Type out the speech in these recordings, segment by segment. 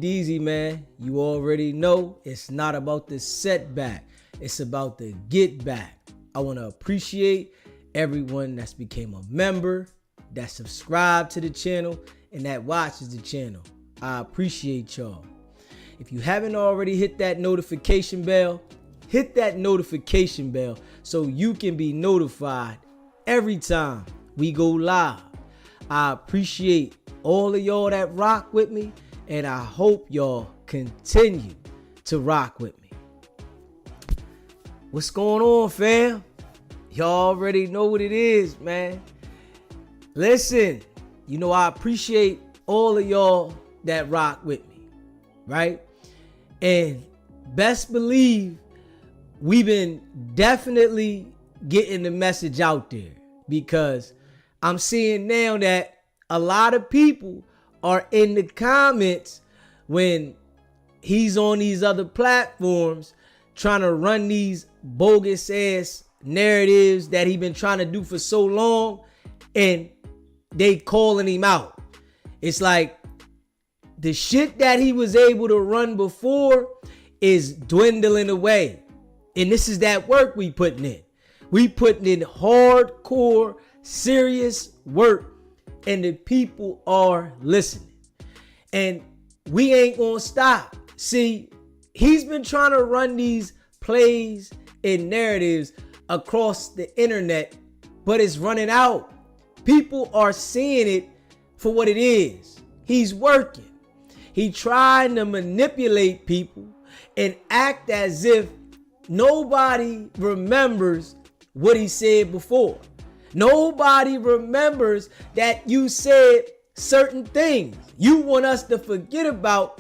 Deezy, man. You already know it's not about the setback. It's about the get back. I want to appreciate everyone that's became a member, that subscribed to the channel, and that watches the channel. I appreciate y'all. If you haven't already hit that notification bell, hit that notification bell so you can be notified every time we go live. I appreciate all of y'all that rock with me, and I hope y'all continue to rock with me. What's going on, fam? Y'all already know what it is, man. Listen, I appreciate all of y'all that rock with me, right? And best believe we've been definitely getting the message out there, because I'm seeing now that a lot of people are in the comments when he's on these other platforms trying to run these bogus ass narratives that he been trying to do for so long, and they calling him out. It's like the shit that he was able to run before is dwindling away. And this is that work we putting in. We putting in hardcore, serious work, and the people are listening. And we ain't gonna stop. See, he's been trying to run these plays and narratives across the internet, but it's running out. People are seeing it for what it is. He's working. He trying to manipulate people and act as if nobody remembers what he said before. Nobody remembers that you said certain things. You want us to forget about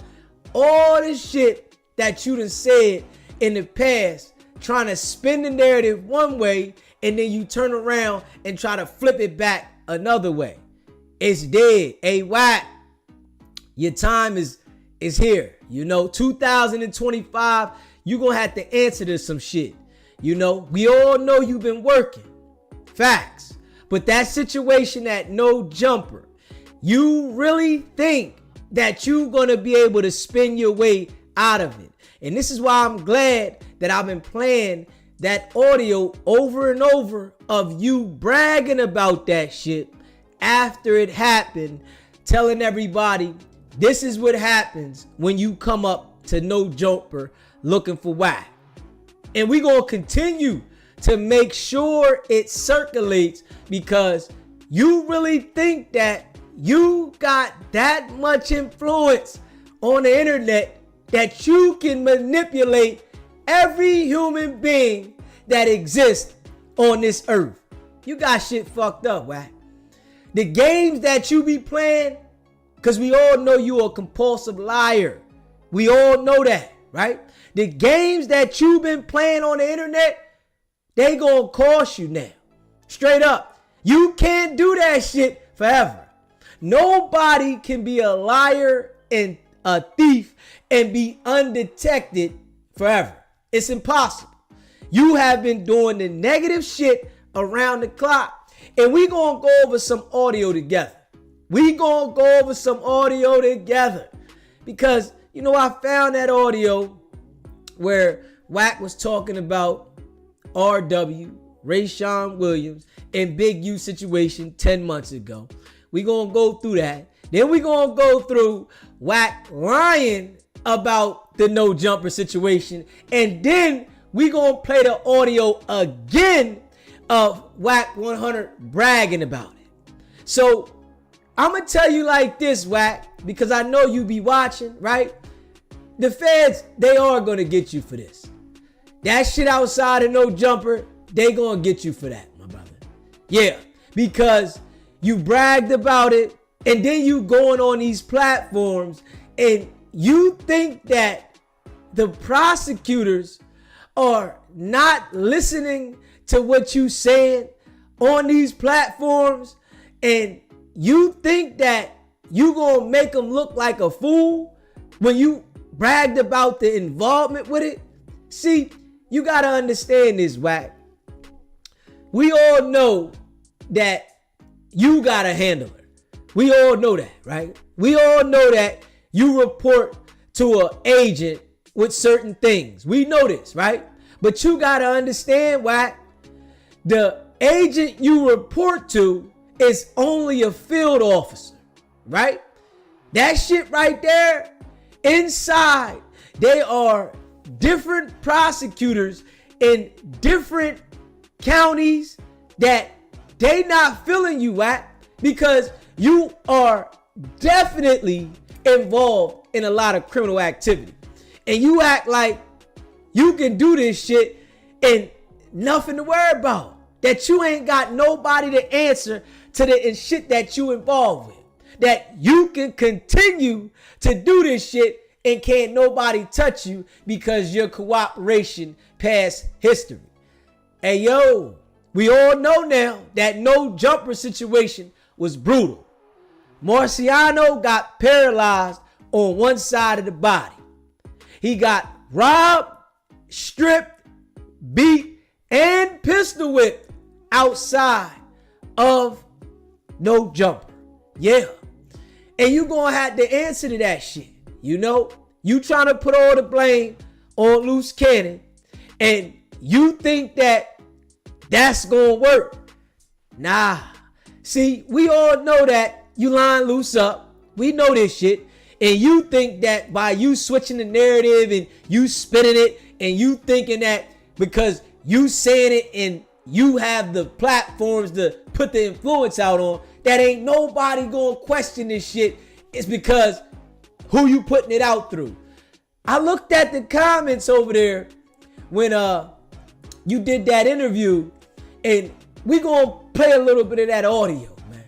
all the shit that you done said in the past, trying to spin the narrative one way, and then you turn around and try to flip it back another way. It's dead. Hey, Wack, your time is here. 2025, you're going to have to answer to some shit. We all know you've been working. Facts. But that situation at No Jumper, you really think that you're going to be able to spin your way out of it. And this is why I'm glad that I've been playing that audio over and over of you bragging about that shit after it happened, telling everybody this is what happens when you come up to No Jumper looking for Wack. And we're going to continue to make sure it circulates, because you really think that you got that much influence on the internet that you can manipulate every human being that exists on this earth. You got shit fucked up, Wack. The games that you be playing, because we all know you a compulsive liar. We all know that, right? The games that you've been playing on the internet, they gonna cost you now. Straight up. You can't do that shit forever. Nobody can be a liar and a thief and be undetected forever. It's impossible. You have been doing the negative shit around the clock. And we gonna go over some audio together. Because, I found that audio where Wack was talking about RW, Rayshawn Williams, and Big U situation 10 months ago. We gonna go through that. Then we gonna go through Wack lying about the No Jumper situation. And then we gonna play the audio again of Wack 100 bragging about it. So I'm gonna tell you like this, Wack, because I know you be watching, right? The feds, they are gonna get you for this. That shit outside of No Jumper, they gonna get you for that, my brother. Yeah, because you bragged about it, and then you going on these platforms, and you think that the prosecutors are not listening to what you saying on these platforms, and you think that you gonna make them look like a fool when you bragged about the involvement with it. See, you gotta understand this, Wack. We all know that you got a handler. We all know that, right? We all know that you report to an agent with certain things. We know this, right? But you got to understand, Wack, the agent you report to is only a field officer, right? That shit right there, inside, they are different prosecutors in different counties that they not feeling you at, because you are definitely involved in a lot of criminal activity. And you act like you can do this shit and nothing to worry about. That you ain't got nobody to answer to the shit that you involved with. That you can continue to do this shit and can't nobody touch you because your cooperation past history. Hey, yo, we all know now that no jumper situation was brutal. Marciano got paralyzed on one side of the body. He got robbed, stripped, beat, and pistol whipped outside of no jumper. Yeah. And you gonna have to answer to that shit. You know, you trying to put all the blame on loose cannon, and you think that that's gonna work. Nah. See, we all know that you lying loose up. We know this shit. And you think that by you switching the narrative and you spinning it and you thinking that because you saying it and you have the platforms to put the influence out on, that ain't nobody gonna question this shit. It's because who you putting it out through. I looked at the comments over there when you did that interview, and we gonna play a little bit of that audio, man.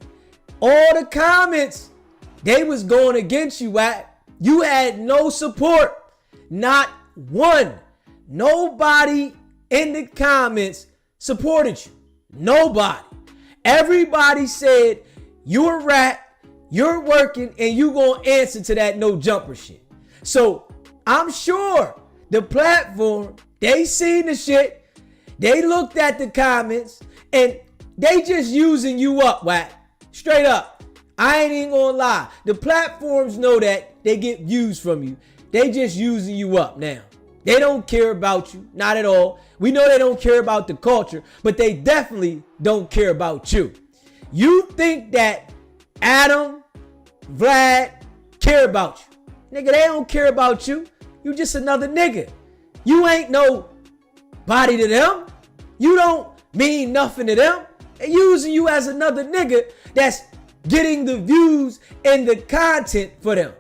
All the comments, they was going against you, Wack. You had no support. Not one. Nobody in the comments supported you. Nobody. Everybody said you're a rat, you're working, and you gonna answer to that no jumper shit. So I'm sure the platform, they seen the shit, they looked at the comments, and they just using you up, Wack. Straight up. I ain't even gonna lie. The platforms know that they get views from you. They just using you up now. They don't care about you. Not at all. We know they don't care about the culture, but they definitely don't care about you. You think that Adam, Vlad care about you. Nigga, they don't care about you. You just another nigga. You ain't no body to them. You don't mean nothing to them. They're using you as another nigga that's getting the views and the content for them.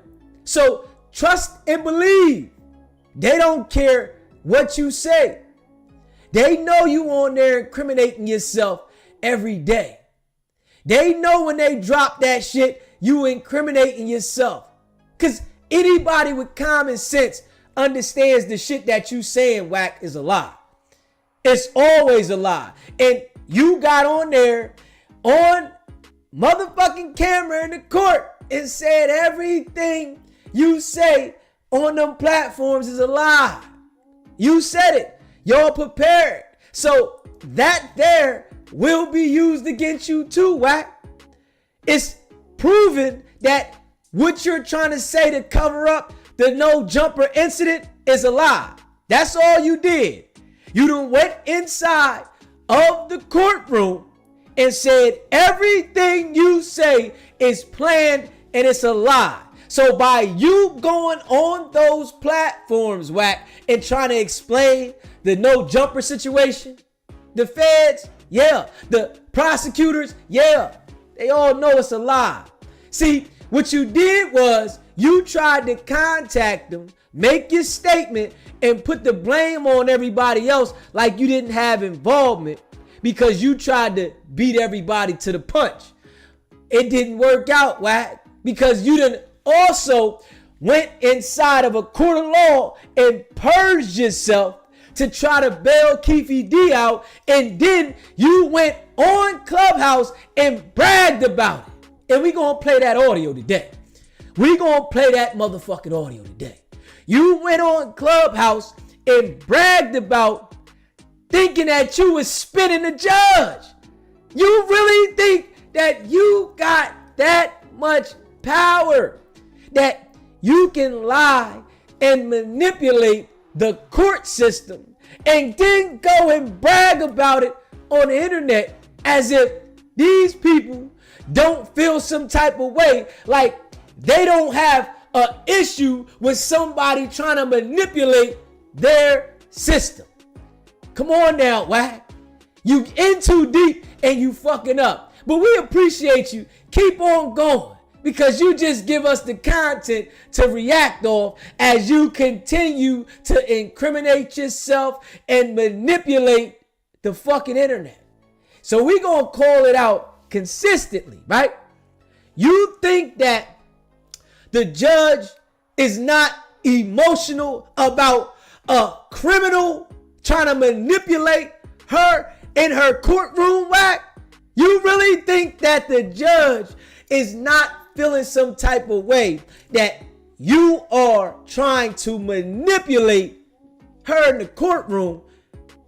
So trust and believe. They don't care what you say. They know you on there incriminating yourself every day. They know when they drop that shit, you incriminating yourself. Because anybody with common sense understands the shit that you saying, Wack, is a lie. It's always a lie. And you got on there on motherfucking camera in the court and said everything you say on them platforms is a lie. You said it. Y'all prepared. So that there will be used against you too, Wack. It's proven that what you're trying to say to cover up the no jumper incident is a lie. That's all you did. You done went inside of the courtroom and said everything you say is planned and it's a lie. So by you going on those platforms, Wack, and trying to explain the no jumper situation, the feds, yeah, the prosecutors, yeah, they all know it's a lie. See, what you did was you tried to contact them, make your statement, and put the blame on everybody else like you didn't have involvement because you tried to beat everybody to the punch. It didn't work out, Wack, because you done also went inside of a court of law and purged yourself to try to bail Keefe D out, and then you went on Clubhouse and bragged about it. And we gonna play that audio today. We gonna play that motherfucking audio today. You went on Clubhouse and bragged about thinking that you was spinning the judge. You really think that you got that much power, that you can lie and manipulate the court system and then go and brag about it on the internet as if these people don't feel some type of way, like they don't have an issue with somebody trying to manipulate their system. Come on now, Wack. You in too deep and you fucking up. But we appreciate you. Keep on going, because you just give us the content to react off as you continue to incriminate yourself and manipulate the fucking internet. So we gonna call it out consistently, right? You think that the judge is not emotional about a criminal trying to manipulate her in her courtroom, Wack? You really think that the judge is not feeling some type of way that you are trying to manipulate her in the courtroom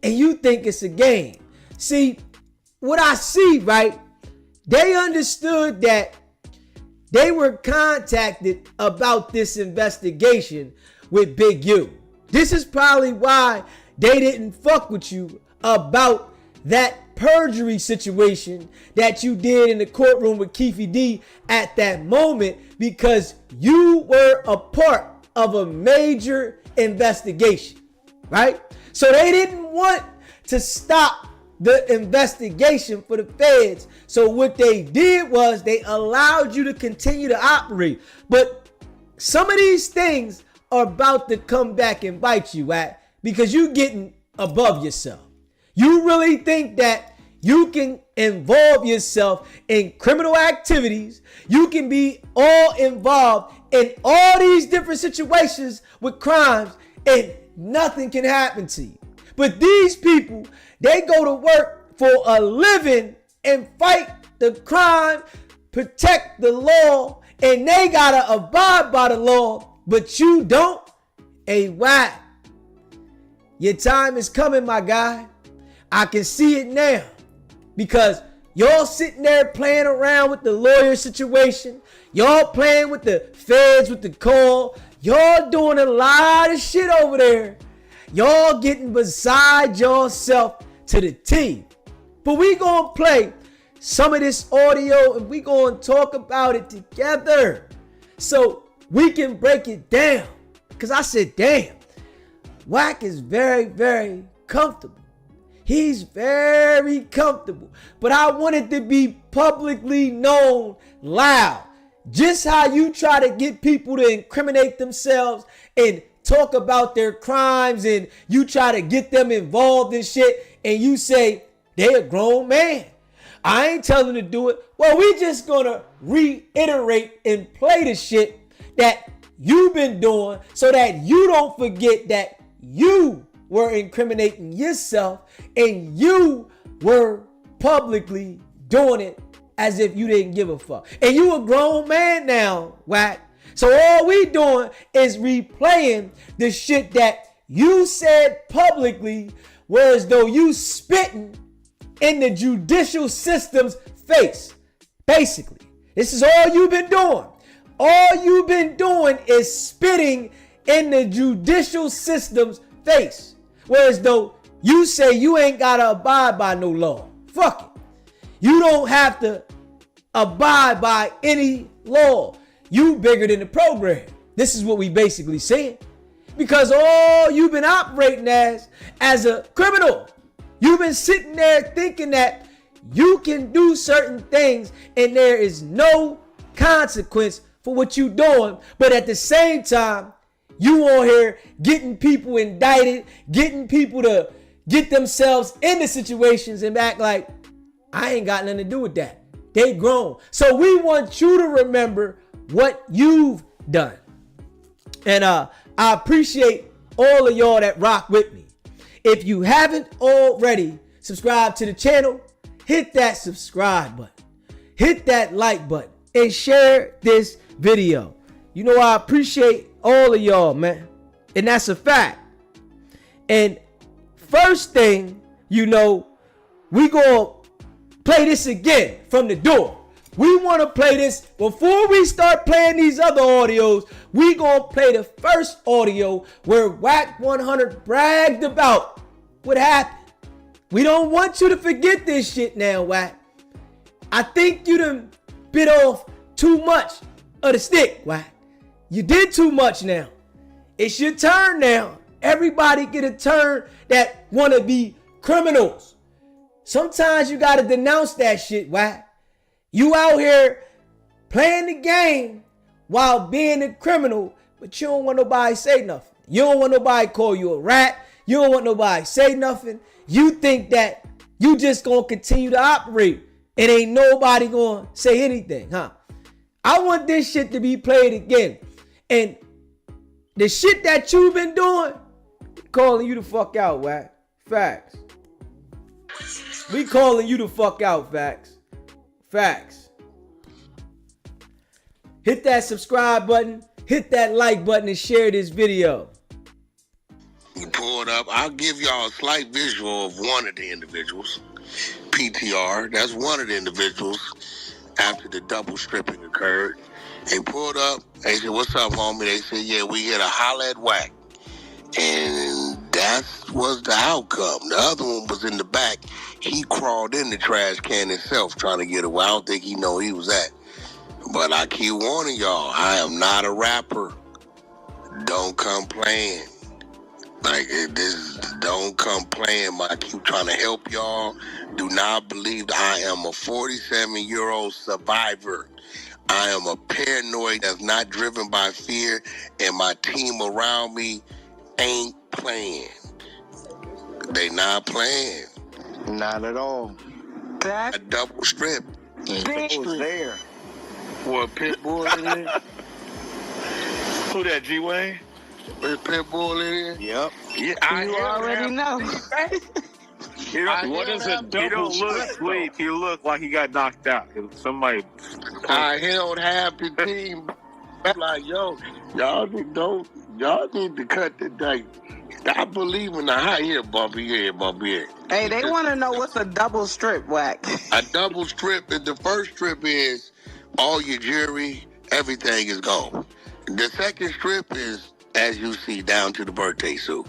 and you think it's a game? See, what I see, right? They understood that they were contacted about this investigation with Big U. This is probably why they didn't fuck with you about that perjury situation that you did in the courtroom with Keefy D at that moment, because you were a part of a major investigation, right? So they didn't want to stop the investigation for the feds. So what they did was they allowed you to continue to operate. But some of these things are about to come back and bite you at, because you're getting above yourself. You really think that you can involve yourself in criminal activities. You can be all involved in all these different situations with crimes and nothing can happen to you. But these people, they go to work for a living and fight the crime, protect the law, and they gotta abide by the law, but you don't. Hey, Wack, your time is coming, my guy. I can see it now, because y'all sitting there playing around with the lawyer situation. Y'all playing with the feds with the call. Y'all doing a lot of shit over there. Y'all getting beside yourself to the T. But we gonna play some of this audio and we gonna talk about it together so we can break it down. Because I said, damn, Wack is very, very comfortable. He's very comfortable. But I want it to be publicly known loud. Just how you try to get people to incriminate themselves and talk about their crimes, and you try to get them involved in shit, and you say, they a grown man. I ain't telling them to do it. Well, we just gonna reiterate and play the shit that you've been doing so that you don't forget that you were incriminating yourself and you were publicly doing it as if you didn't give a fuck. And you a grown man now, Wack. So all we doing is replaying the shit that you said publicly, whereas though you spitting in the judicial system's face. Basically, this is all you've been doing. All you've been doing is spitting in the judicial system's face. Whereas though you say you ain't gotta abide by no law. Fuck it. You don't have to abide by any law. You bigger than the program. This is what we basically saying. Because all you've been operating as a criminal. You've been sitting there thinking that you can do certain things and there is no consequence for what you doing. But at the same time, you on here getting people indicted, getting people to get themselves into situations and act like, I ain't got nothing to do with that. They grown. So we want you to remember what you've done. And I appreciate all of y'all that rock with me. If you haven't already subscribed to the channel, hit that subscribe button. Hit that like button and share this video. You know, I appreciate all of y'all, man. And that's a fact. And first thing, you know, we gonna play this again from the door. We want to play this. Before we start playing these other audios, we going to play the first audio where Wack 100 bragged about what happened. We don't want you to forget this shit now, Wack. I think you done bit off too much of the stick, Wack. You did too much now. It's your turn now. Everybody get a turn that want to be criminals. Sometimes you got to denounce that shit, Wack. You out here playing the game while being a criminal, but you don't want nobody to say nothing. You don't want nobody to call you a rat. You don't want nobody to say nothing. You think that you just going to continue to operate and ain't nobody going to say anything, huh? I want this shit to be played again. And the shit that you've been doing, calling you the fuck out, Wack. Facts. We calling you the fuck out, facts. Facts. Hit that subscribe button, hit that like button, and share this video. You pull it up. I'll give y'all a slight visual of one of the individuals. PTR. That's one of the individuals after the double stripping occurred. They pulled up. They said, "What's up, homie?" They said, "Yeah, we here to holler at Wack." And that was the outcome. The other one was in the back. He crawled in the trash can himself trying to get away. I don't think he know he was at. But I keep warning y'all, I am not a rapper. Don't come playing. Like, don't come playing. I keep trying to help y'all. Do not believe that I am a 47-year-old survivor. I am a paranoid that's not driven by fear, and my team around me ain't playing. They not playing. Not at all. A double strip. It was there. What, Pitbull in there? Who that, G-Wayne? Is Pitbull in there? Yep. Yeah, You already know. What is a double? He don't look sweet. He look like he got knocked out. Somebody. I held half the team. I'm like, yo, y'all need to cut the date. Stop believing the high here, bumpy here, bumpy here. Hey, they want to know what's a double strip, Wack. A double strip, and the first strip is all your jewelry, everything is gone. The second strip is, as you see, down to the birthday suit.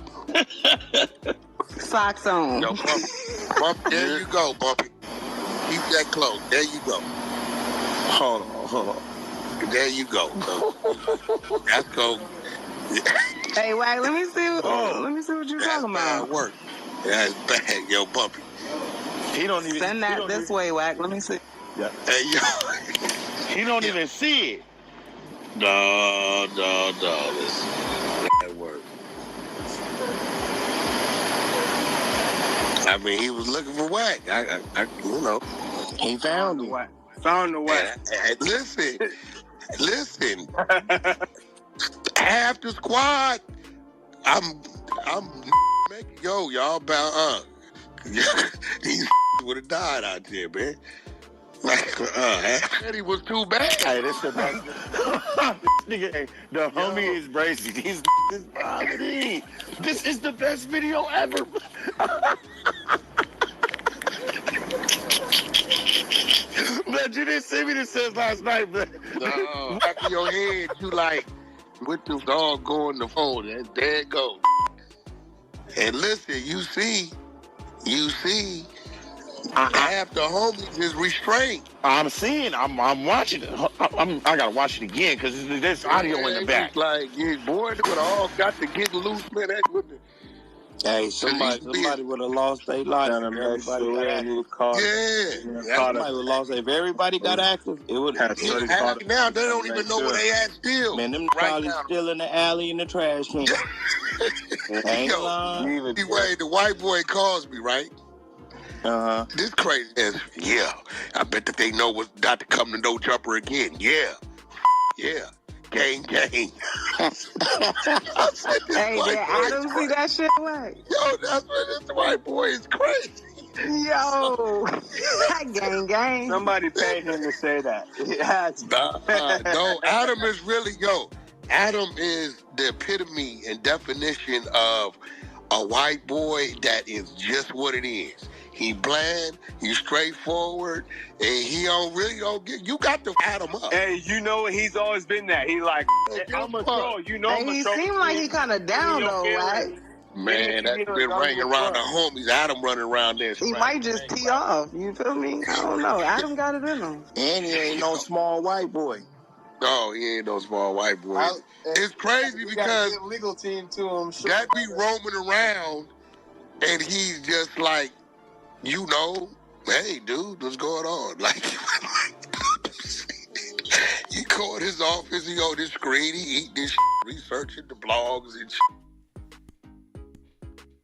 Socks on. Yo, Bumpy, there you go, Bumpy. Keep that close. There you go. Hold on. There you go. That's go. Hey, Wack, let me see what you're talking about. Bad work. That's bad, yo, Bumpy. He don't even Send that this way, Wack. Let me see. Yeah. Hey, yo. He don't even see it. No. Listen. Bad work. I mean, he was looking for Wack. I you know. He found him. Found the Wack. Listen. Half the squad. I'm making y'all about these would have died out there, man. Like he was too bad. Hey, this the best. Nigga, hey, the homie is brazy. These is vomiting. This is the best video ever. But you didn't see me this since last night, but no, back of your head, you like with the dog going the phone. And there it goes. And listen, you see, half the homies is restrained. I'm seeing, I'm watching it. I gotta watch it again because there's audio in the back. It's like, yeah, boy, they would have all got to get loose, man. That wouldn't. Hey, somebody would have lost their life. Everybody got active. Somebody would have lost. If everybody got active, it would have. Now they don't even know where they at still. Man, them probably still in the alley in the trash can. The white boy calls me, right? This crazy is, yeah. I bet that they know what's not to come to No Jumper again. Yeah. Gang. Hey, did Adam see that shit, Wack? Yo, that's what this white boy is crazy. Yo, gang. Somebody paid him to say that. No, Adam is really, Adam is the epitome and definition of a white boy that is just what it is. He bland, he's straightforward, and he don't get. You got to add him up. Hey, you know he's always been that. He like, I'm a troll. You know I'm Hey, a he troll. seemed like he kind of down though, right? Man, that's been ringing around the homies. Adam running around there. He might just tee off. You feel me? I don't know. Adam got it in him. And he ain't no small white boy. Oh, he ain't no small white boy. It's crazy because legal team to him. Sure. that be roaming around, and he's just like, you know, hey, dude, what's going on? Like, he called his office, he on this screen, he eat this researching the blogs and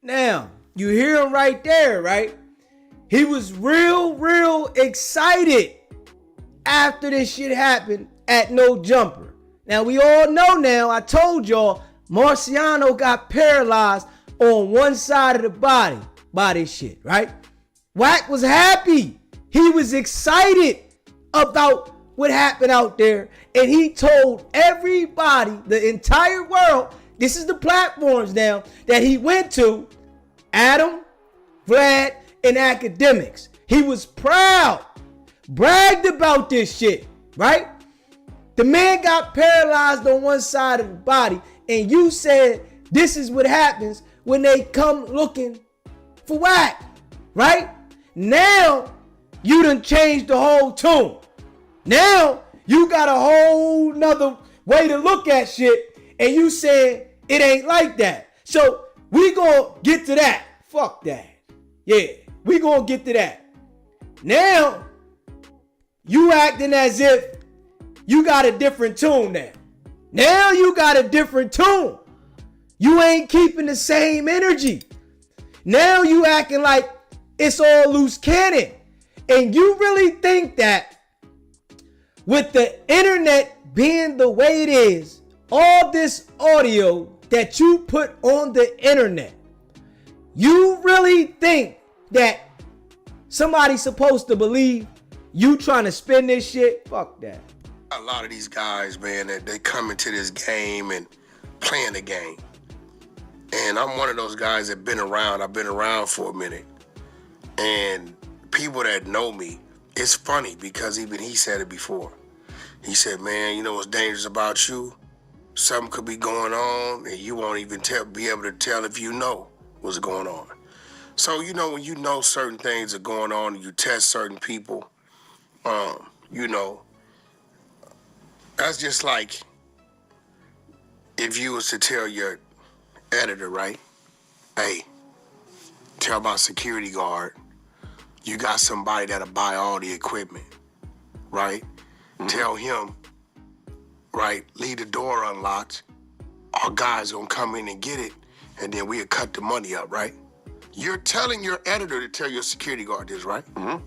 Now, you hear him right there, right? He was real excited after this shit happened at No Jumper. Now, we all know now, I told y'all, Marciano got paralyzed on one side of the body by this shit, right? Wack was happy. He was excited about what happened out there. And he told everybody, the entire world, this is the platforms now that he went to, Adam, Vlad, and academics. He was proud, bragged about this shit, right? The man got paralyzed on one side of the body, and you said this is what happens when they come looking for Wack, right? Now, you done changed the whole tune. Now, you got a whole nother way to look at shit, and you said it ain't like that. So, we gonna get to that. Fuck that. Yeah, we gonna get to that. Now, you acting as if you got a different tune now. Now you got a different tune. You ain't keeping the same energy. Now you acting like it's all loose cannon. And you really think that with the internet being the way it is, all this audio that you put on the internet, you really think that somebody's supposed to believe you trying to spin this shit? Fuck that. a lot of these guys, man, that they come into this game and playing the game. And I'm one of those guys that been around. I've been around for a minute. And people that know me, it's funny because even he said it before. He said, man, you know what's dangerous about you? Something could be going on and you won't even be able to tell if you know what's going on. So, you know, when you know certain things are going on and you test certain people, you know, that's just like if you was to tell your editor, right? Hey, tell my security guard, you got somebody that'll buy all the equipment, right? Mm-hmm. Tell him, right, leave the door unlocked. Our guys gonna come in and get it, and then we'll cut the money up, right? You're telling your editor to tell your security guard this, right? Mm-hmm.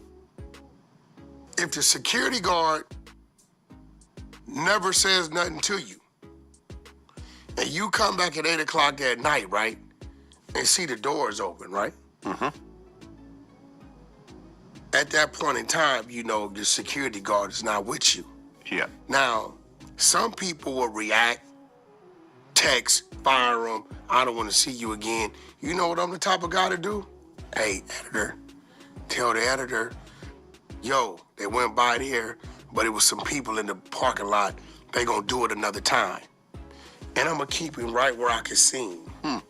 If the security guard never says nothing to you, and you come back at 8 o'clock at night, right, and see the doors open, right? Mm-hmm. At that point in time, you know the security guard is not with you. Yeah. Now, some people will react, text, fire them, I don't want to see you again. You know what I'm the type of guy to do? Hey, editor, tell the editor, yo, they went by there, but it was some people in the parking lot. They gonna do it another time. And I'm gonna keep him right where I can see him. And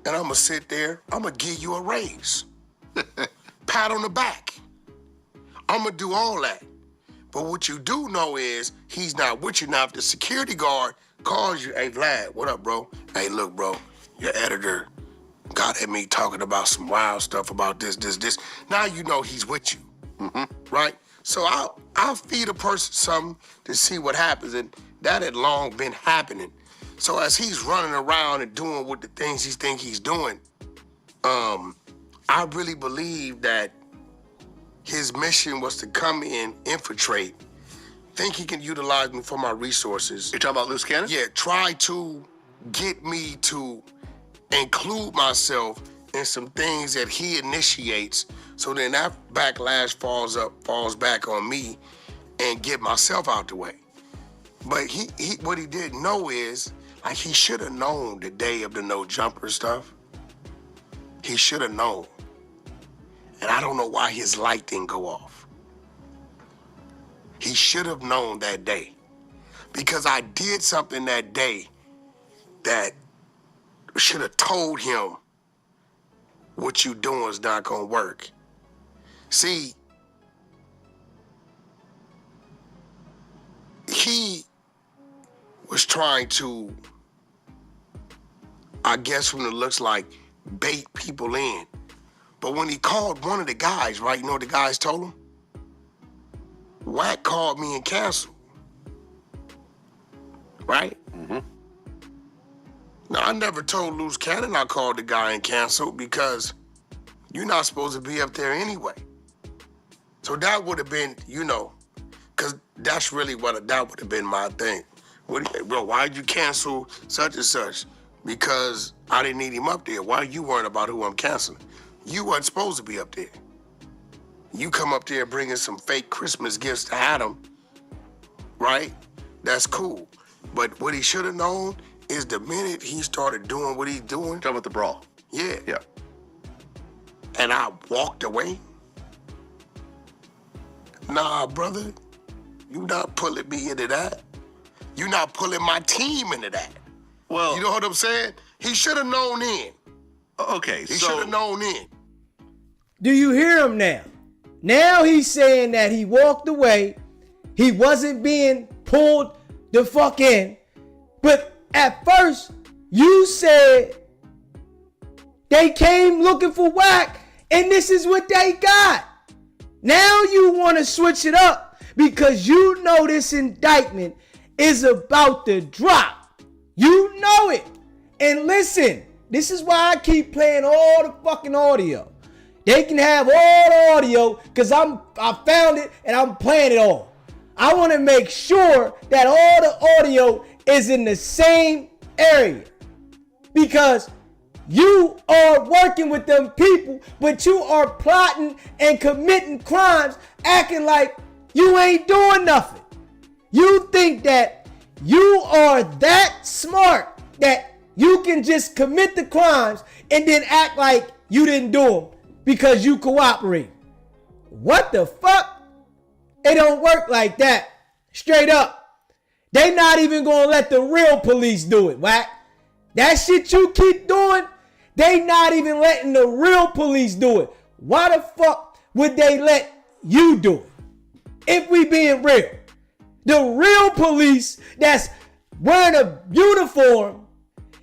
I'm gonna sit there, I'm gonna give you a raise. Pat on the back. I'm gonna do all that. But what you do know is he's not with you. Now, if the security guard calls you, hey, Vlad, what up, bro? Hey, look, bro, your editor got at me talking about some wild stuff about this. Now you know he's with you, right? So I'll feed a person something to see what happens, and that had long been happening. So as he's running around and doing what the things he think he's doing, I really believe that his mission was to come in, infiltrate, think he can utilize me for my resources. You talking about loose cannon? Yeah, try to get me to include myself in some things that he initiates, so then that backlash falls back on me and get myself out the way. But he what he didn't know is, like, he should have known the day of the no jumper stuff. He should have known. And I don't know why his light didn't go off. He should have known that day. Because I did something that day that should have told him what you doing is not gonna work. See, he was trying to, I guess from the looks like, bait people in. But when he called one of the guys, right, you know what the guys told him? Wack called me and canceled. Right? Mm-hmm. Now, I never told Loose Cannon I called the guy and canceled because you're not supposed to be up there anyway. So that would have been, because that's really that would have been my thing. Bro, why'd you cancel such and such? Because I didn't need him up there. Why are you worrying about who I'm canceling? You weren't supposed to be up there. You come up there bringing some fake Christmas gifts to Adam, right? That's cool. But what he should have known is the minute he started doing what he's doing. Talking about the brawl. Yeah. Yeah. And I walked away. Nah, brother. You not pulling me into that. You not pulling my team into that. Well, you know what I'm saying? He should have known then. Okay, He should have known then. Do you hear him now? Now he's saying that he walked away. He wasn't being pulled the fuck in. But at first, you said they came looking for Wack, and this is what they got. Now you want to switch it up because you know this indictment is about to drop. You know it. And listen, this is why I keep playing all the fucking audio. They can have all the audio because I found it and I'm playing it all. I want to make sure that all the audio is in the same area because you are working with them people, but you are plotting and committing crimes, acting like you ain't doing nothing. You think that you are that smart that you can just commit the crimes and then act like you didn't do them because you cooperate. What the fuck? It don't work like that. Straight up. They not even gonna let the real police do it, Wack. That shit you keep doing, they not even letting the real police do it. Why the fuck would they let you do it? If we being real. The real police that's wearing a uniform,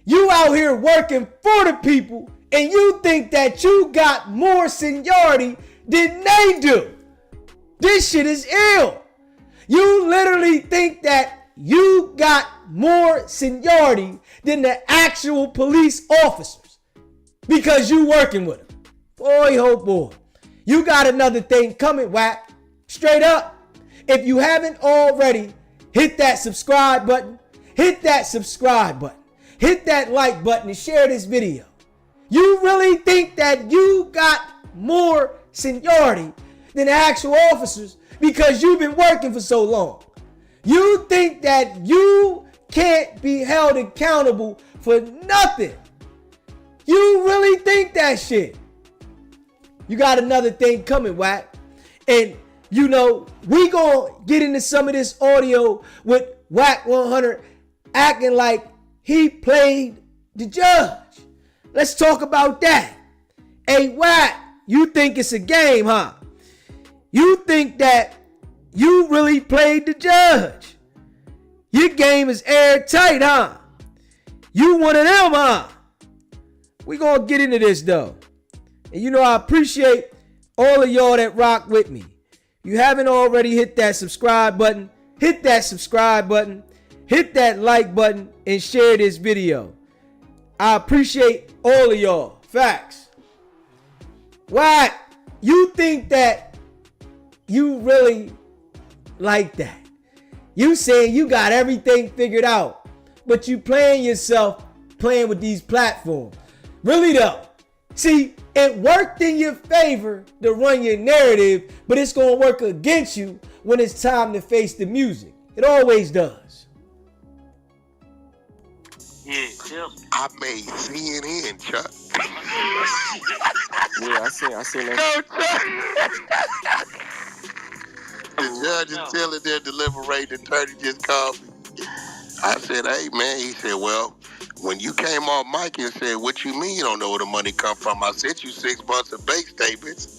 you out here working for the people, and you think that you got more seniority than they do. This shit is ill. You literally think that you got more seniority than the actual police officers because you working with them. Boy, oh boy. You got another thing coming, Wack. Straight up. If you haven't already, hit that subscribe button. Hit that subscribe button. Hit that like button and share this video. You really think that you got more seniority than the actual officers because you've been working for so long. You think that you can't be held accountable for nothing. You really think that shit. You got another thing coming, Wack. And you know, we gonna get into some of this audio with Wack 100 acting like he played the judge. Let's talk about that. Hey, Wack, you think it's a game, huh? You think that you really played the judge. Your game is airtight, huh? You one of them, huh? We gonna get into this, though. And you know, I appreciate all of y'all that rock with me. You haven't already hit that subscribe button, hit that subscribe button, hit that like button, and share this video. I appreciate all of y'all. Facts. Why? You think that you really like that? You saying you got everything figured out, but you playing yourself playing with these platforms. Really though. See, it worked in your favor to run your narrative, but it's going to work against you when it's time to face the music. It always does. Yeah, I made CNN, Chuck. Yeah, I seen that. The judge is still in there deliberating. The attorney just called me. I said, hey, man. He said, well, when you came off mic and said, what you mean you don't know where the money come from? I sent you 6 months of bank statements.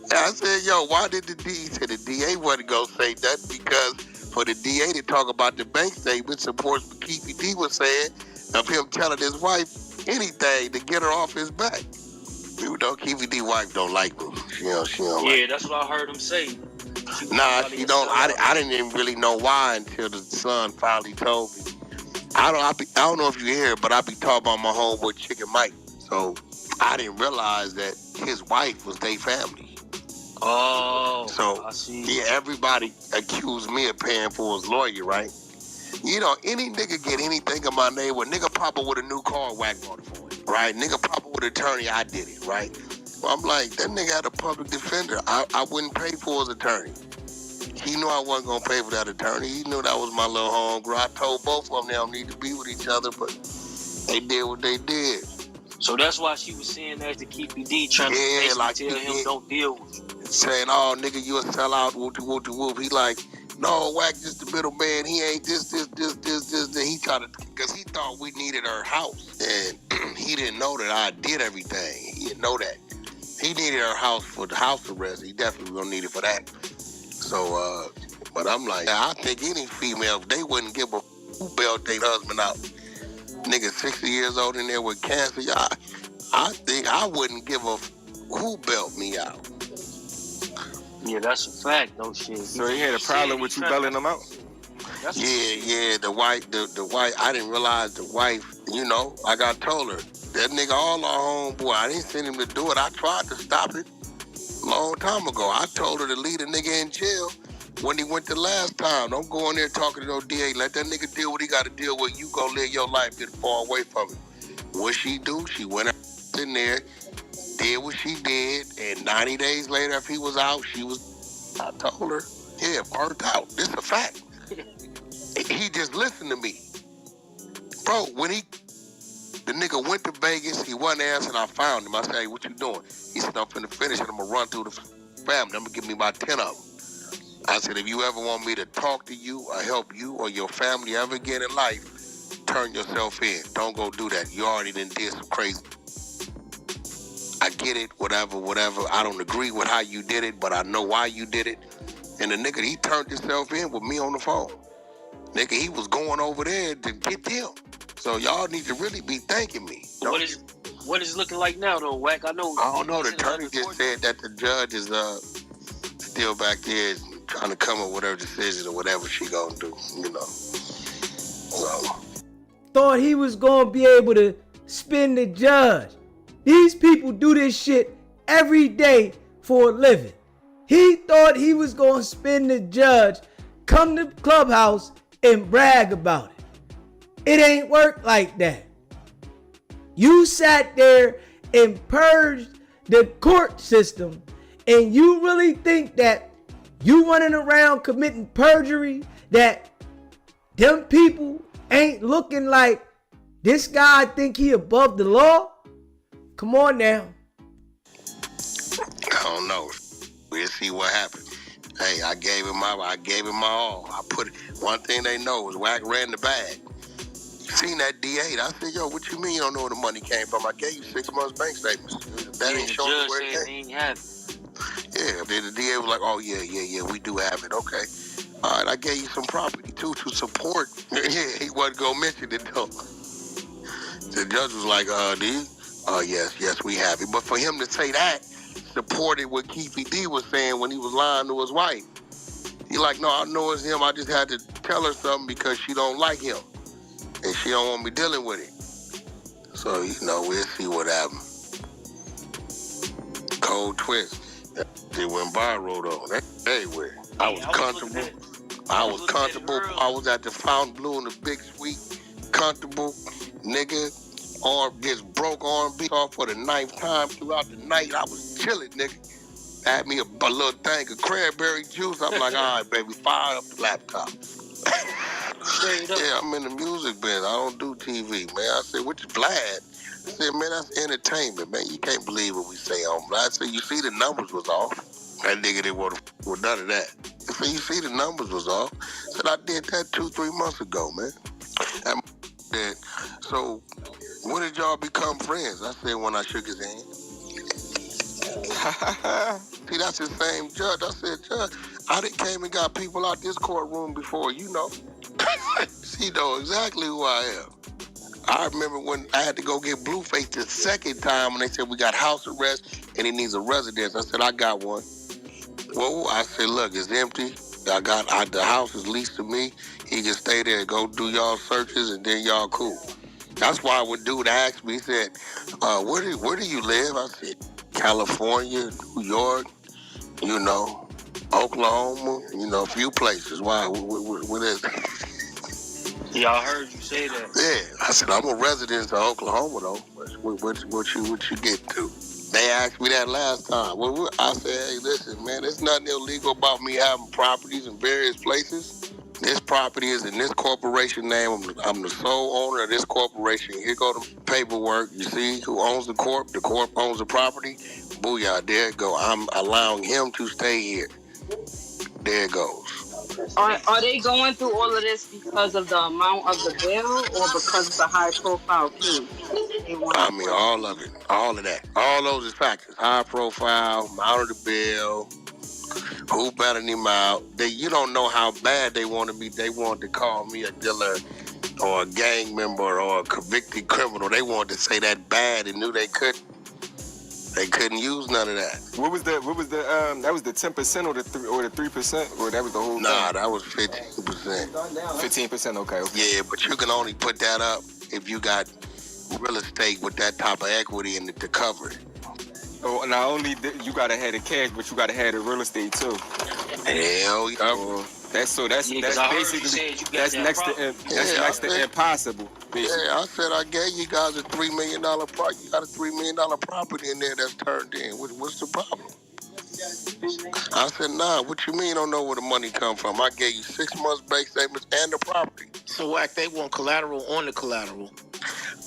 And I said, yo, why did the DA? He said the DA wasn't going to say nothing because for the DA to talk about the bank statements supports what Keefy D was saying of him telling his wife anything to get her off his back. You know, Keefy D wife don't like me. She don't like me. That's what I heard him say. Nah, she don't. I didn't even really know why until the son finally told me. I don't know if you hear, but I be talking about my homeboy Chicken Mike. So I didn't realize that his wife was their family. Oh, so I see. Yeah, everybody accused me of paying for his lawyer, right? You know, any nigga get anything in my name, well, nigga papa with a new car, Wack bought it for him, right? Nigga papa with an attorney, I did it, right? Well, I'm like, that nigga had a public defender. I wouldn't pay for his attorney. He knew I wasn't going to pay for that attorney. He knew that was my little homegirl. I told both of them they don't need to be with each other, but they did what they did. So that's why she was saying that to Keefy D, trying to basically tell him don't deal with you. Saying, oh, nigga, you a sellout, whoop-de-whoop-de-whoop. He like, no, Wack just the middleman. He ain't this. Then he tried to, because he thought we needed her house. And he didn't know that I did everything. He didn't know that. He needed her house for the house arrest. He definitely gonna need it for that. So, but I'm like, I think any female, they wouldn't give a who belt their husband out. Nigga 60 years old in there with cancer, I think I wouldn't give a who belt me out. Yeah, that's a fact, though, shit. So he had a problem with you belling him out? Yeah, the wife, I didn't realize the wife, you know, like I told her, that nigga all our homeboy, I didn't send him to do it. I tried to stop it a long time ago. I told her to leave the nigga in jail when he went the last time. Don't go in there talking to no DA. Let that nigga deal what he got to deal with. You go live your life, get far away from it. What she do? She went in there, did what she did, and 90 days later, if he was out, I told her, yeah, burnt out. This a fact. He just listened to me. Bro, when the nigga went to Vegas, he wasn't answering, I found him. I said, hey, what you doing? He said, I'm finna finish it. I'm gonna run through the family. I'm gonna give me about 10 of them. I said, if you ever want me to talk to you or help you or your family ever again in life, turn yourself in. Don't go do that. You already done did some crazy. I get it, whatever. I don't agree with how you did it, but I know why you did it. And the nigga, he turned himself in with me on the phone. Nigga, he was going over there to get them. So y'all need to really be thanking me. What is looking like now, though, Wack? I don't know. The attorney just said that the judge is still back there trying to come up with her decision or whatever she gonna do, you know. So. Thought he was gonna be able to spin the judge. These people do this shit every day for a living. He thought he was gonna spin the judge, come to the clubhouse and brag about it. It ain't work like that. You sat there and purged the court system, and you really think that you running around committing perjury, that them people ain't looking like this guy think he above the law? Come on now. I don't know. We'll see what happens. Hey, I gave him my all. One thing they know is Wack ran the bag. Seen that D8. I said, yo, what you mean you don't know where the money came from? I gave you 6 months bank statements. That ain't showing you where it came. Yeah, the DA was like, oh, yeah, we do have it. Okay. All right, I gave you some property, too, to support. Yeah, he wasn't going to mention it, though. The judge was like, yes, we have it. But for him to say that supported what Keefy D was saying when he was lying to his wife. He like, no, I know it's him. I just had to tell her something because she don't like him. And she don't want me dealing with it. So, you know, we'll see what happens. Cold twist. It went viral, though. That's everywhere. I was comfortable. I was at the Fountain Blue in the Big Suite. Comfortable. Nigga. Arm gets broke arm beat off for the 9th time throughout the night. I was chilling, nigga. Had me a little thing of cranberry juice. I'm like, all right, baby, fire up the laptop. Yeah, I'm in the music business. I don't do TV, man. I said, which is Vlad? I said, man, that's entertainment, man. You can't believe what we say on Vlad. I said, you see the numbers was off. That nigga didn't want to with none of that. I said, you see the numbers was off. I said, I did that 2-3 months ago, man. That said, so when did y'all become friends? I said, when I shook his hand. See, that's the same judge. I said, Judge, I done came and got people out this courtroom before, you know. She know exactly who I am. I remember when I had to go get Blueface the second time when they said we got house arrest and he needs a residence. I said, I got one. Well, I said, look, it's empty. The house is leased to me. He can stay there, go do y'all searches, and then y'all cool. That's why when dude asked me, he said, where do you live? I said, California, New York, you know, Oklahoma, you know, a few places. Why? What is it? Yeah, I heard you say that. Yeah, I said, I'm a resident of Oklahoma, though. What you get to? They asked me that last time. Well, I said, hey, listen, man, there's nothing illegal about me having properties in various places. This property is in this corporation name. I'm the sole owner of this corporation. Here go the paperwork. You see who owns the corp? The corp owns the property. Booyah, there it go. I'm allowing him to stay here. There it goes. Are they going through all of this because of the amount of the bill or because it's a high profile case? I mean, all of it. All of that. All those is factors. High profile, amount of the bill, who batted him out. You don't know how bad they want to be. They wanted to call me a dealer or a gang member or a convicted criminal. They wanted to say that bad and knew they couldn't. They couldn't use none of that. What was the that was the 10% or the 3%, or that was the whole thing? Nah, that was 15%. 15%, okay. Yeah, but you can only put that up if you got real estate with that type of equity in it to cover it. Oh, not only you gotta have the cash, but you gotta have the real estate too. Hell yeah. That's basically that's next to impossible. Basically. Yeah, I said I gave you guys a $3 million price. You got a $3 million property in there that's turned in. What's the problem? I said, nah, what you mean you don't know where the money come from? I gave you 6 months bank statements and the property. So, Wack, they want collateral on the collateral.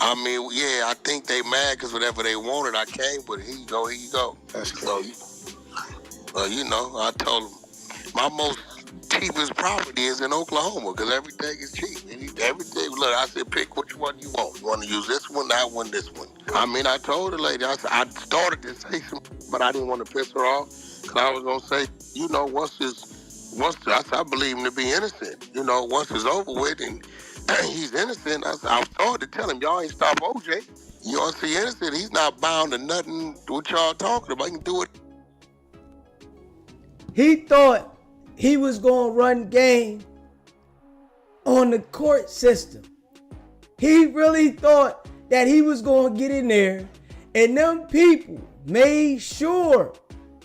I mean, yeah, I think they mad because whatever they wanted, I came with it. Here you go. That's crazy. So, you know, I told them, my most cheapest property is in Oklahoma because everything is cheap. Everything, look, I said, pick which one you want. You want to use this one, that one, this one. I mean, I told the lady, I said, I started to say something, but I didn't want to piss her off because I was going to say, you know, I believe him to be innocent. You know, once it's over with and he's innocent, I started to tell him, y'all ain't stop OJ. You know, see, innocent, he's not bound to nothing what y'all talking about. He can do it. He thought he was going to run game on the court system. He really thought that he was going to get in there, and them people made sure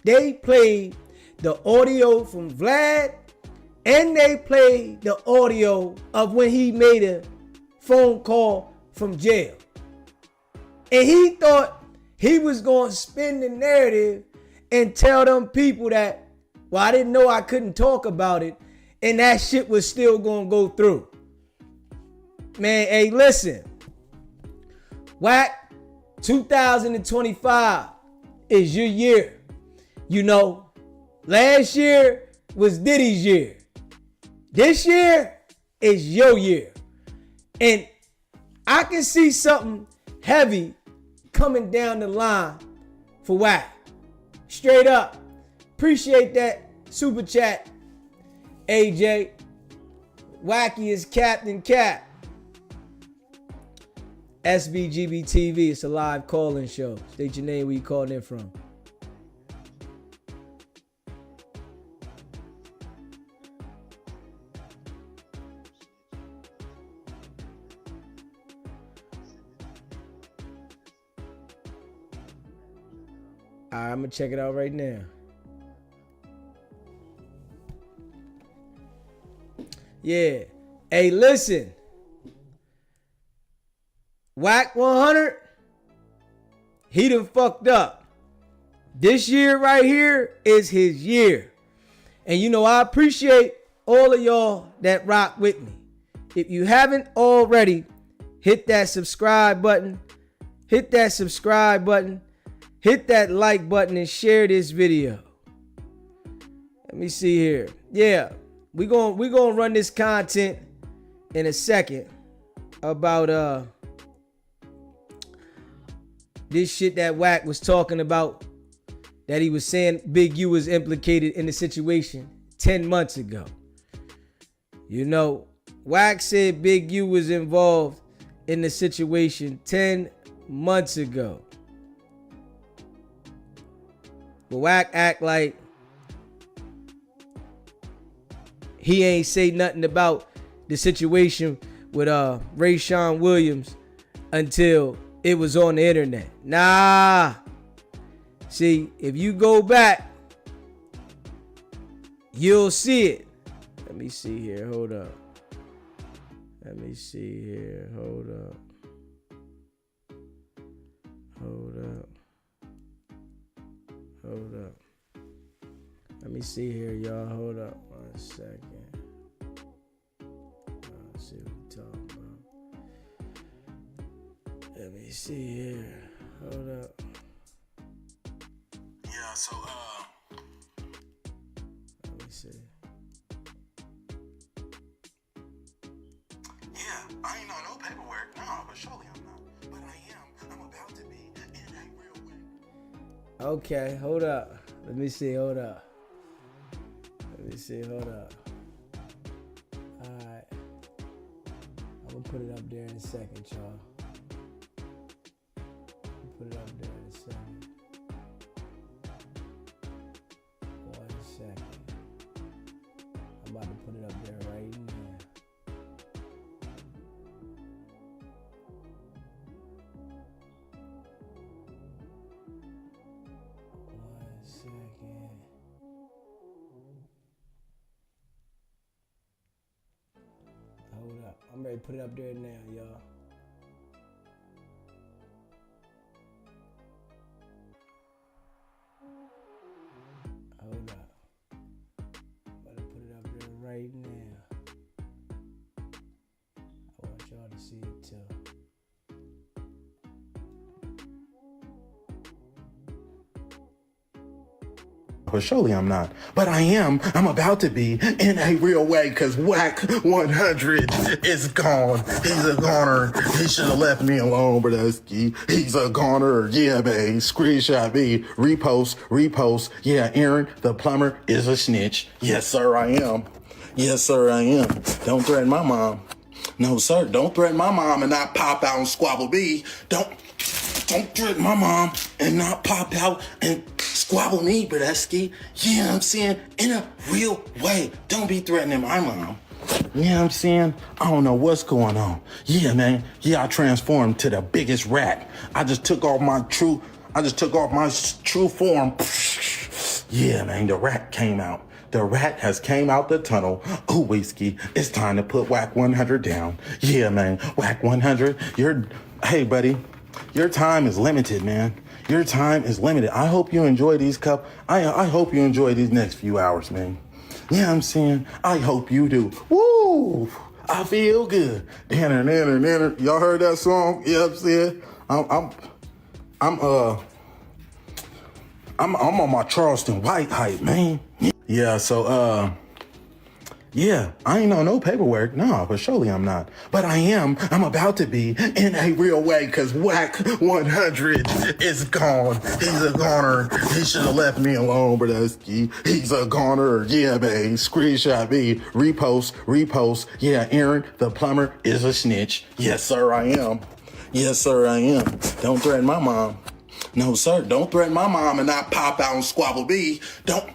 they played the audio from Vlad, and they played the audio of when he made a phone call from jail. And he thought he was going to spin the narrative and tell them people that, well, I didn't know I couldn't talk about it, and that shit was still going to go through. Man, hey, listen. Wack, 2025 is your year. You know, last year was Diddy's year. This year is your year. And I can see something heavy coming down the line for Wack. Straight up. Appreciate that super chat, AJ. Wacky is Captain Cap. SBGB TV. It's a live call-in show. State your name, where you calling in from. All right, I'm going to check it out right now. Yeah. Hey, listen. Wack 100, he done fucked up. This year right here is his year. And you know, I appreciate all of y'all that rock with me. if you haven't already, hit that subscribe button. Hit that subscribe button. Hit that like button and share this video. Let me see here. Yeah, we gonna run this content in a second about this shit that Wack was talking about, that he was saying Big U was implicated in the situation 10 months ago. You know, Wack said Big U was involved in the situation 10 months ago. But Wack act like he ain't say nothing about the situation with Rayshawn Williams until it was on the internet. Nah. See, if you go back, you'll see it. Let me see here. Hold up. Let me see here. Hold up. Hold up. Hold up. Let me see here, y'all. Hold up 1 second. Let's see what we're talking about. Let me see here. Hold up. Yeah, so Let me see. yeah, I ain't on no paperwork, no, but surely I'm not. But I am. I'm about to be in a real way. Okay, hold up. Let me see. Hold up. Let me see. Hold up. All right. I'm gonna put it up there in a second, y'all. Put it up there in a second. 1 second. I'm about to put it up there right now. Hold up. I'm ready to put it up there now, y'all. Hold up. I'm about to put it up there right now. I want y'all to see it too. But surely I'm not. But I am. I'm about to be in a real way because Wack 100 is gone. He's a goner. He should have left me alone, Brodusky. He's a goner. Yeah, babe. Screenshot me. Repost. Yeah, Aaron, the plumber, is a snitch. Yes, sir, I am. Yes, sir, I am. Don't threaten my mom. No, sir, don't threaten my mom and not pop out and squabble me. Don't threaten my mom and not pop out and squabble me, Brodusky. Yeah, I'm saying, in a real way. Don't be threatening my mom. Yeah, I'm saying, I don't know what's going on. Yeah, man. Yeah, I transformed to the biggest rat. I just took off my true form. Yeah, man, the rat came out. The rat has came out the tunnel. Ooh, whiskey, it's time to put Wack 100 down. Yeah, man, Wack 100, hey, buddy, your time is limited, man. Your time is limited. I hope you enjoy these I hope you enjoy these next few hours, man. Yeah, I'm saying, I hope you do. Woo! I feel good. Y'all heard that song? Yeah, I'm saying, I'm on my Charleston White hype, man. Yeah, so, yeah, I ain't on no paperwork, no, but surely I'm not. But I am. I'm about to be in a real way because Wack 100 is gone. He's a goner. He should have left me alone, Brodusky. He's a goner. Yeah, babe. Screenshot me. Repost. Yeah, Aaron, the plumber, is a snitch. Yes, sir, I am. Yes, sir, I am. Don't threaten my mom. No, sir, don't threaten my mom and not pop out and squabble me. Don't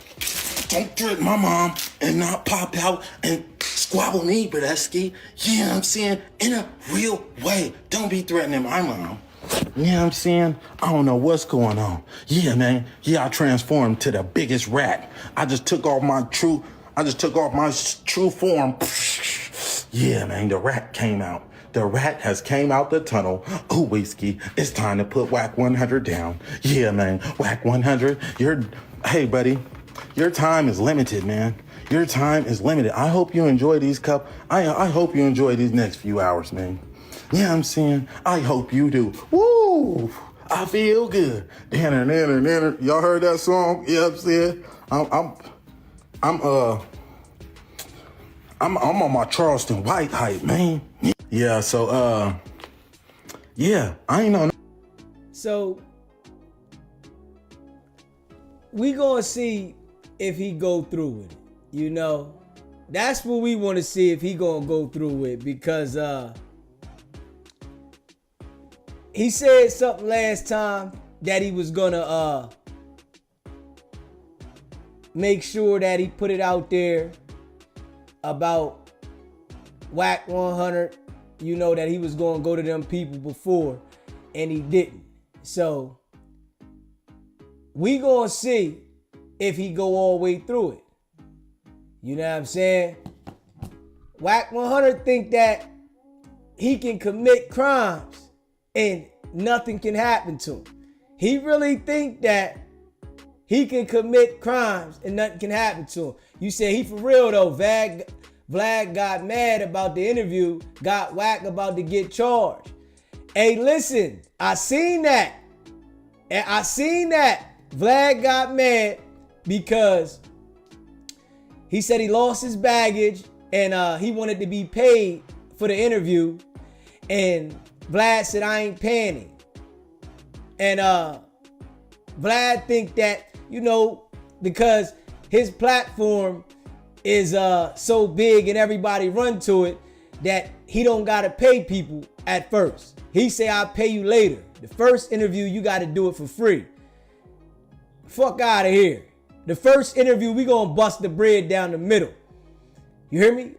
threaten my mom and not pop out and squabble me, Brodusky. Yeah, I'm saying, in a real way. Don't be threatening my mom. Yeah, I'm saying, I don't know what's going on. Yeah, man. Yeah, I transformed to the biggest rat. I just took off my true form. Yeah, man, the rat came out. The rat has came out the tunnel. Ooh, whiskey, it's time to put Wack 100 down. Yeah, man, Wack 100, hey, buddy. Your time is limited, man. Your time is limited. I hope you enjoy these I hope you enjoy these next few hours, man. Yeah, I'm saying, I hope you do. Woo! I feel good. Y'all heard that song? Yeah, I'm saying. I'm on my Charleston White hype, man. Yeah, so yeah, I ain't know. So we gonna see if he go through with it. You know, that's what we want to see, if he gonna go through with, because he said something last time that he was gonna make sure that he put it out there about Wack 100, you know, that he was gonna go to them people before, and he didn't. So we gonna see if he go all the way through it. You know what I'm saying? Wack 100 think that he can commit crimes and nothing can happen to him. He really think that he can commit crimes and nothing can happen to him. You say he for real though. Vlad got mad about the interview, got Wack about to get charged. Hey, listen, I seen that. And I seen that Vlad got mad because he said he lost his baggage and he wanted to be paid for the interview. And Vlad said, I ain't paying him. And Vlad think that, you know, because his platform is so big and everybody run to it, that he don't gotta pay people at first. He say, I'll pay you later. The first interview, you gotta do it for free. Fuck out of here. The first interview, we gonna bust the bread down the middle. You hear me?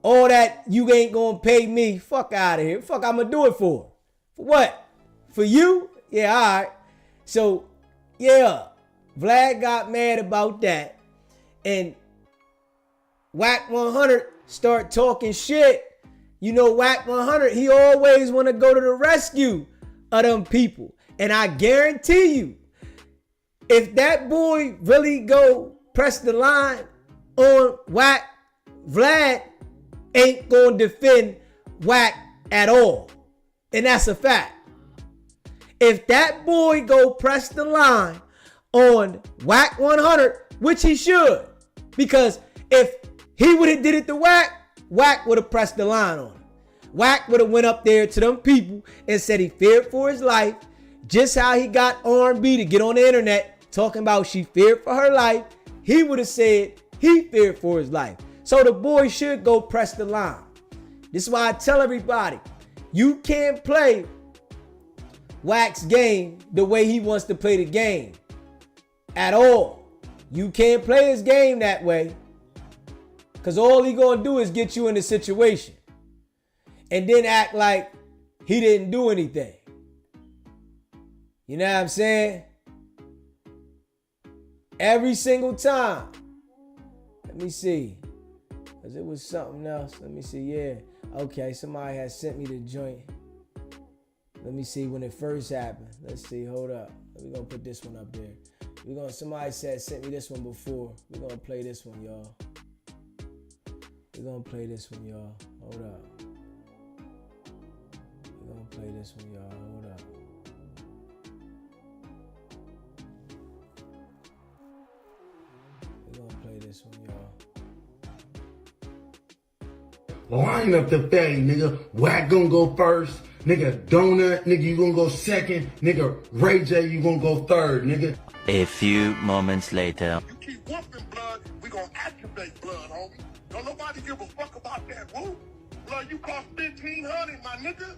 All that you ain't gonna pay me, fuck out of here. Fuck I'm gonna do it for? For what? For you? Yeah, all right. So, yeah, Vlad got mad about that. And Wack 100 start talking shit. You know, Wack 100, he always want to go to the rescue of them people. And I guarantee you, if that boy really go press the line on Wack, Vlad ain't going to defend Wack at all. And that's a fact. If that boy go press the line on Wack 100, which he should, because if he would have did it to Wack, Wack would have pressed the line on him. Wack would have went up there to them people and said he feared for his life, just how he got R&B to get on the internet talking about she feared for her life. He would have said he feared for his life. So the boy should go press the line. This is why I tell everybody, you can't play Wack's game the way he wants to play the game at all. You can't play his game that way, because all he gonna do is get you in a situation and then act like he didn't do anything. You know what I'm saying? Every single time. Let me see. Because it was something else. Let me see. Yeah. Okay, somebody had sent me the joint. Let me see when it first happened. Let's see. Hold up. We're going to put this one up there. Somebody sent me this one before. We're going to play this one, y'all. We're going to play this one, y'all. Hold up. We're going to play this one, y'all. Hold up. We're going to play this one, y'all. Line up the fatty, nigga. Wack gonna go first. Nigga, Donut, nigga, you gonna go second. Nigga, Ray J, you gonna go third, nigga. A few moments later. You keep whooping blood, we gonna activate blood, homie. Don't nobody give a fuck about that, woo. Blood, you cost $1,500, my nigga.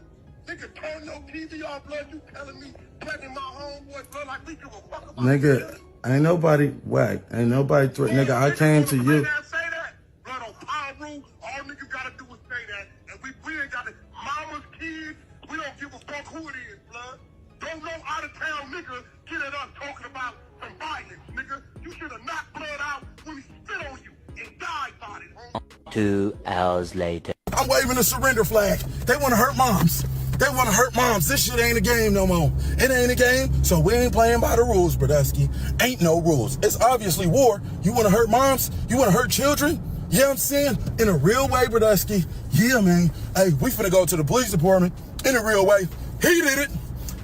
Nigga, turn your TV off, blood. You telling me, threatening my homeboy, blood, like we give a fuck about nigga, ain't nobody Wack. Ain't nobody nigga, I came to you. Blood on power rule, all niggas gotta do is say that. And we ain't got it. Mama's kids, we don't give a fuck who it is, blood. Don't no out of town nigga get at us talking about some violence, nigga. You should have knocked blood out when he spit on you and died about it, homie. 2 hours later. I'm waving a surrender flag. They want to hurt moms. They want to hurt moms. This shit ain't a game no more. It ain't a game, so we ain't playing by the rules, Brodusky. Ain't no rules. It's obviously war. You want to hurt moms? You want to hurt children? You know what I'm saying? In a real way, Brodusky. Yeah, man. Hey, we finna go to the police department in a real way. He did it.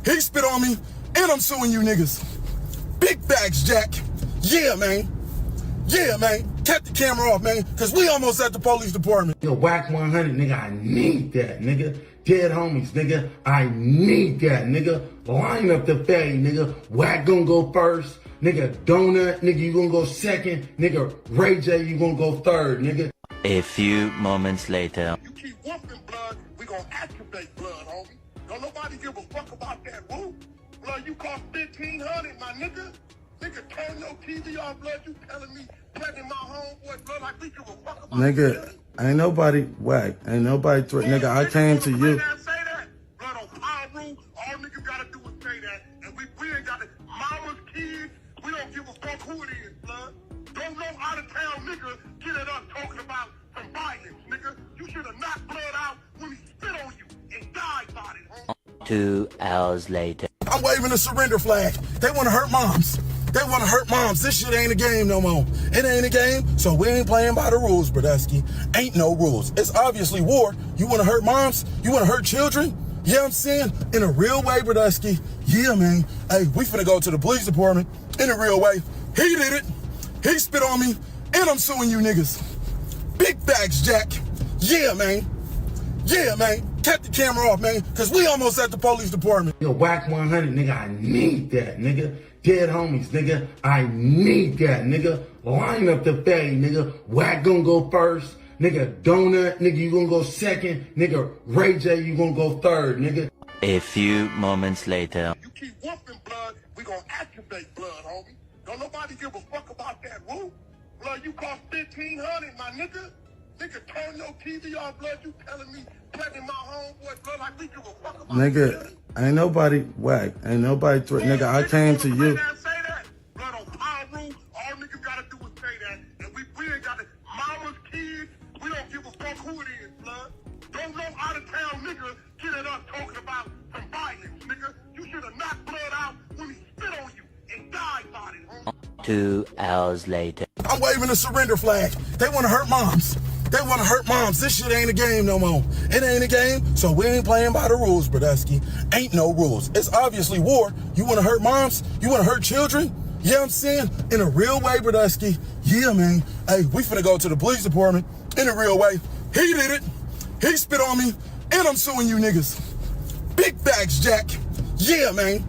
He spit on me, and I'm suing you niggas. Big facts, Jack. Yeah, man. Yeah, man. Cut the camera off, man, because we almost at the police department. Yo, Wack 100, nigga, I need that, nigga. Dead homies, nigga, I need that, nigga. Line up the fade, nigga. Wack gonna go first. Nigga, Donut, nigga, you gonna go second. Nigga, Ray J, you gonna go third, nigga. A few moments later. You keep whooping blood, we gonna activate blood, homie. Don't nobody give a fuck about that whoop. Blood, you cost $1,500, my nigga. Nigga, turn your TV off, blood. You telling me threatening my homeboy, blood, like we give a fuck about Nigga, ain't nobody Wack. Ain't nobody nigga, I came to you. Say that. Blood, on power rule, all niggas gotta do is say that. And we ain't got it. Mama's kids, we don't give a fuck who it is, blood. Don't no out of town nigga get at us talking about some violence, nigga. You should have knocked blood out when he spit on you and died about it, huh? 2 hours later. I'm waving the surrender flag. They want to hurt moms. They want to hurt moms. This shit ain't a game no more. It ain't a game, so we ain't playing by the rules, Brodusky. Ain't no rules. It's obviously war. You want to hurt moms? You want to hurt children? You know what I'm saying? In a real way, Brodusky. Yeah, man. Hey, we finna go to the police department in a real way. He did it. He spit on me, and I'm suing you niggas. Big facts, Jack. Yeah, man. Yeah, man. Cut the camera off, man, because we almost at the police department. Yo, Wack 100, nigga, I need that, nigga. Dead homies, nigga, I need that, nigga. Line up the fade, nigga. Wack gonna go first. Nigga, Donut, nigga, you gonna go second. Nigga, Ray J, you gonna go third, nigga. A few moments later. You keep whooping blood, we gonna activate blood, homie. Don't nobody give a fuck about that whoop. Blood, you cost $1,500, my nigga. Nigga, turn your TV off, blood. You telling me threatening my homeboy, blood, like we give a fuck about Nigga, ain't nobody Wack. Ain't nobody nigga, I came to you. Say that. Blood, on power rule, all niggas gotta do is say that. And we ain't got it. Mama's kids, we don't give a fuck who it is, blood. Don't no out of town nigga get at us talking about some violence, nigga. You should have knocked blood out when he spit on you and died about it, huh? 2 hours later. I'm waving the surrender flag. They want to hurt moms. They want to hurt moms. This shit ain't a game no more. It ain't a game, so we ain't playing by the rules, Brodusky. Ain't no rules. It's obviously war. You want to hurt moms? You want to hurt children? You know what I'm saying? In a real way, Brodusky. Yeah, man. Hey, we finna go to the police department in a real way. He did it. He spit on me, and I'm suing you niggas. Big facts, Jack. Yeah, man.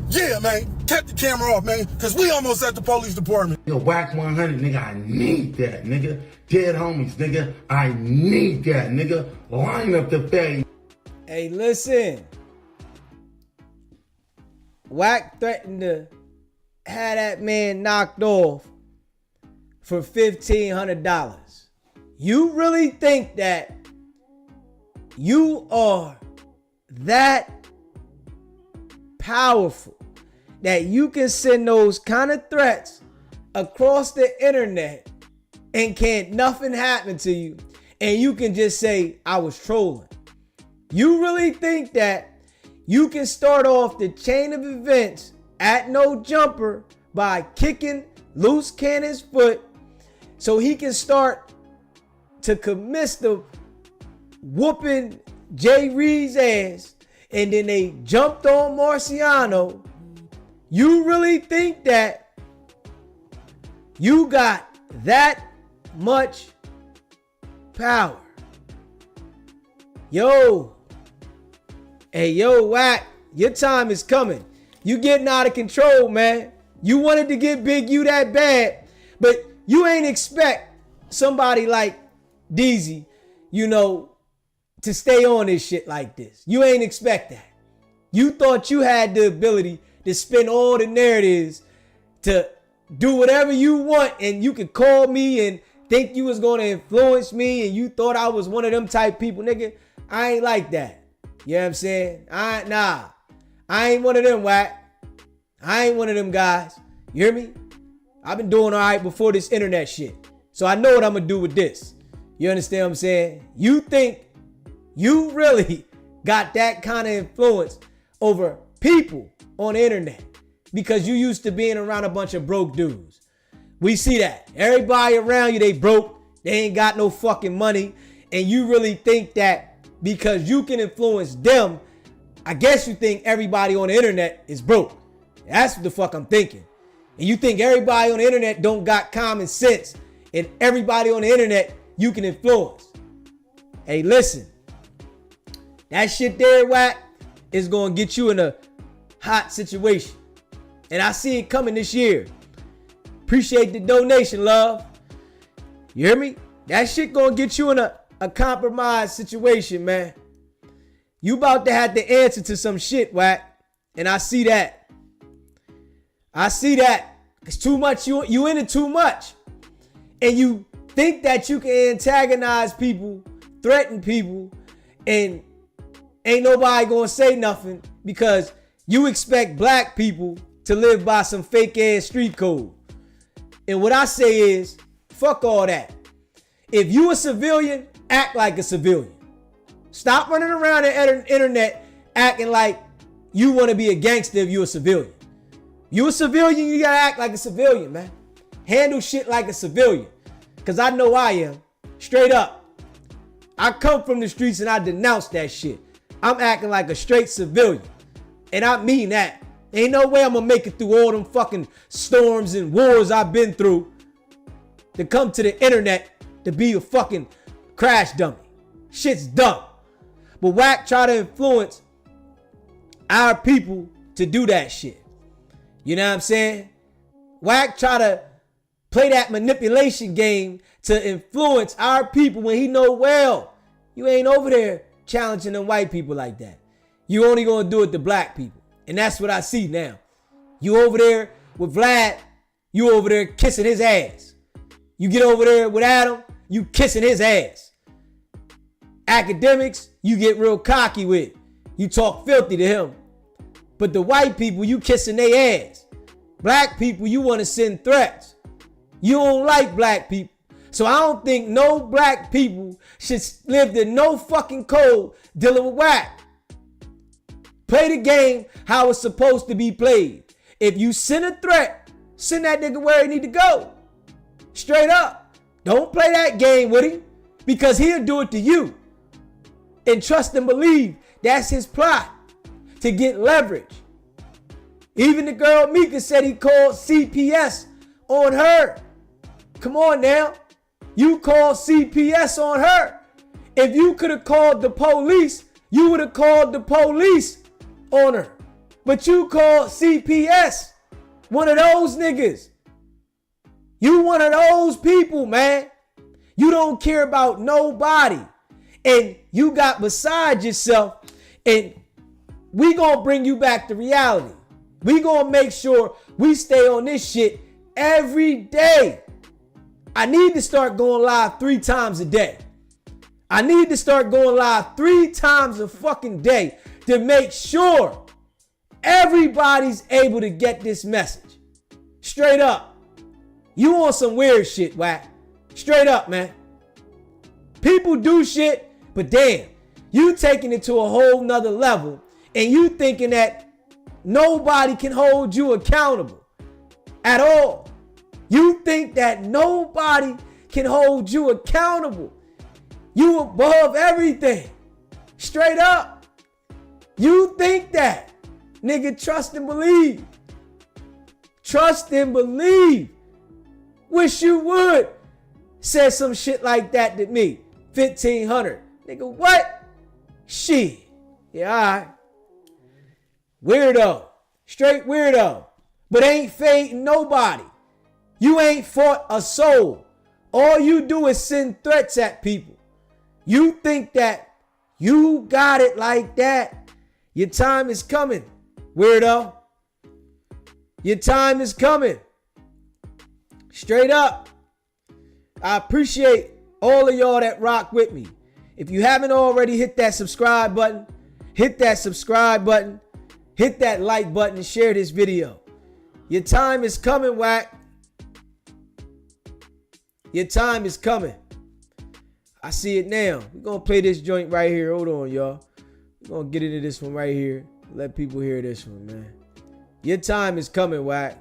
Yeah, man. Cut the camera off, man, because we almost at the police department. Yo, Wack 100, nigga, I need that, nigga. Dead homies, nigga, I need that, nigga. Line up the fade. Hey, listen. Wack threatened to have that man knocked off for $1,500. You really think that you are that powerful that you can send those kind of threats across the internet and can't nothing happen to you, and you can just say, I was trolling? You really think that you can start off the chain of events at No Jumper by kicking Loose Cannon's foot so he can start to commit the whooping Jay Reed's ass, and then they jumped on Marciano? You really think that you got that much power? Yo, hey, yo, Wack, your time is coming. You getting out of control, man. You wanted to get Big U that bad, but you ain't expect somebody like Deezy, you know, to stay on this shit like this. You ain't expect that. You thought you had the ability to spin all the narratives to do whatever you want, and you could call me and think you was going to influence me, and you thought I was one of them type people. Nigga, I ain't like that. You know what I'm saying? I ain't one of them, Wack. I ain't one of them guys. You hear me? I've been doing all right before this internet shit, so I know what I'm going to do with this. You understand what I'm saying? You think you really got that kind of influence over people on the internet because you used to being around a bunch of broke dudes. We see that. Everybody around you, they broke. They ain't got no fucking money. And you really think that because you can influence them, I guess you think everybody on the internet is broke. That's what the fuck I'm thinking. And you think everybody on the internet don't got common sense and everybody on the internet you can influence. Hey, listen. That shit there, Wack, is going to get you in a hot situation. And I see it coming this year. Appreciate the donation, love. You hear me? That shit going to get you in a compromised situation, man. You about to have to answer to some shit, Wack. And I see that. I see that. It's too much. You in it too much. And you think that you can antagonize people, threaten people, and ain't nobody gonna say nothing because you expect black people to live by some fake ass street code. And what I say is, fuck all that. If you a civilian, act like a civilian. Stop running around the internet acting like you want to be a gangster if you a civilian. You a civilian, you gotta act like a civilian, man. Handle shit like a civilian. Cause I know I am. Straight up. I come from the streets and I denounce that shit. I'm acting like a straight civilian. And I mean that. Ain't no way I'm gonna make it through all them fucking storms and wars I've been through to come to the internet to be a fucking crash dummy. Shit's dumb. But Wack try to influence our people to do that shit. You know what I'm saying? Wack try to play that manipulation game to influence our people when he know well you ain't over there challenging them white people like that. You only gonna do it to black people. And that's what I see now. You over there with Vlad, you over there kissing his ass. You get over there with Adam, you kissing his ass. Academics, you get real cocky with. You talk filthy to him. But the white people, you kissing their ass. Black people, you want to send threats. You don't like black people. So I don't think no black people should live in no fucking code dealing with Wack. Play the game how it's supposed to be played. If you send a threat, send that nigga where he need to go. Straight up. Don't play that game with him because he'll do it to you. And trust and believe that's his plot to get leverage. Even the girl Mika said he called CPS on her. Come on now. You called CPS on her. If you could have called the police, you would have called the police on her. But you called CPS. One of those niggas. You one of those people, man. You don't care about nobody. And you got beside yourself. And we gonna bring you back to reality. We gonna make sure we stay on this shit every day. I need to start going live 3 times a day. I need to start going live 3 times a fucking day to make sure everybody's able to get this message. Straight up. You on some weird shit, Wack. Straight up, man. People do shit, but damn, you taking it to a whole nother level and you thinking that nobody can hold you accountable at all. You think that nobody can hold you accountable. You above everything. Straight up. You think that. Nigga, trust and believe. Trust and believe. Wish you would. Said some shit like that to me. 1,500. Nigga, what? Shit. Yeah, all right. Weirdo. Straight weirdo. But ain't fading nobody. You ain't fought a soul. All you do is send threats at people. You think that you got it like that. Your time is coming, weirdo. Your time is coming. Straight up. I appreciate all of y'all that rock with me. If you haven't already, hit that subscribe button. Hit that subscribe button. Hit that like button and share this video. Your time is coming, Wack. Your time is coming. I see it now. We're going to play this joint right here. Hold on, y'all. We're gonna get into this one right here. Let people hear this one, man. Your time is coming, Wack.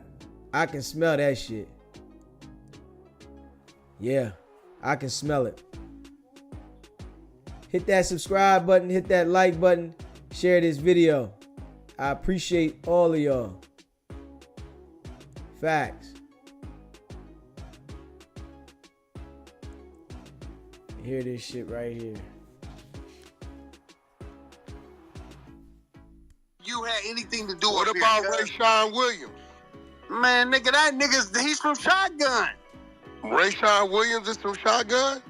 I can smell that shit. Yeah, I can smell it. Hit that subscribe button, hit that like button, share this video. I appreciate all of y'all. Facts. Hear this shit right here. You had anything to do with it? What about Rayshawn Williams? Man, nigga, that nigga's, he's from Shotgun. Rayshawn Williams is from Shotgun?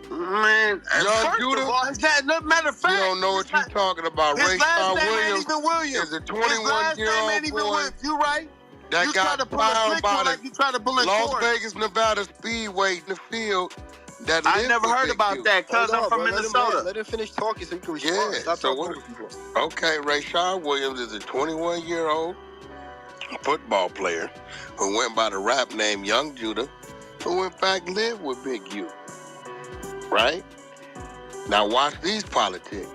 Man, Young Judah? Matter of fact, you don't know what you're talking about. Rayshawn Williams is a 21-year-old boy. You right. That you got try to pull a found trick by like you try to pull a Las George. Vegas, Nevada Speedway in the field. That I never heard about that, cuz I'm from Minnesota. Let him finish talking so he can respond. Yeah, so what? Okay, Rayshawn Williams is a 21-year-old football player who went by the rap name Young Judah, who in fact lived with Big U. Right? Now watch these politics.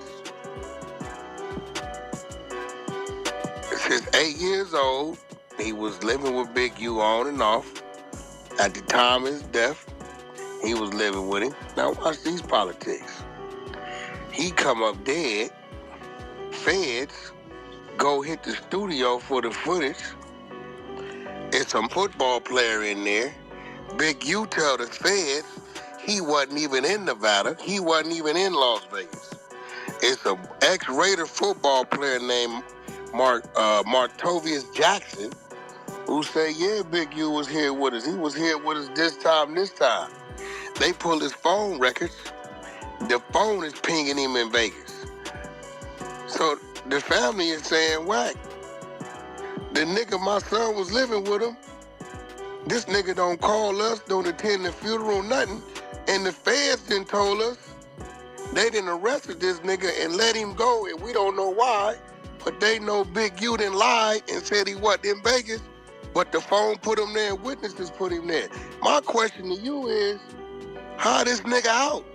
Since 8 years old, he was living with Big U on and off. At the time of his death, he was living with him. Now watch these politics. He come up dead. Feds go hit the studio for the footage. It's a football player in there. Big U tell the feds he wasn't even in Nevada. He wasn't even in Las Vegas. It's an ex-Raider football player named Martovius Jackson who say, yeah, Big U was here with us. He was here with us this time. They pull his phone records. The phone is pinging him in Vegas. So the family is saying, Wack, the nigga my son was living with him, this nigga don't call us, don't attend the funeral, nothing. And the feds done told us they done arrested this nigga and let him go, and we don't know why, but they know Big U done lied and said he wasn't in Vegas, but the phone put him there, witnesses put him there. My question to you is, how this nigga out?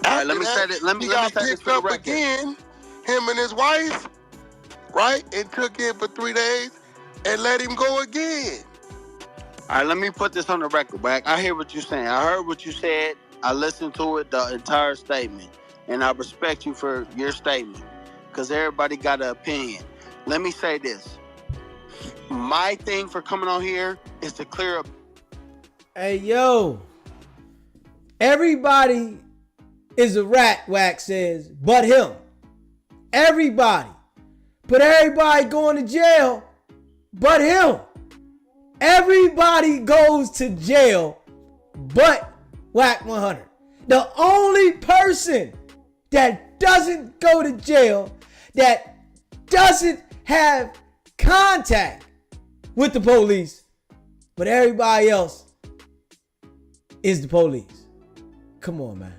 Right, let me say this. Let me got say this picked for the up record. again, him and his wife, right, and took him for 3 days and let him go again. All right, let me put this on the record, Wack. I hear what you're saying. I heard what you said. I listened to it, the entire statement. And I respect you for your statement. Because everybody got an opinion. Let me say this. My thing for coming on here is to clear up. Hey, yo. Everybody is a rat, Wack says, but him. Everybody. But everybody going to jail but him. Everybody goes to jail but Wack 100. The only person that doesn't go to jail, that doesn't have contact with the police, but everybody else is the police. Come on, man.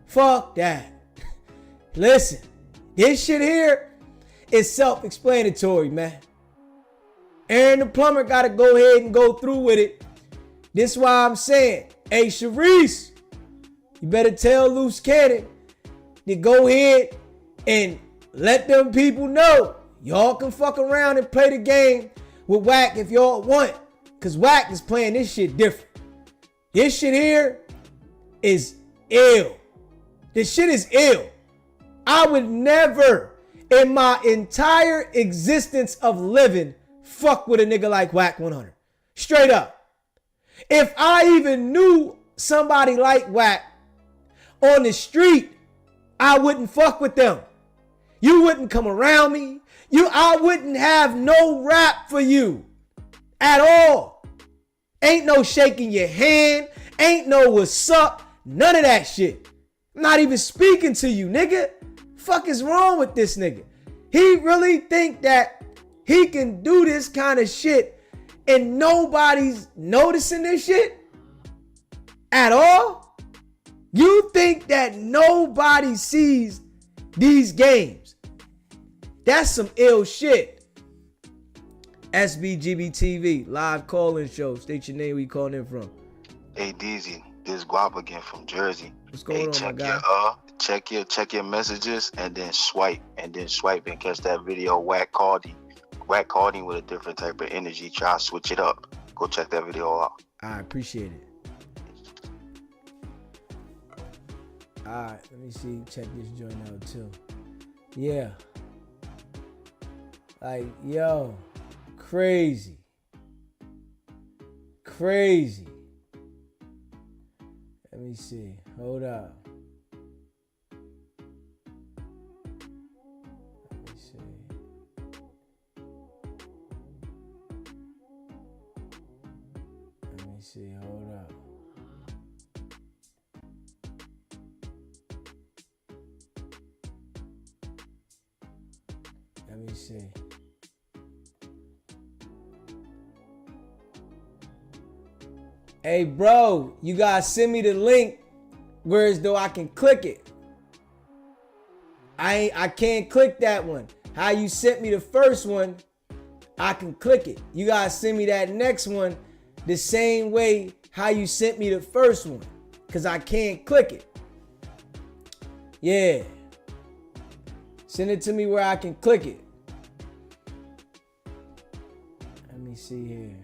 Fuck that. Listen, this shit here is self-explanatory, man. Aaron the plumber got to go ahead and go through with it. This is why I'm saying, hey, Sharice, you better tell Loose Cannon to go ahead and let them people know y'all can fuck around and play the game with Wack if y'all want. Because Wack is playing this shit different. This shit here is ill. This shit is ill. I would never in my entire existence of living fuck with a nigga like Wack 100. Straight up. If I even knew somebody like Wack on the street, I wouldn't fuck with them. You wouldn't come around me. I wouldn't have no rap for you at all. Ain't no shaking your hand. Ain't no what's up. None of that shit. I'm not even speaking to you, nigga. Fuck is wrong with this nigga? He really think that he can do this kind of shit and nobody's noticing this shit at all? You think that nobody sees these games? That's some ill shit. SBGB TV, live call-in show. State your name, where you calling in from. Hey, DZ. This Guap again from Jersey. What's going on, my guy? Check your messages and then swipe and catch that video. Wack called him with a different type of energy. Try to switch it up. Go check that video out. I appreciate it. Alright, let me see. Check this joint out too. Yeah. Like, yo, crazy. Crazy. Let me see. Hold up. Let me see. Let me see. Hold up. Let me see. Hey, bro, you gotta send me the link whereas though I can click it. I can't click that one. How you sent me the first one, I can click it. You gotta send me that next one the same way how you sent me the first one, because I can't click it. Yeah. Send it to me where I can click it. Let me see here.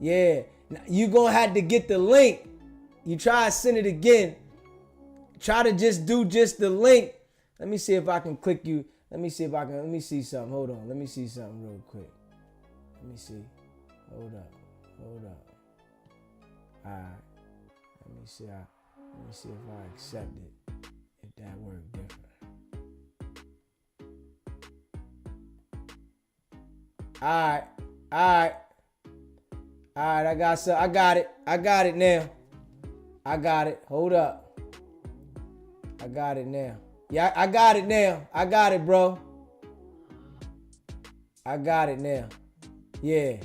Yeah, you gonna have to get the link. You try to send it again. Try to just do just the link. Let me see if I can click you. Let me see something. Hold on. Let me see something real quick. Let me see. Hold up. All right. Let me see if I accept it. If that worked different. All right. I got it now. I got it. Hold up. I got it now. Yeah, I got it now. I got it, bro. I got it now. Yeah.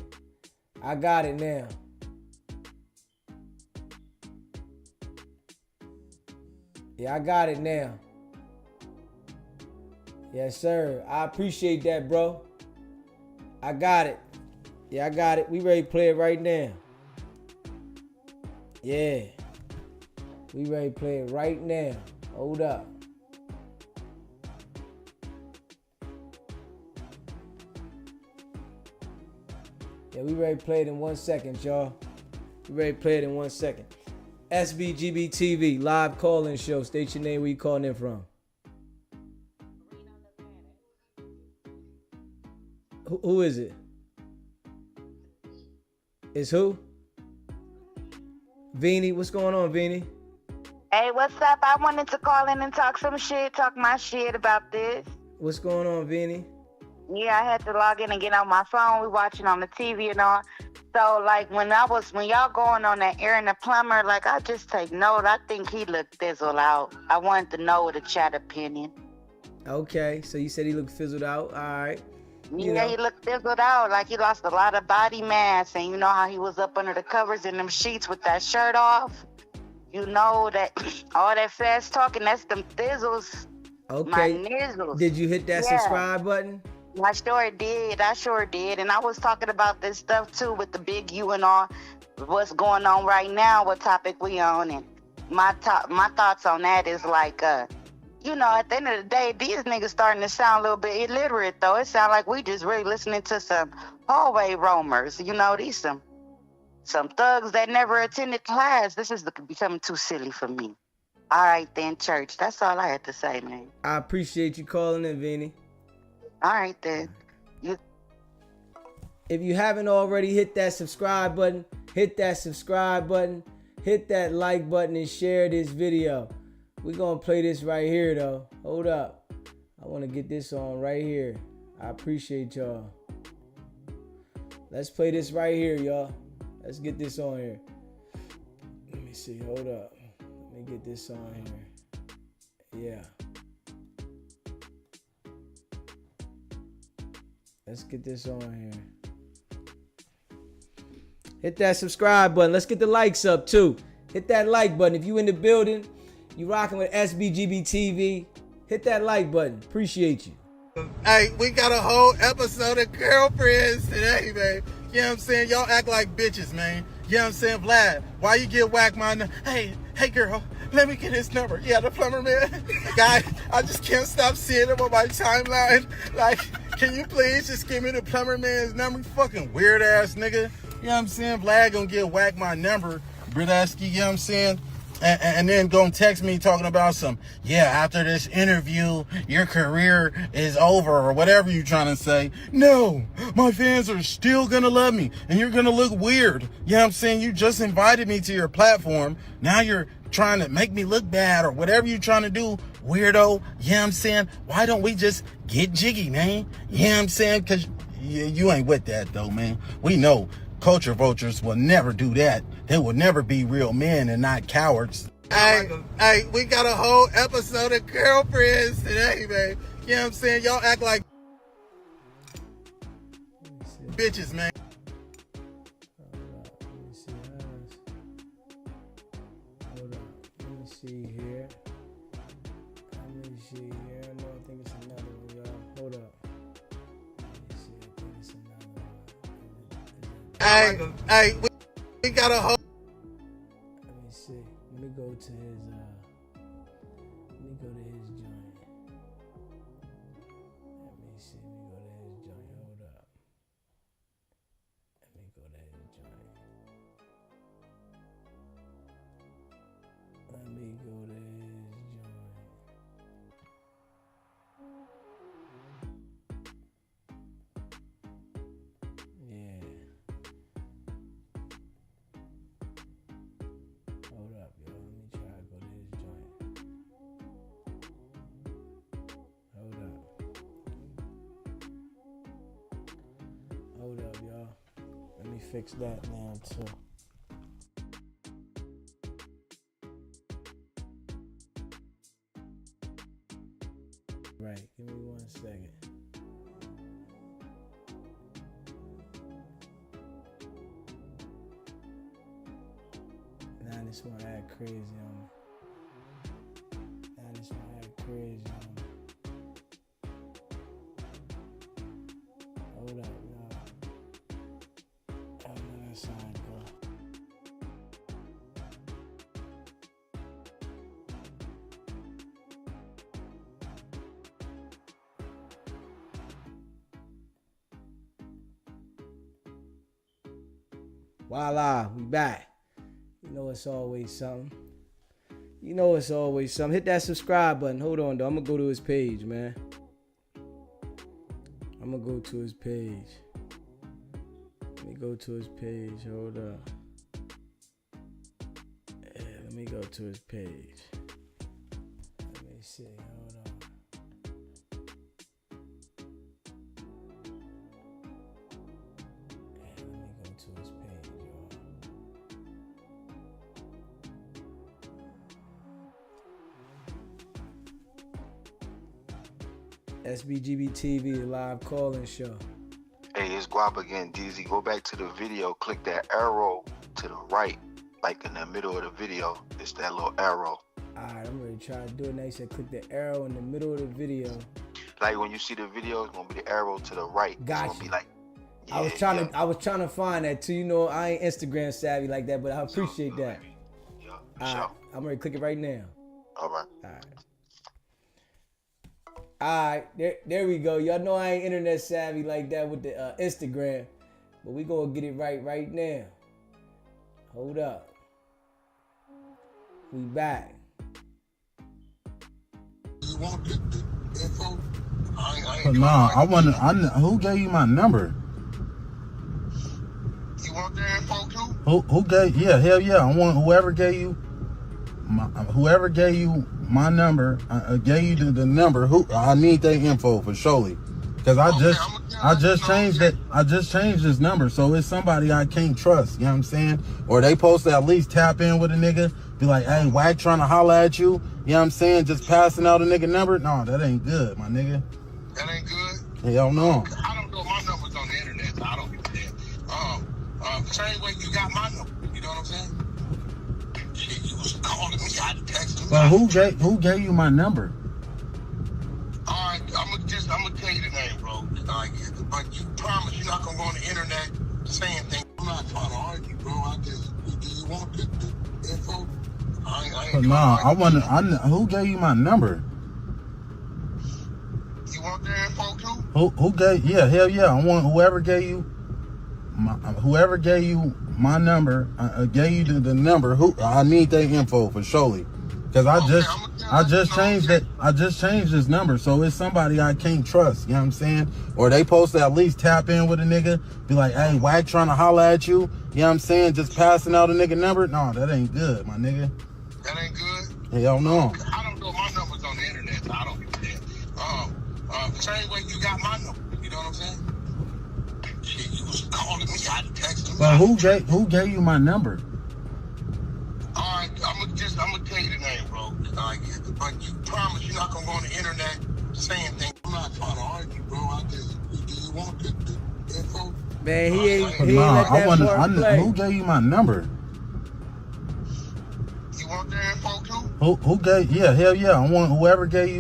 I got it now. Yeah, I got it now. Yes, sir. I appreciate that, bro. I got it. Yeah, I got it. We ready to play it right now. Yeah. We ready to play it right now. Hold up. Yeah, we ready to play it in 1 second, y'all. We ready to play it in 1 second. SBGB TV, live call-in show. State your name, where you calling in from. Who is it? It's who? Veenie, what's going on, Veenie? Hey, what's up? I wanted to call in and talk my shit about this. What's going on, Veenie? Yeah, I had to log in and get on my phone. We watching on the TV and all. So, like, when y'all going on that Aaron the plumber, like, I just take note. I think he looked fizzled out. I wanted to know the chat opinion. Okay, so you said he looked fizzled out. All right. Yeah, he looked fizzled out, like he lost a lot of body mass, and you know how he was up under the covers in them sheets with that shirt off? You know that all that fast talking, that's them thizzles. Okay. My nizzles. Did you hit that subscribe button? I sure did. And I was talking about this stuff too with the big U and all, what's going on right now, what topic we on, and my thoughts on that is like, you know, at the end of the day, these niggas starting to sound a little bit illiterate, though. It sounds like we just really listening to some hallway roamers. You know, these some thugs that never attended class. This is becoming too silly for me. All right, then, church. That's all I had to say, man. I appreciate you calling in, Veenie. All right, then. If you haven't already hit that subscribe button, hit that subscribe button, hit that like button, and share this video. We're going to play this right here, though. Hold up. I want to get this on right here. I appreciate y'all. Let's play this right here, y'all. Let's get this on here. Let me see. Hold up. Let me get this on here. Yeah. Let's get this on here. Hit that subscribe button. Let's get the likes up, too. Hit that like button. If you in the building, you rocking with SBGB TV, hit that like button. Appreciate you. Hey, we got a whole episode of girlfriends today, man. You know what I'm saying? Y'all act like bitches, man. You know what I'm saying? Vlad, why you get Wack my number? Hey girl, let me get his number. Yeah, the plumber man. Guy, I just can't stop seeing him on my timeline. Like, can you please just give me the plumber man's number? You fucking weird ass nigga. You know what I'm saying? Vlad gonna get Wack my number, Bradesky, you know what I'm saying? And then gonna text me talking about some, yeah, after this interview, your career is over or whatever you trying to say. No, my fans are still gonna love me and you're gonna look weird. You know what I'm saying? You just invited me to your platform. Now you're trying to make me look bad or whatever you're trying to do, weirdo. You know what I'm saying? Why don't we just get jiggy, man? You know what I'm saying? Cause you ain't with that though, man. We know culture vultures will never do that. They will never be real men and not cowards. Hey, we got a whole episode of girlfriends today, man. You know what I'm saying? Y'all act like bitches, man. Hold up. Let me see here. I know, I think it's another one, y'all. Hold up. Let me see. I think it's another one. Hey, we got a whole. Let me see. Let me go to his joint. Let me see. Let me go to his joint. Hold up. Let me go to his joint. Let me go to his joint. Yeah. Hold up, yo. Let me try to go to his joint. Hold up. Hold up, y'all. Let me fix that now, too. Right, give me 1 second. Now this one act crazy on me. Hold up, y'all. I know that sound good. Voila, we back. You know it's always something. Hit that subscribe button. Hold on, though. I'm going to go to his page, man. Let me go to his page. Hold up. Yeah, let me go to his page. Let me see. Hold on. Yeah, let me go to his page, y'all. SBGB TV, the live call-in show. Hey, it's Guap again, DZ. Go back to the video, click that arrow to the right, like in the middle of the video. It's that little arrow. Alright, I'm ready to try to do it. Now you said click the arrow in the middle of the video. Like when you see the video, it's gonna be the arrow to the right. Gotcha. It's gonna be like, yeah, I was trying to find that too. You know, I ain't Instagram savvy like that, but I appreciate that. Yeah, Alright, I'm ready to click it right now. Alright. Alright, there we go. Y'all know I ain't internet savvy like that with the Instagram, but we gonna get it right now. Hold up. We back. You want the info? Who gave you my number? You want the info too? Who gave? Yeah, hell yeah. I want whoever gave you my number. Gave you the number. I need their info for surely, because I just changed it. I just changed this number, so it's somebody I can't trust. You know what I'm saying? Or they supposed to at least tap in with a nigga, be like, "Hey, Wack trying to holler at you." You know what I'm saying? Just passing out a nigga number. No, that ain't good, my nigga. That ain't good? Hell no. I don't know. My number's on the internet, so I don't give a damn. Same way you got my number. You know what I'm saying? Shit, you was calling me, I had to text you. But who gave you my number? Alright, I'm gonna tell you the name, bro. But you promise you're not gonna go on the internet saying things. I'm not trying to argue, bro. I just nah, who gave you my number? You want their info too? Who gave? Yeah, hell yeah. I want whoever gave you my number. Gave you the number. Who? I need their info for surely. Cause I just changed it. I just changed this number, so it's somebody I can't trust. You know what I'm saying? Or they supposed to at least tap in with a nigga, be like, "Hey, Wack trying to holler at you." You know what I'm saying? Just passing out a nigga number. No, that ain't good, my nigga. That ain't good. Hell no. I don't know my number's on the internet, so I don't give a damn. The same way you got my number. You know what I'm saying? Shit, you was calling me, I texted me. But who gave you my number? Alright, I'm gonna tell you the name, bro. But you promise you're not gonna go on the internet saying things. I'm not trying to argue, bro. Do you want the info? Man, he ain't let that part play. Who gave you my number? You want their info too? Who gave? Yeah, hell yeah. I want whoever gave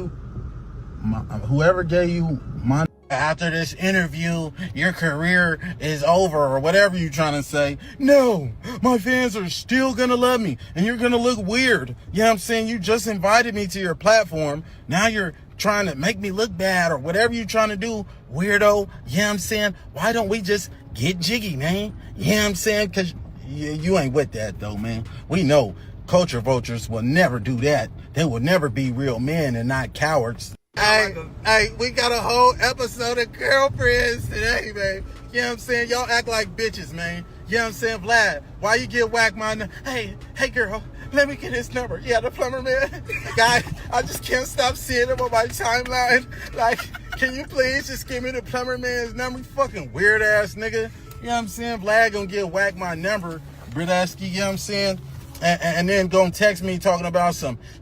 you my. After this interview, your career is over, or whatever you're trying to say. No, my fans are still gonna love me, and you're gonna look weird. You know what I'm saying? You just invited me to your platform. Now you're trying to make me look bad, or whatever you're trying to do, weirdo. You know what I'm saying? Why don't we just get jiggy, man? You know what I'm saying? Because you ain't with that, though, man. We know culture vultures will never do that. They will never be real men and not cowards. Hey, we got a whole episode of girlfriends today, man. You know what I'm saying? Y'all act like bitches, man. You know what I'm saying? Vlad, why you get Wack my number? Hey girl, let me get his number. Yeah, the plumber man. Guy, I just can't stop seeing him on my timeline. Like, can you please just give me the plumber man's number? You fucking weird ass nigga. You know what I'm saying? Vlad gonna get Wack my number, Bridasky, you know what I'm saying? And then gonna text me talking about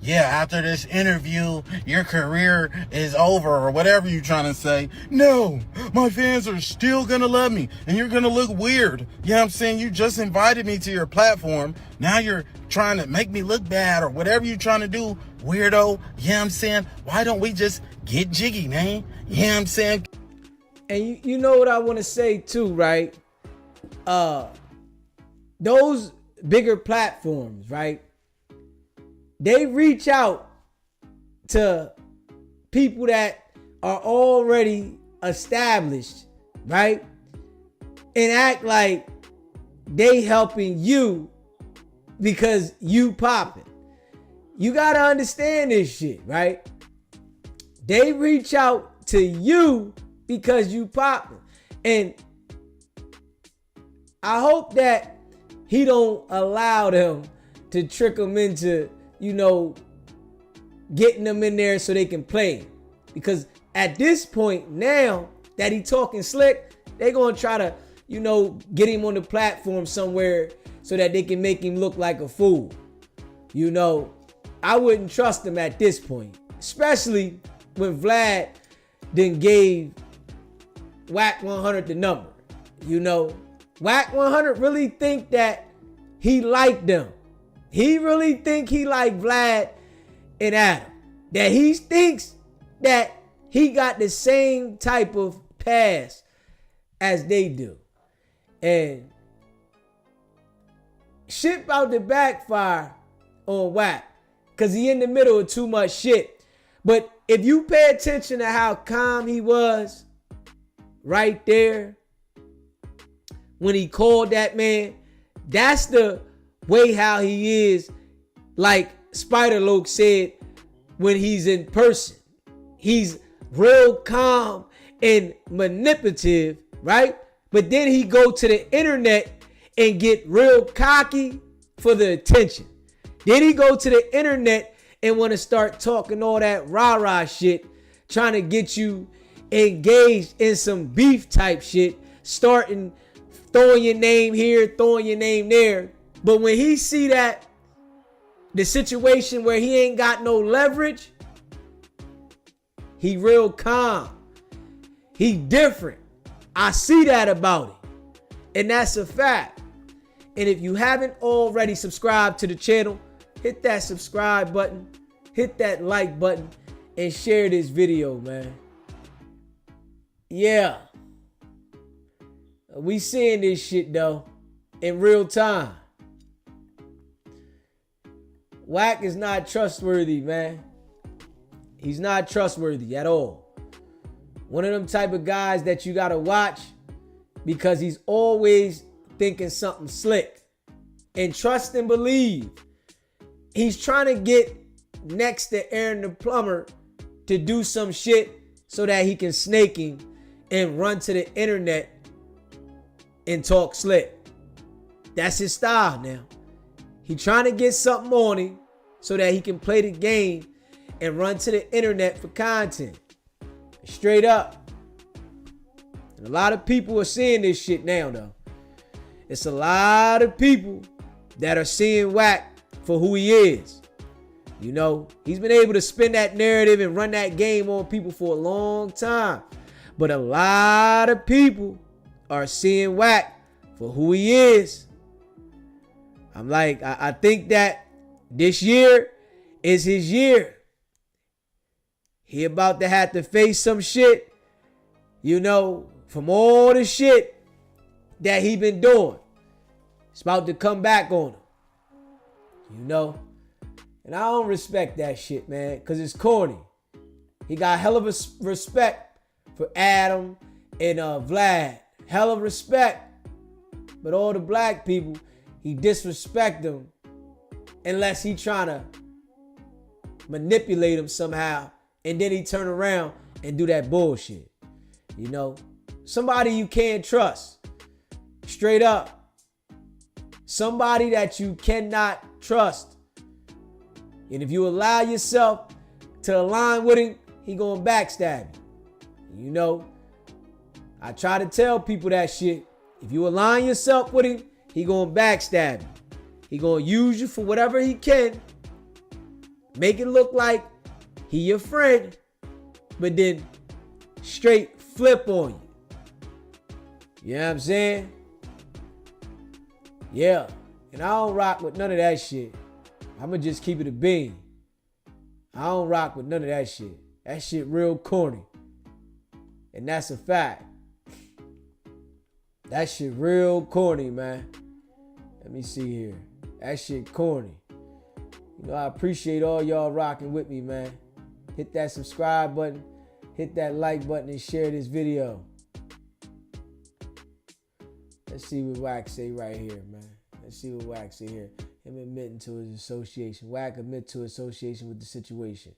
after this interview, your career is over, or whatever you're trying to say. No, my fans are still gonna love me, and you're gonna look weird. You know what I'm saying? You just invited me to your platform. Now you're trying to make me look bad, or whatever you're trying to do, weirdo. You know what I'm saying? Why don't we just get jiggy, man? You know what I'm saying? And you know what I want to say too, right? Those bigger platforms, right? They reach out to people that are already established, right? And act like they helping you because you popping. You gotta understand this shit, right? They reach out to you because you popping. And I hope that he don't allow them to trick them into, getting them in there so they can play. Because at this point now that he talking slick, they gonna try to, get him on the platform somewhere so that they can make him look like a fool. I wouldn't trust him at this point, especially when Vlad then gave Wack 100 the number. Wack 100 really think that he liked them. He really think he like Vlad and Adam. That he thinks that he got the same type of pass as they do. And shit about to backfire on Wack because he in the middle of too much shit. But if you pay attention to how calm he was right there when he called that man, that's the way how he is, like Spider-Loke said, when he's in person. He's real calm and manipulative, right? But then he go to the internet and get real cocky for the attention. Then he go to the internet and want to start talking all that rah-rah shit, trying to get you engaged in some beef type shit, starting throwing your name here, throwing your name there. But when he see that the situation where he ain't got no leverage, he real calm. He different. I see that about him. And that's a fact. And if you haven't already subscribed to the channel, hit that subscribe button, hit that like button, and share this video, man. Yeah. We seeing this shit though in real time. Wack is not trustworthy, man. He's not trustworthy at all. One of them type of guys that you gotta watch because he's always thinking something slick. And trust and believe. He's trying to get next to Aaron the plumber to do some shit so that he can snake him and run to the internet and talk slick. That's his style now. He trying to get something on him so that he can play the game and run to the internet for content. Straight up. And a lot of people are seeing this shit now, though. It's a lot of people that are seeing Wack for who he is. You know, he's been able to spin that narrative and run that game on people for a long time. But a lot of people are seeing Wack for who he is. I'm like, I think that this year is his year. He about to have to face some shit, you know, from all the shit that he been doing. It's about to come back on him, you know. And I don't respect that shit, man, because it's corny. He got hell of a respect for Adam and Vlad. Hell of respect. But all the black people, he disrespect them unless he trying to manipulate them somehow. And then he turn around and do that bullshit. You know, somebody you can't trust. Straight up. Somebody that you cannot trust. And if you allow yourself to align with him, he gonna backstab you. You know, I try to tell people that shit. If you align yourself with him, he gonna backstab you. He gonna use you for whatever he can. Make it look like he your friend, but then straight flip on you. You know what I'm saying? Yeah. And I don't rock with none of that shit. I'ma just keep it a bean. I don't rock with none of that shit. That shit real corny. And that's a fact. That shit real corny, man. Let me see here. That shit corny. You know, I appreciate all y'all rocking with me, man. Hit that subscribe button, hit that like button, and share this video. Let's see what Wack say right here, man. Let's see what Wack say here. Him admitting to his association. Wack admit to association with the situation.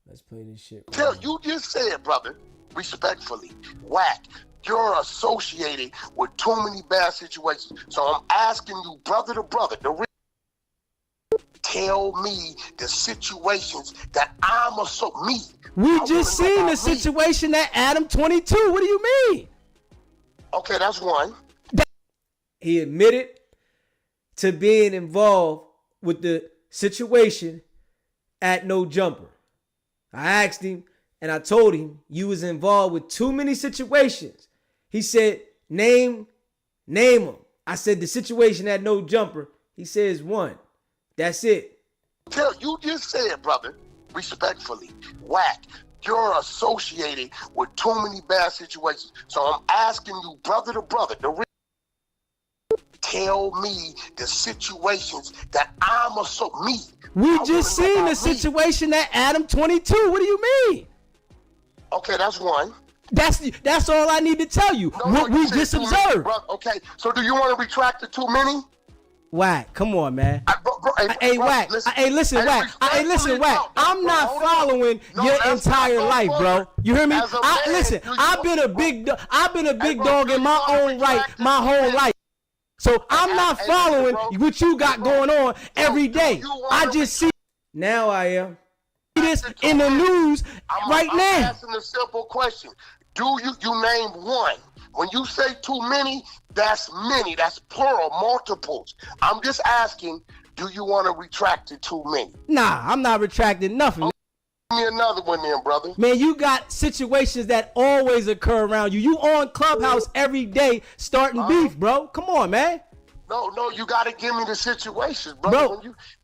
Let's play this shit. Tell you just said, brother, respectfully, Wack, you're associated with too many bad situations. So I'm asking you, brother to brother, tell me the situations that I'm me. We just seen the situation that Adam 22. What do you mean? Okay, that's one. He admitted to being involved with the situation at No Jumper. I asked him and I told him you was involved with too many situations. He said, name them. I said the situation at No Jumper. He says one. That's it. Tell you just said, brother, respectfully, Wack, you're associated with too many bad situations. So I'm asking you, brother to brother, tell me the situations that I'm me. We just seen the situation at Adam 22. What do you mean? Okay, that's one. That's all I need to tell you. What we just observed. Okay, so do you want to retract the too many? Wack, come on, man. Hey, Wack. Listen, Wack. Listen, Wack. I'm not following your entire life, bro. You hear me? Listen, I've been a big dog in my own right my whole life. So I'm not following what you got going on every day. I just see. Now I am. This in the news right now. I'm asking a simple question. Do you name one? When you say too many, that's many. That's plural, multiples. I'm just asking, do you want to retract it too many? Nah, I'm not retracting nothing. Give me another one then, brother. Man, you got situations that always occur around you. You on Clubhouse every day starting beef, bro. Come on, man. No, you got to give me the situations, brother.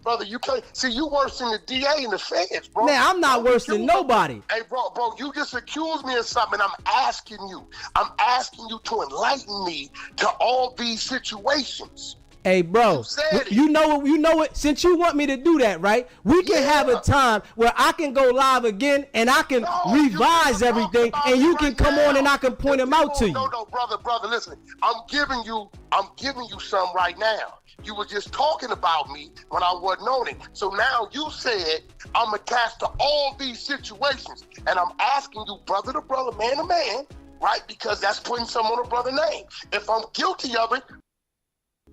Brother, you can't. See, you worse than the DA and the feds, bro. Man, I'm not worse than nobody. Hey, bro, you just accused me of something. I'm asking you to enlighten me to all these situations. Hey, bro, you know what? Since you want me to do that, right? We can have a time where I can go live again and I can revise everything, and you can come on and I can point them out to you. No, brother, listen. I'm giving you some right now. You were just talking about me when I wasn't on it. So now you said I'm attached to all these situations, and I'm asking you, brother to brother, man to man, right? Because that's putting someone on a brother name. If I'm guilty of it,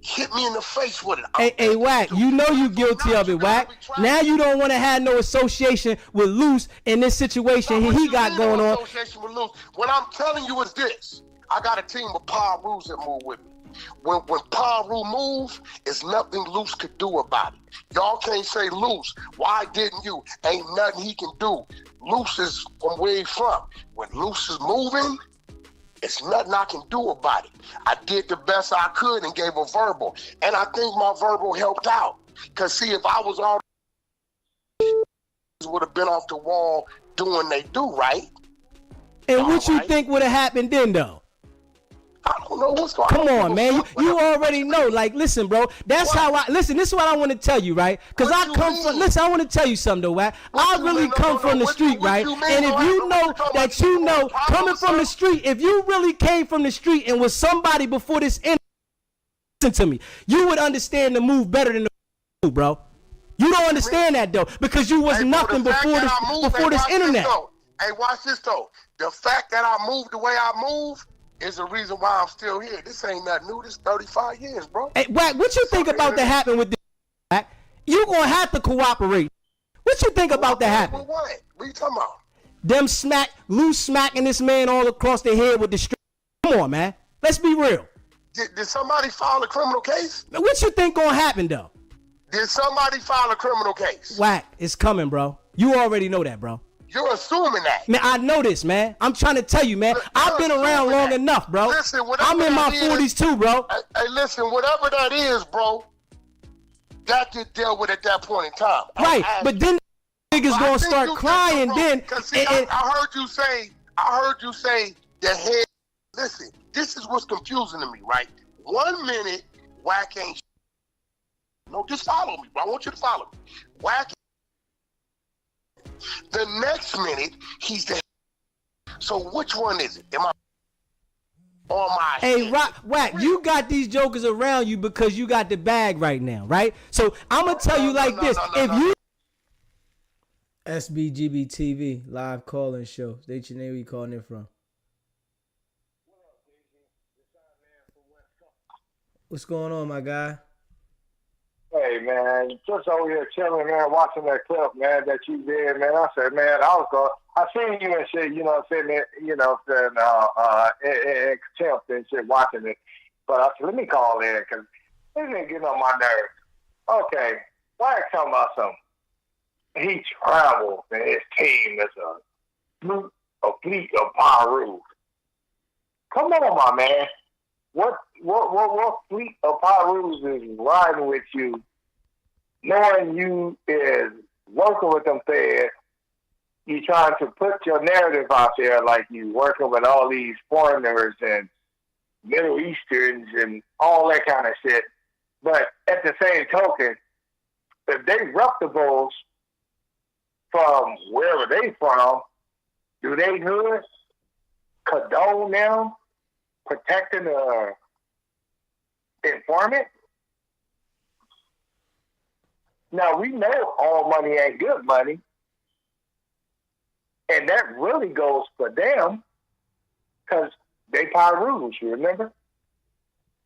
hit me in the face with it. Hey, Wack, you know you guilty of it, Wack. Now you don't want to have no association with Loose in this situation he got going on. Association with Loose. What I'm telling you is this. I got a team of Perjury that move with me. When Perjury move, there's nothing Loose could do about it. Y'all can't say, Loose, why didn't you? Ain't nothing he can do. Loose is from where he from. When Loose is moving, it's nothing I can do about it. I did the best I could and gave a verbal. And I think my verbal helped out. Because, see, if I was all would have been off the wall doing they do, right? And what you think would have happened then, though? I don't know what's going on. Come on, man. You already know. Like, listen, bro. That's how this is what I want to tell you, right? Because I come from, listen, I want to tell you something, though, Wack. I really come from the street, right? And if you know that you know, coming from the street, if you really came from the street and was somebody before this listen to me, you would understand the move better than the move, bro. You don't understand that, though, because you was nothing before this internet. Hey, watch this, though. The fact that I moved the way I move is the reason why I'm still here. This ain't nothing new. This is 35 years, bro. Hey, Wack, what you think about that happen with this, Wack? You gonna have to cooperate. What you think about that happen? What are you talking about? Them Loose smacking this man all across the head with the strap. Come on, man. Let's be real. Did somebody file a criminal case? What you think gonna happen, though? Did somebody file a criminal case? Wack, it's coming, bro. You already know that, bro. You're assuming that. Man, I know this, man. I'm trying to tell you, man. I've been around long enough, bro. Listen, I'm in my 40s too, bro. Hey, listen, whatever that is, bro, that get dealt with at that point in time. Right, but then niggas gonna start crying then. See, I heard you say the head. Listen, this is what's confusing to me, right? 1 minute, Wack ain't. No, just follow me, bro. I want you to follow me. Wack. The next minute, he's the. So which one is it? Am I on my Hey, Wack, you got these jokers around you because you got the bag right now, right? So I'm going to tell you like this. If you... SBGB TV, live call-in show. State your name, where you calling in from. What's going on, my guy? Hey, man, just over here chilling, man, watching that clip, man, that you did, man. I said, man, I seen you and shit, you know, sitting there, you know, in contempt and shit, watching it. But I said, let me call in, because this ain't getting on my nerves. Okay, why talking about something? He travels, and his team is a fleet of Perjury. Come on, my man. What fleet of Perjury is riding with you, knowing you is working with them feds? You trying to put your narrative out there like you working with all these foreigners and Middle Easterns and all that kind of shit. But at the same token, if they reputables from wherever they from, do they hood condone them protecting the informant? Now, we know all money ain't good money, and that really goes for them because they Perjury, you remember?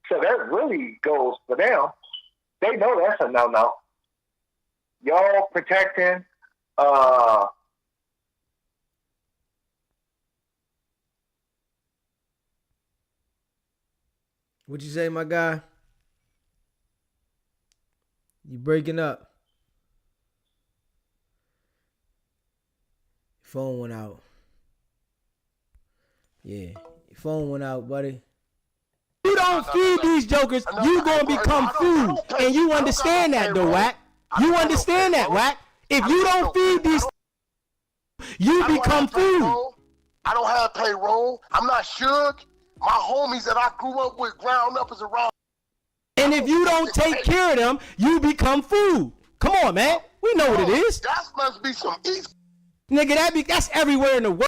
So that really goes for them. They know that's a no-no. Y'all protecting What'd you say, my guy? You breaking up. Your phone went out. Yeah, your phone went out, buddy. You don't feed these jokers, you gonna become food. And you understand that, though, Wack. You understand that, Wack. If you don't feed these, you become food. I don't have payroll. I'm not Suge. My homies that I grew up with, ground up, is around. And And if you don't take care of them, you become food. Come on, man. We know what it is. That must be some East. Nigga, that's everywhere in the world.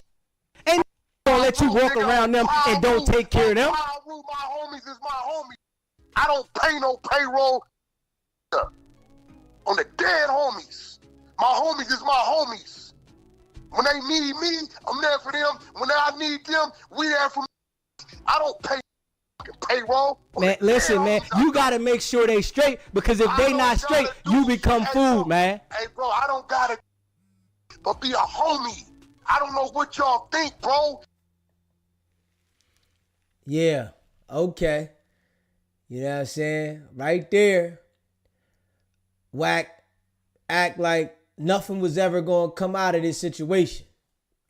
Ain't gonna let you walk around them and don't take care of them. My homies is my homies. I don't pay no payroll on the dead homies. My homies is my homies. When they need me, I'm there for them. When I need them, we there for me. I don't pay payroll. Man, listen, man, you gotta make sure they straight, because if they not straight, you become food, man. Hey, bro, I don't gotta but be a homie. I don't know what y'all think, bro. Yeah, okay. You know what I'm saying? Right there. Wack act like nothing was ever gonna come out of this situation.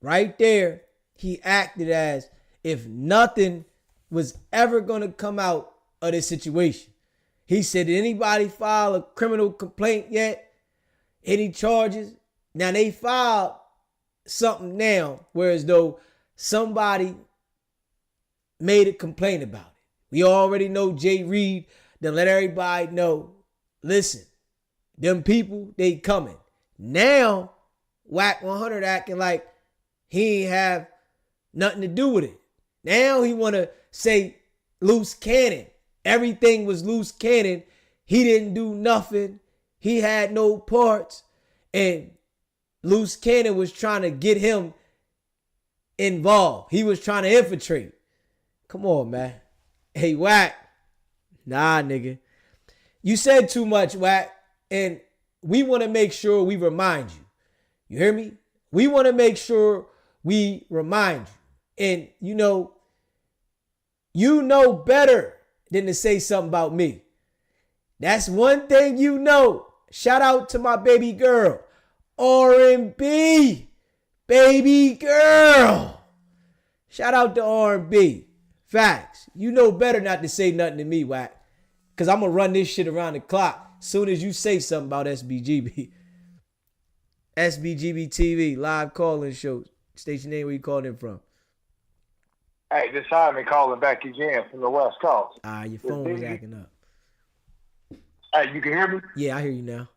Right there, he acted as if nothing was ever gonna come out of this situation. He said, did anybody file a criminal complaint yet? Any charges? Now they filed something now, whereas though somebody made a complaint about it. We already know Jay Reed to let everybody know, listen, them people, they coming. Now, Wack 100 acting like he ain't have nothing to do with it. Now he want to say loose cannon. Everything was loose cannon. He didn't do nothing. He had no parts. And loose cannon was trying to get him involved. He was trying to infiltrate. Come on, man. Hey, Wack. Nah, nigga. You said too much, Wack. And we want to make sure we remind you. You hear me? We want to make sure we remind you. And you know better than to say something about me. That's one thing you know. Shout out to my baby girl. R&B. Baby girl. Shout out to R&B. Facts. You know better not to say nothing to me, Wack. Because I'm going to run this shit around the clock soon as you say something about SBGB. SBGB TV, live call-in show. State your name, where you calling in from. Hey, this Simon calling back again from the West Coast. Your phone was acting up. Hey, you can hear me? Yeah, I hear you now.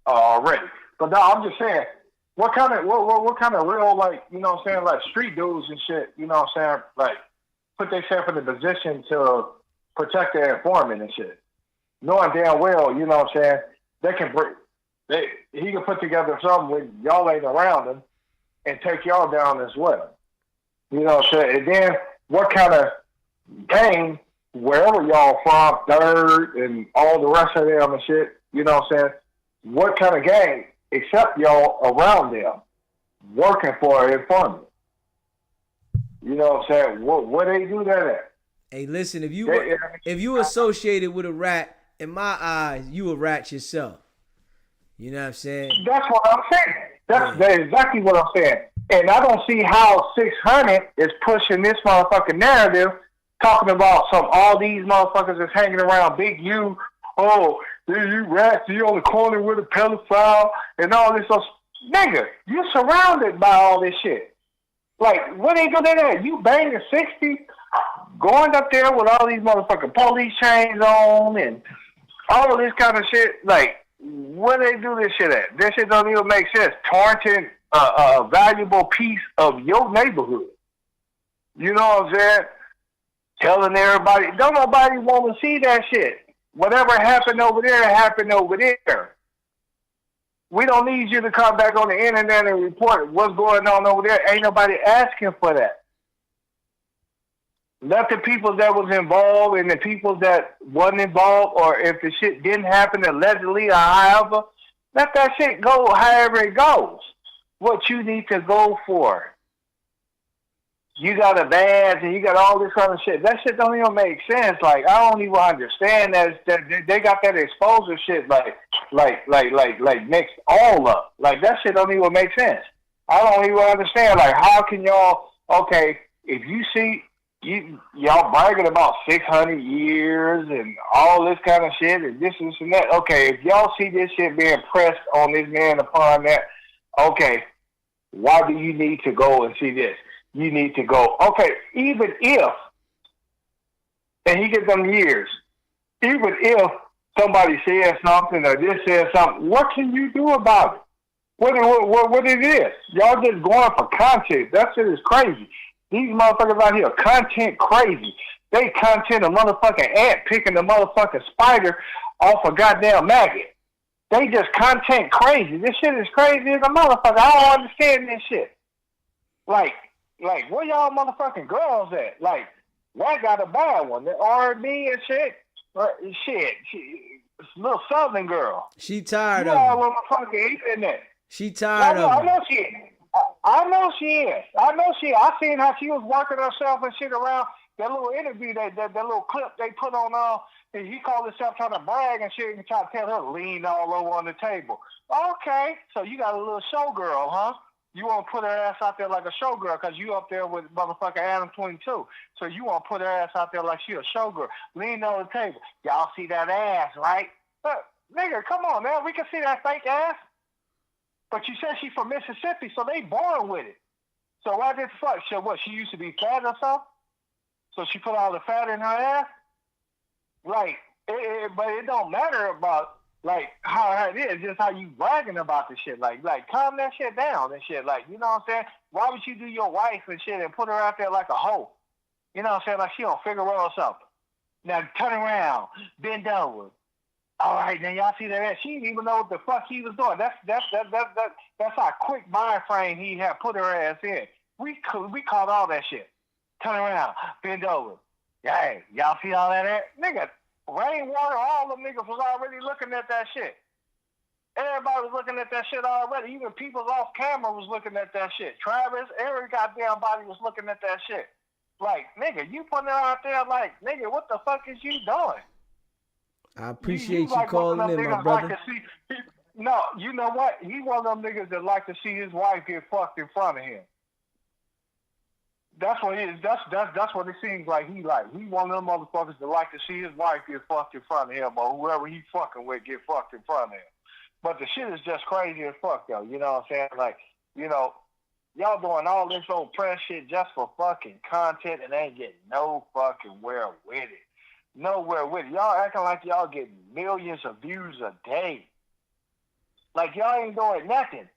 Already. But no, I'm just saying, what kind of real, like, you know what I'm saying, like street dudes and shit, you know what I'm saying, like, put themselves in a position to protect their informant and shit. Knowing damn well, you know what I'm saying, he can put together something when y'all ain't around him and take y'all down as well. You know what I'm saying? And then what kind of gang, wherever y'all from, Third and all the rest of them and shit, you know what I'm saying? What kind of gang, except y'all around them, working for an informant? You know what I'm saying? What they do that at? Hey, listen, if you associated with a rat, in my eyes, you a rat yourself. You know what I'm saying? That's what I'm saying. That's exactly what I'm saying. And I don't see how 600 is pushing this motherfucking narrative, talking about all these motherfuckers that's hanging around Big U. Oh, you rats, you on the corner with a pedophile and all this stuff. Nigga, you surrounded by all this shit. Like, what they do that? You banging 60, going up there with all these motherfucking police chains on and all of this kind of shit. Like, where they do this shit at? This shit don't even make sense. Taunting a valuable piece of your neighborhood. You know what I'm saying? Telling everybody, don't nobody want to see that shit. Whatever happened over there, happened over there. We don't need you to come back on the internet and report what's going on over there. Ain't nobody asking for that. Let the people that was involved and the people that wasn't involved, or if the shit didn't happen allegedly or however, let that shit go however it goes. What you need to go for. You got a badge and you got all this other shit. That shit don't even make sense. Like, I don't even understand that they got that exposure shit like mixed all up. Like, that shit don't even make sense. I don't even understand. Like, how can y'all, okay, if you see y'all bragging about 600 years and all this kind of shit and this and that. Okay, if y'all see this shit being pressed on this man upon that, okay, why do you need to go and see this? You need to go. Okay, even if, and he gets them years, even if somebody says something or this says something, what can you do about it? What it is? Y'all just going for content. That shit is crazy. These motherfuckers out here content crazy. They content a motherfucking ant picking a motherfucking spider off a goddamn maggot. They just content crazy. This shit is crazy as a motherfucker. I don't understand this shit. Like, where y'all motherfucking girls at? Like, Wack got a bad one. The R&B and shit. She little Southern girl. She tired you of all him. on the fucking internet. She tired of I him. know she is. I know she is. I seen how she was working herself and shit around that little interview, that little clip they put on. And he called himself trying to brag and shit and try to tell her to lean all over on the table. Okay, so you got a little showgirl, huh? You want to put her ass out there like a showgirl because you up there with motherfucker Adam 22. So you want to put her ass out there like she a showgirl. Lean on the table. Y'all see that ass, right? But, nigga, come on, man. We can see that fake ass. But you said she's from Mississippi, so they born with it. So why did fuck? So what, she used to be fat or something? So she put all the fat in her ass? Like, but it don't matter about, like, how it is, just how you bragging about the shit. Like, calm that shit down and shit. Like, you know what I'm saying? Why would you do your wife and shit and put her out there like a hoe? You know what I'm saying? Like she on Figaro or something. Now turn around, bend over. All right, now y'all see that? She didn't even know what the fuck he was doing. That's how quick mind frame he had put her ass in. We caught all that shit. Turn around, bend over. Hey, y'all see all that? Nigga, Rainwater, all them niggas was already looking at that shit. Everybody was looking at that shit already. Even people off camera was looking at that shit. Travis, every goddamn body was looking at that shit. Like, nigga, you putting it out there like, nigga, what the fuck is you doing? I appreciate you calling in, my brother. No, you know what? He one of them niggas that like to see his wife get fucked in front of him. That's what it is. That's what it seems like he like. He one of them motherfuckers that like to see his wife get fucked in front of him, or whoever he fucking with get fucked in front of him. But the shit is just crazy as fuck, though. You know what I'm saying? Like, you know, y'all doing all this old press shit just for fucking content and ain't getting no fucking where with it. Nowhere with it. Y'all acting like y'all getting millions of views a day. Like y'all ain't doing nothing.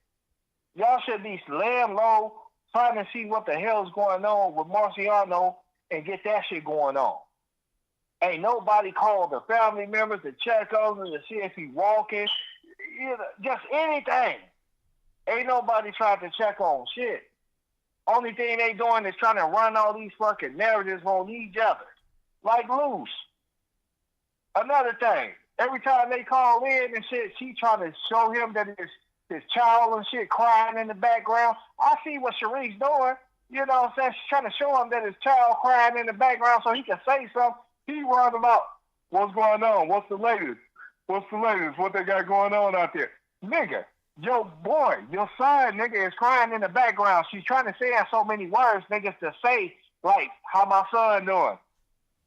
Y'all should be laying low, trying to see what the hell's going on with Marciano and get that shit going on. Ain't nobody called the family members to check on him to see if he walking. You know, just anything. Ain't nobody tried to check on shit. Only thing they doing is trying to run all these fucking narratives on each other. Like loose. Another thing, every time they call in and shit, she trying to show him that his child and shit crying in the background. I see what Sharice's doing. You know what I'm saying? She's trying to show him that his child crying in the background so he can say something. He worried about what's going on. What's the latest? What's the latest? What they got going on out there? Nigga, your boy, your son, nigga, is crying in the background. She's trying to say so many words, niggas, to say, like, how my son doing?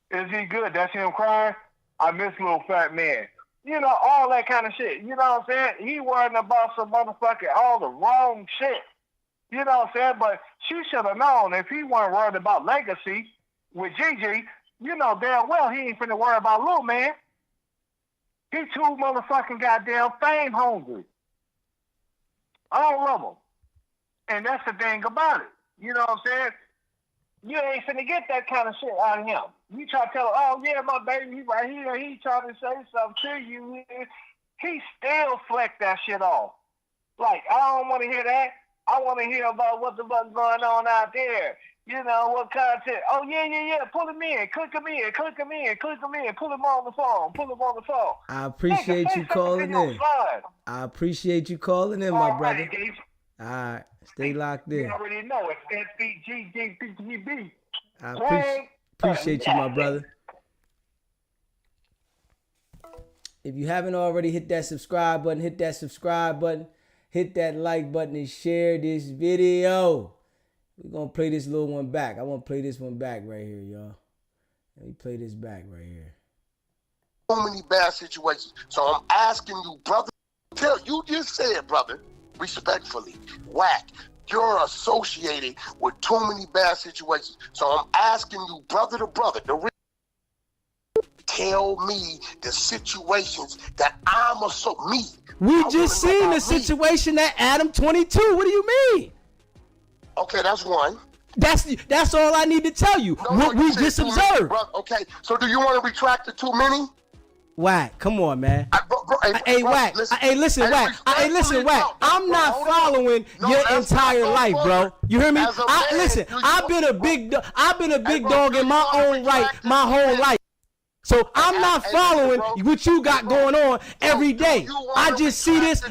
Is he good? That's him crying? I miss little fat man. You know, all that kind of shit. You know what I'm saying? He worrying about some motherfucking all the wrong shit. You know what I'm saying? But she should have known if he wasn't worried about legacy with Gigi, you know damn well he ain't finna worry about little man. He too motherfucking goddamn fame hungry. All of them. And that's the thing about it. You know what I'm saying? You ain't finna get that kind of shit out of him. You try to tell him, oh yeah, my baby, he right here, he trying to say something to you. He still flecked that shit off. Like, I don't want to hear that. I want to hear about what the fuck's going on out there. You know, what content. Oh, yeah. Pull him in. Click him in. Pull him on the phone. I appreciate you calling in. I appreciate you calling in, my brother. All right. Stay locked in. You already know it's SBGGPTB. I appreciate you, my brother. If you haven't already, hit that subscribe button, hit that like button, and share this video. We're going to play this little one back. I want to play this one back right here, y'all. Let me play this back right here. So many bad situations. So I'm asking you, brother, you just said, brother, respectfully, Wack, you're associated with too many bad situations. So I'm asking you, brother to brother, Tell me the situations that I'm me. We just seen the situation at Adam 22. What do you mean? Okay, that's one. That's all I need to tell you. What we just observed. Okay, so do you want to retract the too many? Wack, come on, man. Hey, Wack. Listen, Wack. Wack. I'm not following your entire life, bro. You hear me? Listen, I've been a big dog in my own right my whole life. So I'm not following what you got going on every day. I just see this.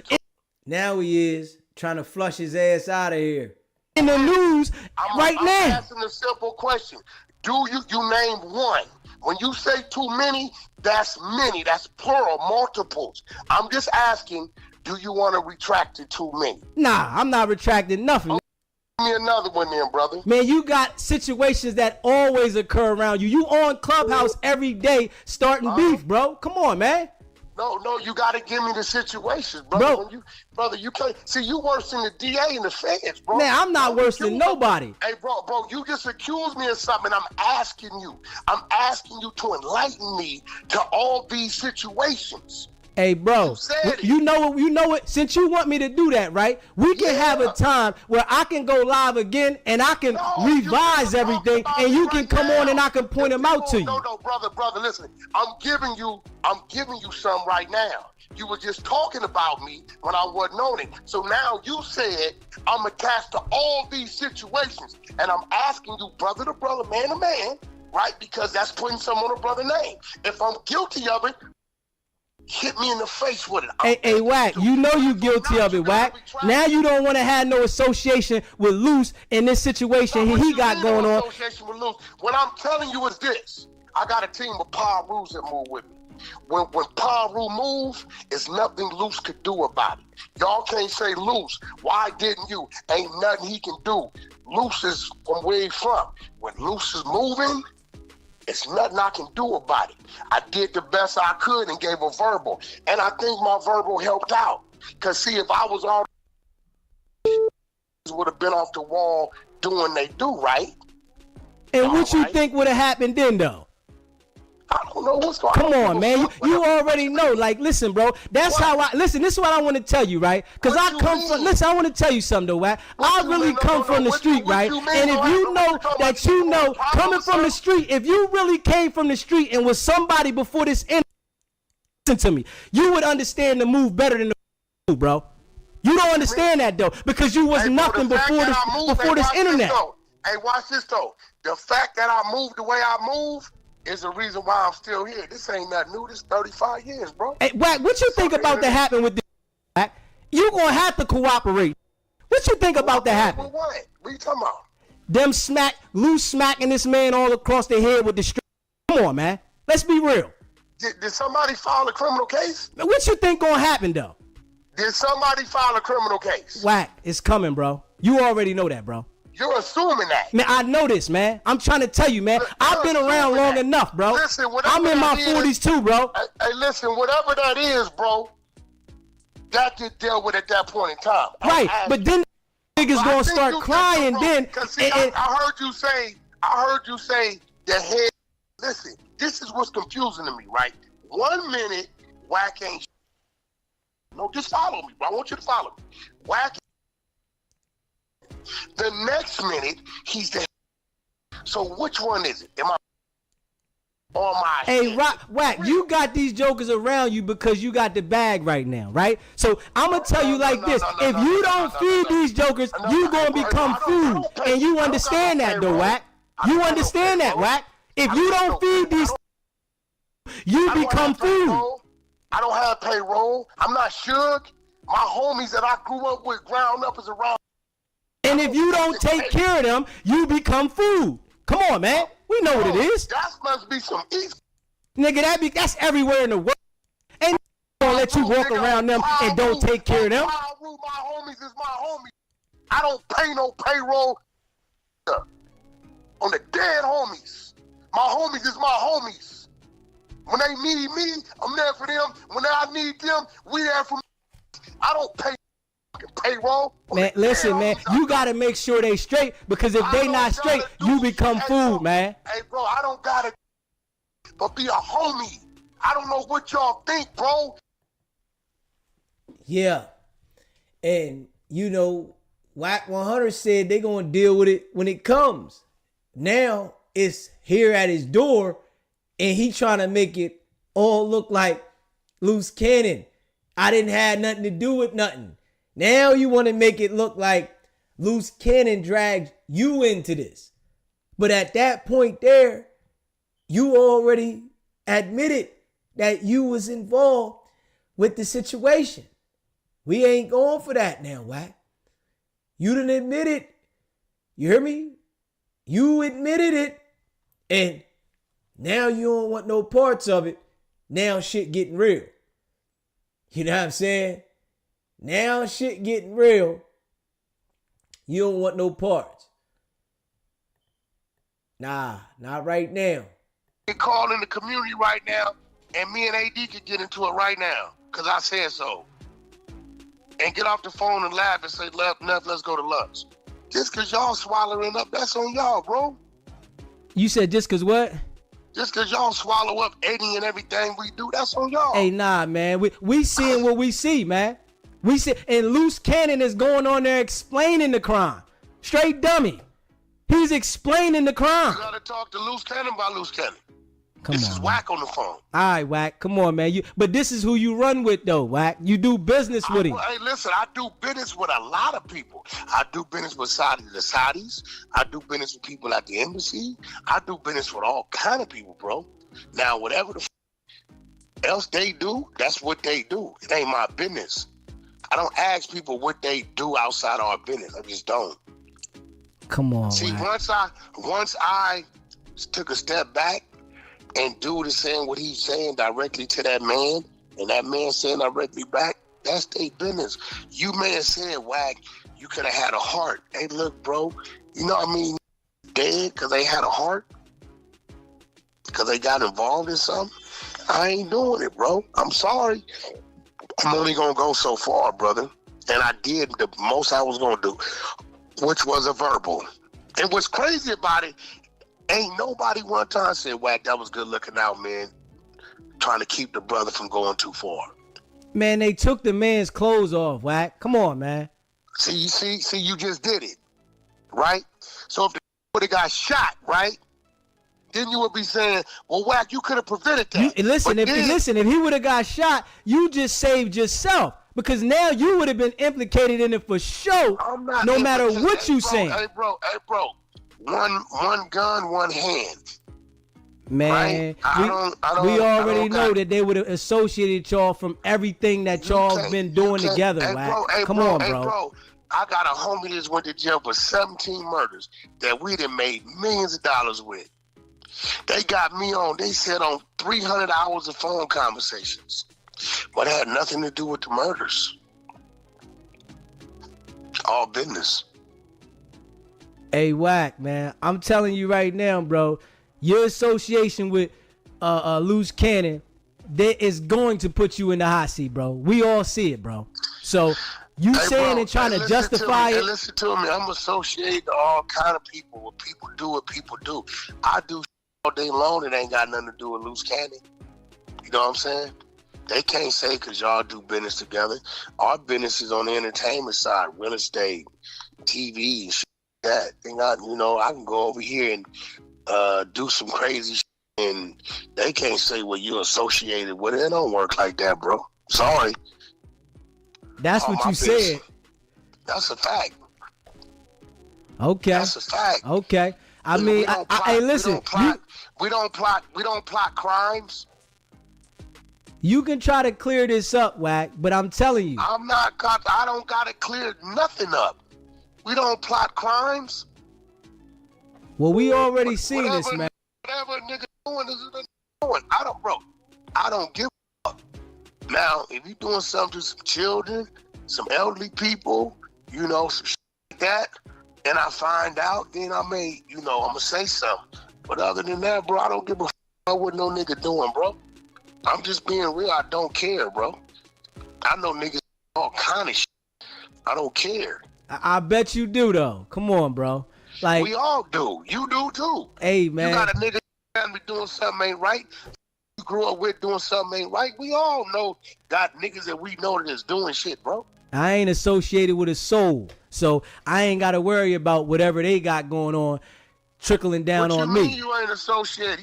Now he is trying to flush his ass out of here. In the news right now. I'm asking a simple question. Do you name one? When you say too many, that's many. That's plural, multiples. I'm just asking, do you want to retract it too many? Nah, I'm not retracting nothing. Give me another one then, brother. Man, you got situations that always occur around you. You on Clubhouse every day starting beef, bro. Come on, man. No, you got to give me the situations, brother. Brother, you can't. See, you worse than the DA and the feds, bro. Man, I'm not worse than nobody. Hey, bro, you just accused me of something. I'm asking you to enlighten me to all these situations. Hey, bro, you know what? Since you want me to do that, right? We can have a time where I can go live again and I can revise everything, and you can come on and I can point them out to you. No, brother, listen. I'm giving you some right now. You were just talking about me when I wasn't on it. So now you said I'm attached to all these situations, and I'm asking you, brother to brother, man to man, right? Because that's putting someone on a brother name. If I'm guilty of it, hit me in the face with it. Hey, Wack, you know you guilty of it, Wack. Now you don't want to have no association with Loose in this situation he got going on. Association with Loose. What I'm telling you is this. I got a team of power rules that move with me. When power rule move, there's nothing Loose could do about it. Y'all can't say, Loose, why didn't you? Ain't nothing he can do. Loose is from where he from. When Loose is moving, it's nothing I can do about it. I did the best I could and gave a verbal. And I think my verbal helped out. Because, see, if I was all would have been off the wall doing they do, right? And what you think would have happened then, though? I don't know what's going on. Come on, man. You already know. Like, listen, bro. That's how listen, this is what I want to tell you, right? Because I want to tell you something, though, Wack. I really come from the street, right? And if you know that you know, coming from the street, if you really came from the street and was somebody before this listen to me, you would understand the move better than the move, bro. You don't understand that, though, because you was nothing before this internet. Hey, watch this, though. The fact that I moved the way I move is the reason why I'm still here. This ain't nothing new. This 35 years, bro. Hey, Wack, what you think about that happen with this, Wack? You gonna have to cooperate. What you think about that happen? What are you talking about? Them Loose smacking this man all across the head with the strap. Come on, man. Let's be real. Did somebody file a criminal case? Now, what you think gonna happen, though? Did somebody file a criminal case? Wack, it's coming, bro. You already know that, bro. You're assuming that. Man, I know this, man. I'm trying to tell you, man. I've been around long enough, bro. Listen, I'm in my 40s too, bro. Hey, listen, whatever that is, bro, that get dealt with at that point in time. Right, but then niggas gonna start crying then. See, I heard you say the head. Listen, this is what's confusing to me, right? 1 minute, Wack ain't. No, just follow me, bro. I want you to follow me. Wack. The next minute, he's the. So which one is it? Am I on my Hey, Wack, you got these jokers around you because you got the bag right now, right? So I'm going to tell you like this. If you don't feed these jokers, you going to become food. And you understand that, though, Wack. You understand that, Wack. If you don't feed these, you become food. I don't have payroll. I'm not Suge. My homies that I grew up with, ground up, is around. And if you don't take care of them, you become food. Come on, man. We know what it is. That must be some east. Nigga, that's everywhere in the world. Ain't gonna let you walk around them and don't take care of them. My homies is my homies. I don't pay no payroll on the dead homies. My homies is my homies. When they need me, I'm there for them. When I need them, we there for me. I don't pay payroll. Man, listen, man, you gotta make sure they straight, because if they not straight, you become food, man. Hey, bro, I don't gotta. but be a homie. I don't know what y'all think, bro. Yeah. And, you know, Wack 100 said they going to deal with it when it comes. Now it's here at his door, and he trying to make it all look like loose cannon. I didn't have nothing to do with nothing. Now you want to make it look like loose cannon dragged you into this. But at that point there, you already admitted that you was involved with the situation. We ain't going for that now, Wack. You done admit it. You hear me? You admitted it. And now you don't want no parts of it. Now shit getting real. You know what I'm saying? Now shit getting real. You don't want no parts. Nah, not right now. Get called in the community right now, and me and AD could get into it right now, because I said so. And get off the phone and laugh and say, let's go to lunch. Just because y'all swallowing up, that's on y'all, bro. You said just because what? Just because y'all swallow up any and everything we do, that's on y'all. Hey, nah, man. We seeing what we see, man. We see, and Loose Cannon is going on there explaining the crime. Straight dummy. He's explaining the crime. You gotta talk to Loose Cannon by Loose Cannon. Come this on, is Wack on the phone. All right, Wack. Come on, man. But this is who you run with, though, Wack. You do business with him. Hey, listen, I do business with a lot of people. I do business with the Saudis. I do business with people at the embassy. I do business with all kind of people, bro. Now, whatever the else they do, that's what they do. It ain't my business. I don't ask people what they do outside our business. I just don't. Come on, see, Wack. once I took a step back, and dude is saying what he's saying directly to that man, and that man saying directly back, that's their business. You may have said, Wack, you could have had a heart. Hey, look, bro, you know what I mean? Dead because they had a heart? Because they got involved in something? I ain't doing it, bro. I'm sorry. I'm only going to go so far, brother. And I did the most I was going to do, which was a verbal. And what's crazy about it, ain't nobody one time said, Wack, that was good looking out, man. Trying to keep the brother from going too far. Man, they took the man's clothes off, Wack. Come on, man. See, you just did it, right? So if the would have got shot, right? Then you would be saying, well, Wack, you could have prevented that. Listen, if he would have got shot, you just saved yourself. Because now you would have been implicated in it for sure, no matter what you saying. Hey, bro. One gun, one hand. Man, right? we already know that they would have associated y'all from everything that y'all been doing together, Wack. Come on, bro. I got a homie that went to jail for 17 murders that we done made millions of dollars with. They got me on, they said on 300 hours of phone conversations. But it had nothing to do with the murders. All business. Hey, Wack, man, I'm telling you right now, bro, your association with Loose Cannon, that is going to put you in the hot seat, bro. We all see it, bro. So you saying and trying to justify it. Listen to me. I'm associated to all kind of people. What people do, what people do. I do all day long. It ain't got nothing to do with Loose Cannon. You know what I'm saying? They can't say because y'all do business together. Our business is on the entertainment side, real estate, TV, and shit like that. I can go over here and do some crazy shit, and they can't say, well, you're associated with it. It don't work like that, bro. Sorry. That's what you said. That's a fact. Okay. That's a fact. Okay. I mean, hey, listen. We don't plot crimes. You can try to clear this up, Wack, but I'm telling you. I don't got to clear nothing up. We don't plot crimes. Well, we already seen this, man. Whatever a nigga doing is a nigga doing. I don't give a fuck. Now, if you doing something to some children, some elderly people, some shit like that, and I find out, then I may, I'm going to say something. But other than that, bro, I don't give a fuck what no nigga doing, bro. I'm just being real. I don't care, bro. I know niggas all kind of shit. I don't care. I bet you do, though. Come on, bro. Like, we all do. You do, too. Hey, man. You got a nigga family doing something ain't right, you grew up with doing something ain't right, we all know got niggas that we know that is doing shit, bro. I ain't associated with a soul, so I ain't got to worry about whatever they got going on trickling down What on you me. mean you ain't associated?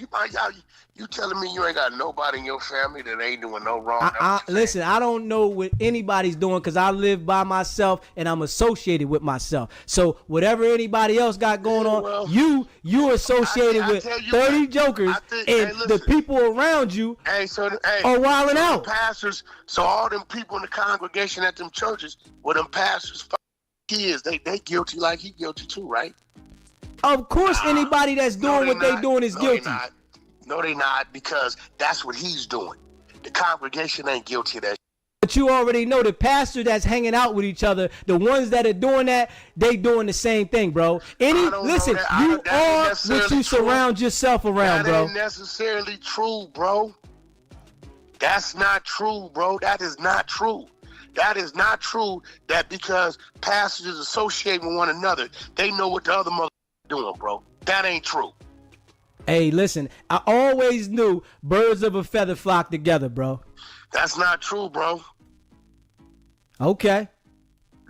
You telling me you ain't got nobody in your family that ain't doing no wrong? Listen, I don't know what anybody's doing because I live by myself and I'm associated with myself. So whatever anybody else got going on, you associated with 30 jokers, and the people around you are wilding out. Pastors, so all them people in the congregation at them churches, well, them pastors, kids, they guilty like he guilty too, right? Of course, anybody that's doing what they doing is guilty. No, they not, because that's what he's doing. The congregation ain't guilty of that. But you already know the pastor that's hanging out with each other, the ones that are doing that, they doing the same thing, bro. Listen, you are what you surround yourself around, bro. That ain't necessarily true, bro. That's not true, bro. That is not true. That is not true that because pastors associate with one another, they know what the other mother doing, bro. That ain't true. Hey, listen, I always knew birds of a feather flock together, bro. That's not true, bro. Okay.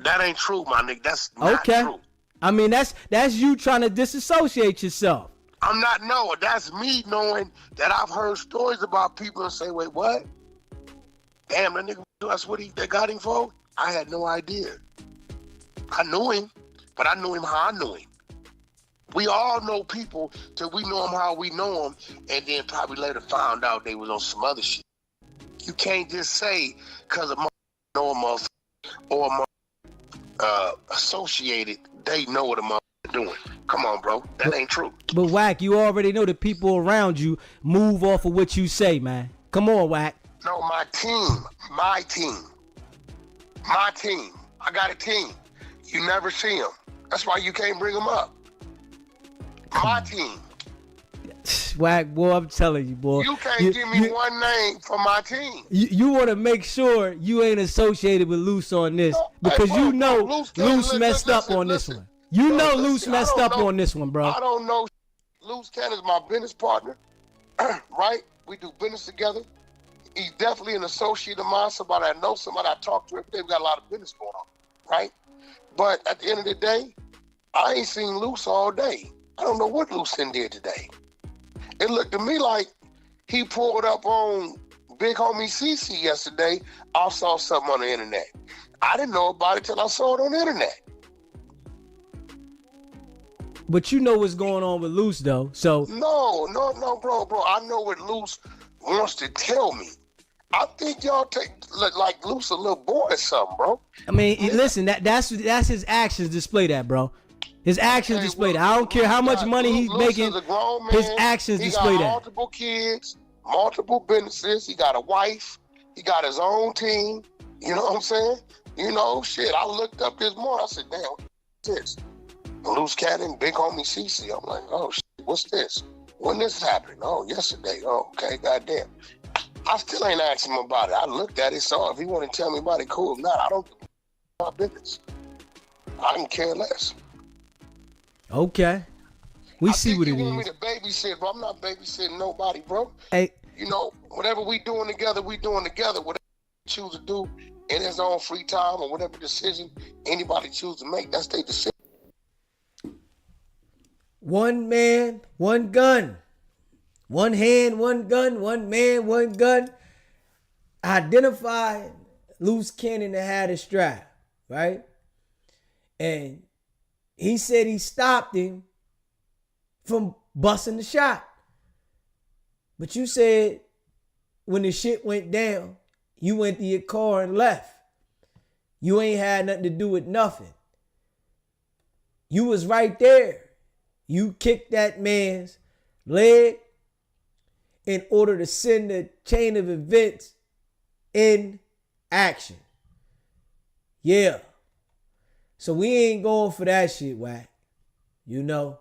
That ain't true, my nigga. That's not true. I mean, that's you trying to disassociate yourself. I'm not knowing. That's me knowing that I've heard stories about people and say, wait, what? Damn, that nigga, that's what they got him for? I had no idea. I knew him, but I knew him how I knew him. We all know people till we know them how we know them, and then probably later found out they was on some other shit. You can't just say because a motherfucker know a motherfucker or a associated, they know what a motherfucker doing. Come on, bro. That ain't true. But Wack, you already know the people around you move off of what you say, man. Come on, Wack. No, my team. I got a team. You never see them. That's why you can't bring them up. My team. Wack, boy, I'm telling you, boy. You can't give me one name for my team. You want to make sure you ain't associated with Loose on this, because you know Loose messed up on this one. You know Loose messed up on this one, bro. I don't know. Loose Cat is my business partner, right? We do business together. He's definitely an associate of mine, somebody I know, somebody I talk to every day. We got a lot of business going on, right? But at the end of the day, I ain't seen Loose all day. I don't know what Lucien did today. It looked to me like he pulled up on Big Homie CC yesterday. I saw something on the internet. I didn't know about it till I saw it on the internet. But you know what's going on with Loose, though. So No, bro. I know what Loose wants to tell me. I think y'all take like Loose a little boy or something, bro. I mean, listen, that's his actions display that, bro. His actions display that. I don't care how much money he's making. His actions display that. He got multiple kids, multiple businesses. He got a wife. He got his own team. You know what I'm saying? You know, shit. I looked up this morning. I said, damn, what's this? Loose Cat and Big Homie CC. I'm like, oh, shit, what's this? When this happened? Oh, yesterday. Oh, okay, goddamn. I still ain't asked him about it. I looked at it, so if he want to tell me about it, cool. If not, I don't do my business. I can care less. Okay. We see what it is. You want me to babysit, bro. I'm not babysitting nobody, bro. Hey. You know, whatever we doing together, we doing together. Whatever he choose to do in his own free time or whatever decision anybody choose to make, that's their decision. One man, one gun. One hand, one gun. One man, one gun. Identified Loose Cannon that had a strap, right? And he said he stopped him from busting the shot. But you said when the shit went down, you went to your car and left. You ain't had nothing to do with nothing. You was right there. You kicked that man's leg in order to send the chain of events in action. Yeah. So we ain't going for that shit, Wack. You know,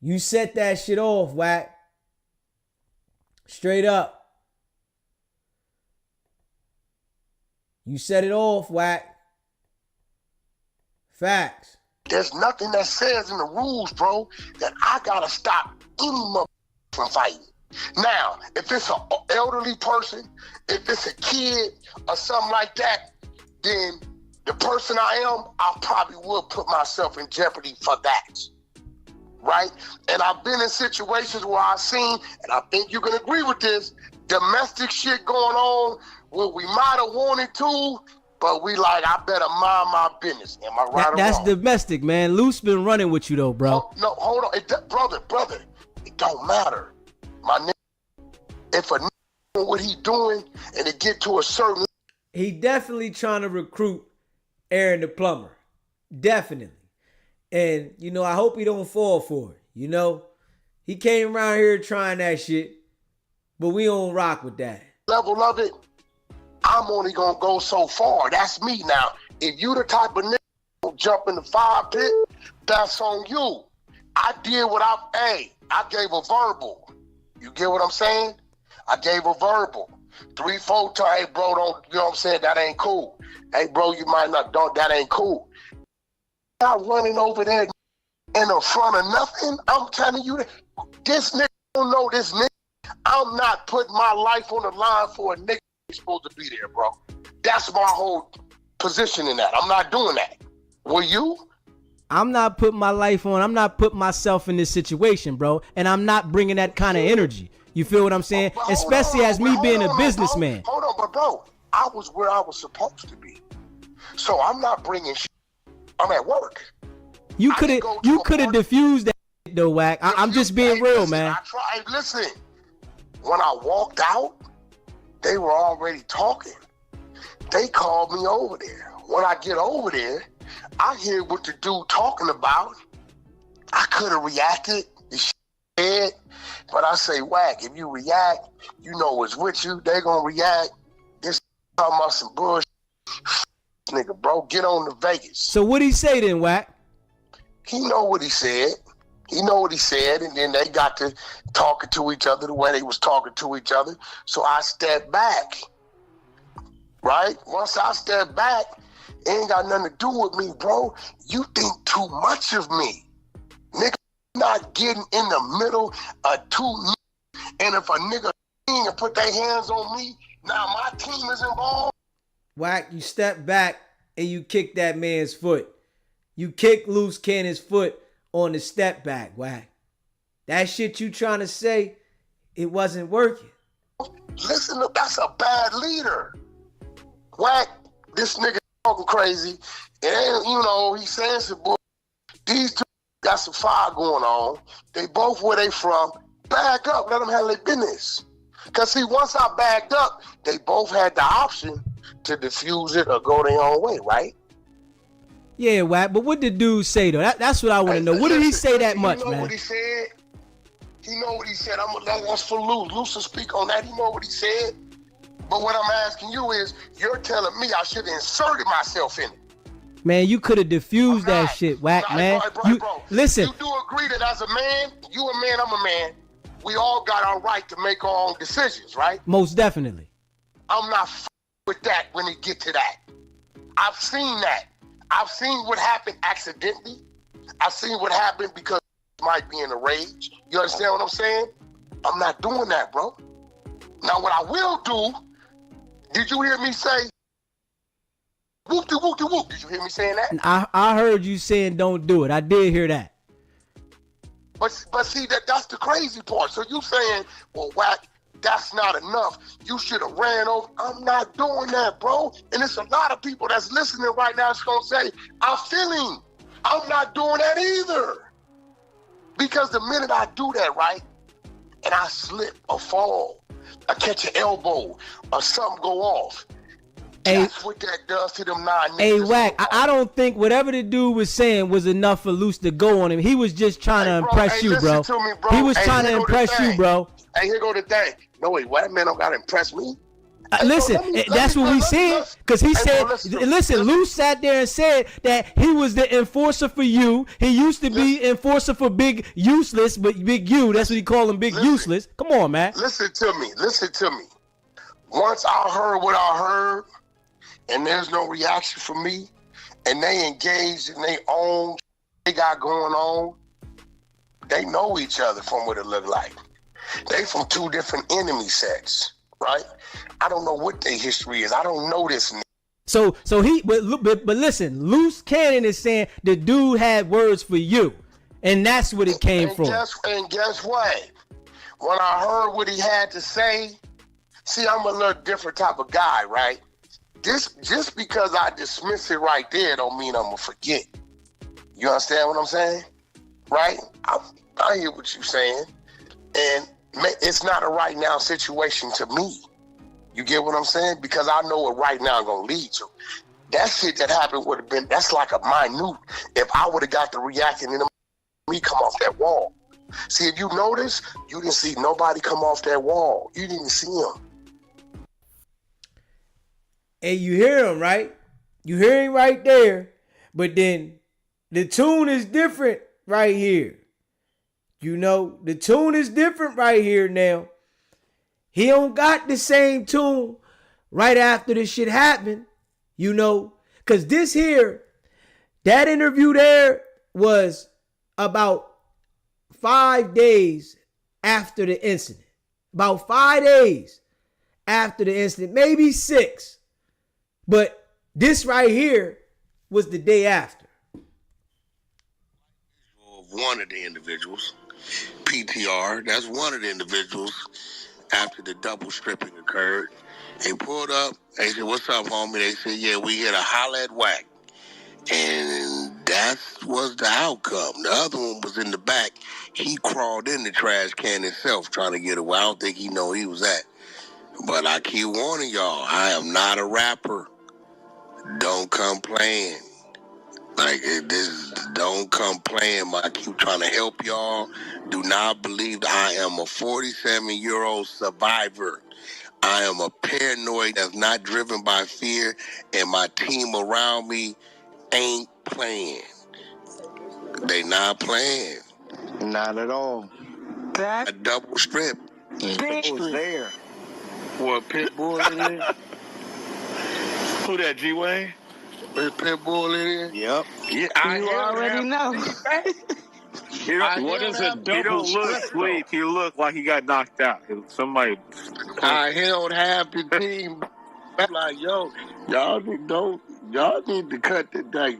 you set that shit off, Wack. Straight up. You set it off, Wack. Facts. There's nothing that says in the rules, bro, that I gotta stop any mother from fighting. Now, if it's an elderly person, if it's a kid or something like that, then the person I am, I probably will put myself in jeopardy for that. Right? And I've been in situations where I've seen, and I think you can agree with this, domestic shit going on where we might have wanted to, but we like, I better mind my business. Am I right or That's wrong? domestic, man. Luce been running with you though, bro. Oh, no, hold on. Brother, it don't matter. My nigga, if a nigga know what he doing and it get to a certain... He definitely trying to recruit Aaron the plumber. Definitely. And, you know, I hope he don't fall for it. You know, he came around here trying that shit, but we don't rock with that. Level of it, I'm only going to go so far. That's me now. If you the type of nigga who jump in the fire pit, that's on you. I did what I gave a verbal. You get what I'm saying? I gave a verbal. 3-4 times, hey, bro, don't, you know what I'm saying? That ain't cool. Hey, bro, you might not, that ain't cool. Not running over there in the front of nothing. I'm telling you, this nigga don't know this nigga. I'm not putting my life on the line for a nigga who's supposed to be there, bro. That's my whole position in that. I'm not doing that. Will you? I'm not putting my life on. I'm not putting myself in this situation, bro. And I'm not bringing that kind of energy. You feel what I'm saying? Especially as me being a businessman. Hold on, but bro, I was where I was supposed to be. So I'm not bringing shit. I'm at work. You could have diffused that shit though, Wack. I'm just being real, man. Listen, when I walked out, they were already talking. They called me over there. When I get over there, I hear what the dude talking about. I could have reacted, but I say, Wack, if you react, you know it's with you. They gonna react. This talking about some bullshit. Nigga, bro, get on to Vegas. So what he say then, Wack? He know what he said. And then they got to talking to each other the way they was talking to each other. So I stepped back. Right? Once I stepped back, it ain't got nothing to do with me, bro. You think too much of me. Nigga, not getting in the middle of two. And if a nigga and put their hands on me, now my team is involved. Wack, you step back and you kick that man's foot. You kick Loose Cannon's foot on the step back, Wack. That shit you trying to say, it wasn't working. Listen, look, that's a bad leader. Wack, this nigga talking crazy. And, you know, he's saying some bull. These two got some fire going on. They both where they from. Back up, let them handle their business. Because, see, once I backed up, they both had the option to diffuse it or go their own way, right? Yeah, Wack, but what did dude say, though? That's what I want to know. What did he say that much, man? You know what he said? He know what he said. That's for Luce. Luce will speak on that. He know what he said. But what I'm asking you is, you're telling me I should have inserted myself in it. Man, you could have diffused that shit, Wack, man. Bro. Listen. You do agree that as a man, you a man, I'm a man, we all got our right to make our own decisions, right? Most definitely. I'm not with that when it get to that. I've seen that. I've seen what happened accidentally. I've seen what happened because might be in a rage. You understand what I'm saying? I'm not doing that, bro. Now, what I will do, did you hear me say, whoop-de-whoop-de-whoop? Did you hear me saying that? I heard you saying don't do it. I did hear that. But see, that's the crazy part. So you saying, well, Wack, that's not enough. You should have ran over. I'm not doing that, bro. And it's a lot of people that's listening right now that's going to say, I'm feeling. I'm not doing that either. Because the minute I do that, right, and I slip or fall, I catch an elbow or something go off, that's what that does to them 9 niggas. Hey, Wack, I don't think whatever the dude was saying was enough for Luce to go on him. He was just trying to impress you, bro. To me, bro. He was trying to impress you, bro. Hey, here go the thing. No, wait, that man don't got to impress me. Listen, that's what we said. Because he said, listen, Luce sat there and said that he was the enforcer for you. He used to be enforcer for Big Useless, but Big U, that's what he called him, Big Useless. Come on, man. Listen to me. Once I heard what I heard, and there's no reaction from me, and they engaged in their own they got going on, they know each other from what it look like. They from two different enemy sets, right? I don't know what their history is. I don't know this. So but listen, Loose Cannon is saying the dude had words for you, and that's what it came from. Guess what? When I heard what he had to say, see, I'm a little different type of guy, right? Just because I dismiss it right there don't mean I'm gonna forget. You understand what I'm saying? Right? I hear what you're saying, and it's not a right now situation to me. You get what I'm saying? Because I know what right now gonna lead to. That shit that happened would have been, that's like a minute. If I would have got the reaction and me come off that wall. See, if you notice, you didn't see nobody come off that wall. You didn't see him. And you hear him, right? You hear him right there. But then the tune is different right here. You know, the tune is different right here now. He don't got the same tune right after this shit happened, you know, because this here, that interview there was about 5 days after the incident. About 5 days after the incident, maybe 6. But this right here was the day after. One of the individuals, PTR, that's one of the individuals. After the double stripping occurred, they pulled up. They said, "What's up, homie?" They said, "Yeah, we here to holler at Wack." And that was the outcome. The other one was in the back. He crawled in the trash can himself trying to get away. I don't think he know he was at. But I keep warning y'all, I am not a rapper. Don't come playing. Like, don't come playing. I keep trying to help y'all. Do not believe that I am a 47-year-old survivor. I am a paranoid that's not driven by fear, and my team around me ain't playing. They not playing. Not at all. A double strip. It was there. What, Pitbull in it? Who that, G-Wayne? Is Pitbull in here? Yep. Yeah, You already know. What is a double strip? Sleep. He looked like he got knocked out. Somebody. I held half the team. I'm like, yo, y'all need to cut the day.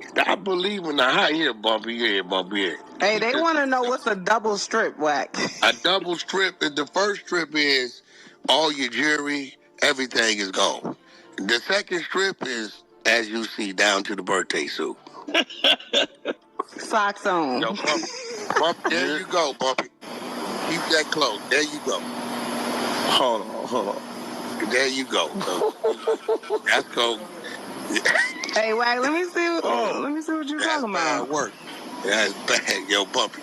Stop believing the high here, bumpy here, bumpy here. Hey, they want to know what's a double strip, Wack. A double strip is the first strip is all your jewelry, everything is gone. The second strip is, as you see, down to the birthday suit. Socks on. Yo, Bumpy, there you go, Bumpy. Keep that close. There you go. Hold on. There you go. That's go. Hey, Wack, let me see what you're talking about. Work. That's bad, yo, Bumpy.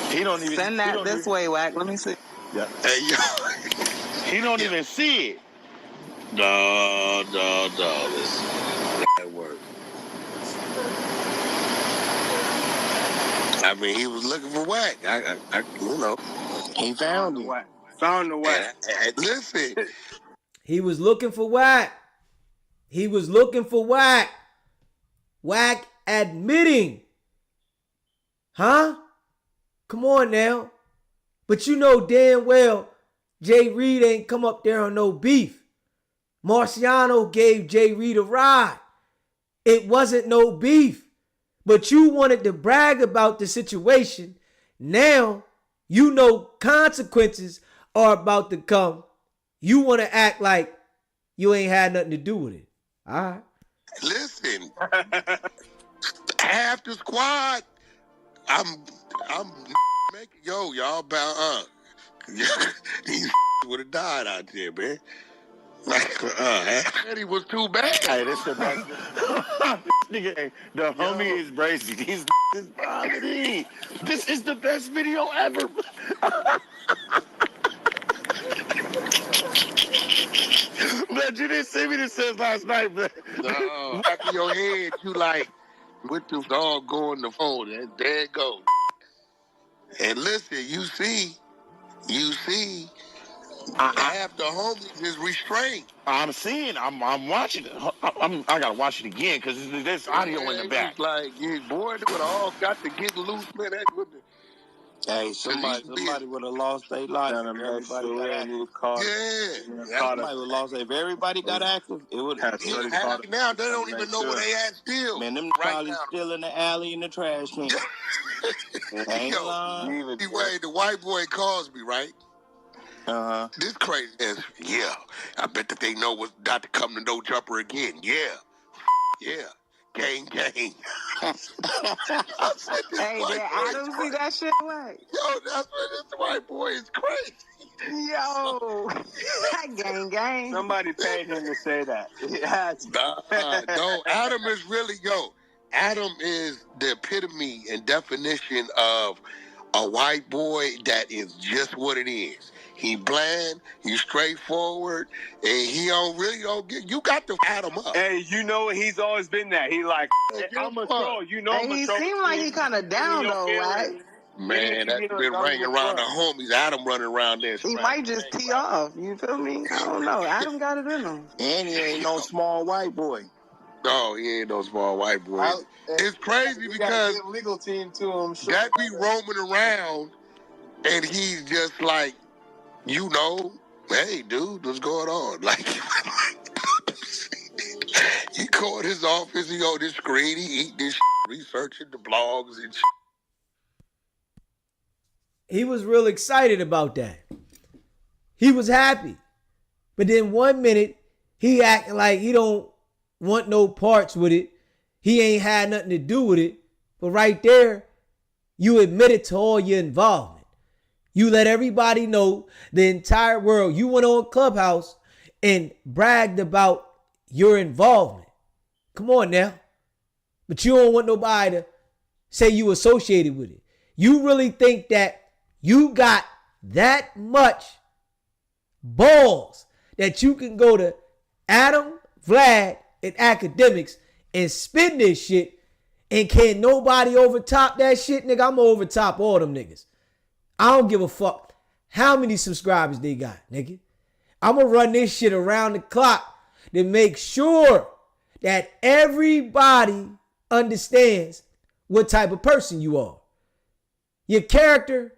He don't even send that this way, Wack. Let me see. Yeah. Hey, yo. He don't even see it. No. That work. I mean, he was looking for Wack. I you know. He found him. Found the Wack. Listen. He was looking for Wack. He was looking for Wack. Wack admitting. Huh? Come on now. But you know damn well Jay Reed ain't come up there on no beef. Marciano gave Jay Reed a ride. It wasn't no beef. But you wanted to brag about the situation. Now, you know consequences are about to come. You want to act like you ain't had nothing to do with it. All right. Listen. Half the squad. I'm making, y'all about, these would have died out there, man. Eddie was too bad. Hey, this the best. Nigga, the homie is brazy. These is bothering. This is the best video ever. But you didn't see me this since last night, man. No, after your head, you like, with the dog going the phone, and there it goes. And listen, you see, half the homies is restrained. I'm seeing, I'm watching it. I gotta watch it again because there's audio in the back. Like, boy, they would have all got to get loose, man. Hey, somebody would have lost their life. If everybody got active. Somebody would have lost. If everybody got active, it would have. Now they don't even know where they at still. Man, them probably still in the alley in the trash can. Ain't lying. Anyway, the white boy calls me, right? This crazy ass. Yeah, I bet that they know what's about to come to No Jumper again. Yeah. Gang. I said, this Hey, white did boy is Adam see crazy. that shit? What? Yo, that's what this white boy is crazy. Yo, gang. Somebody paid him to say that. No, Adam is really, Adam is the epitome and definition of a white boy that is just what it is. He bland, he's straightforward, and he don't get. You got to Adam up. Hey, you know he's always been that. He like, I'm a troll. You know, Hey, he seemed like he kind of down though, right? Man, that's been ringing around the homies. Adam running around there. He might just tee off. You feel me? I don't know. Adam got it in him. And he ain't no small white boy. No, he ain't no small white boy. It's crazy because legal team to him. That be roaming around, and he's just like, hey, dude, what's going on? Like, he called his office, he on this screen, he eat this researching the blogs and He was real excited about that. He was happy. But then 1 minute, he acting like he don't want no parts with it. He ain't had nothing to do with it. But right there, you admitted to all your involvement. You let everybody know, the entire world. You went on Clubhouse and bragged about your involvement. Come on now. But you don't want nobody to say you associated with it. You really think that you got that much balls that you can go to Adam, Vlad, and academics and spin this shit, and can nobody overtop that shit? Nigga, I'm gonna overtop all them niggas. I don't give a fuck how many subscribers they got, nigga. I'm gonna run this shit around the clock to make sure that everybody understands what type of person you are. Your character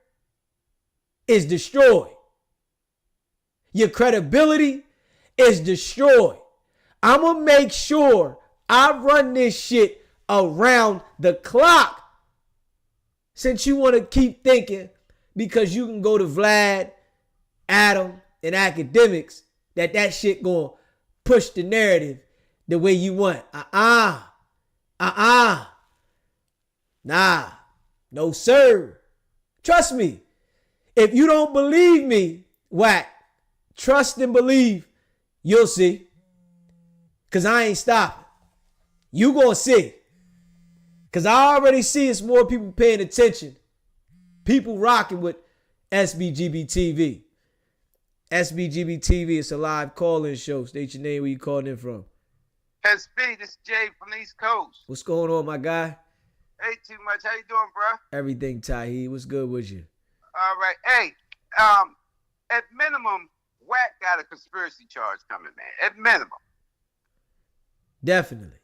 is destroyed. Your credibility is destroyed. I'm gonna make sure I run this shit around the clock. Since you want to keep thinking because you can go to Vlad, Adam, and academics that shit gonna push the narrative the way you want. Nah. No, sir. Trust me. If you don't believe me, Wack, trust and believe, you'll see. Because I ain't stopping. You gonna see. Because I already see it's more people paying attention. People rocking with SBGB TV. SBGB TV is a live call-in show. State your name, where you calling in from. SB, this is Jay from the East Coast. What's going on, my guy? Ain't too much. How you doing, bro? Everything, Tahi. What's good with you? All right. Hey, at minimum, Wack got a conspiracy charge coming, man. At minimum. Definitely.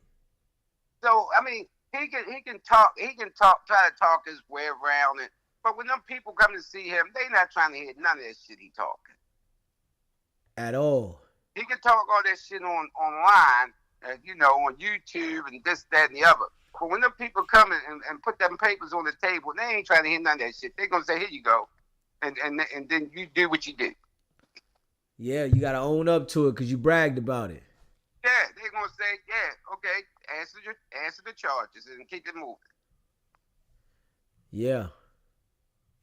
So, I mean, he can talk, try to talk his way around it. But when them people come to see him, they not trying to hear none of that shit he talking. At all. He can talk all that shit online, on YouTube and this, that, and the other. But when them people come and put them papers on the table, they ain't trying to hear none of that shit. They're going to say, here you go. And then you do what you do. Yeah, you got to own up to it because you bragged about it. Yeah, they're going to say, yeah, okay, answer the charges and keep it moving. Yeah.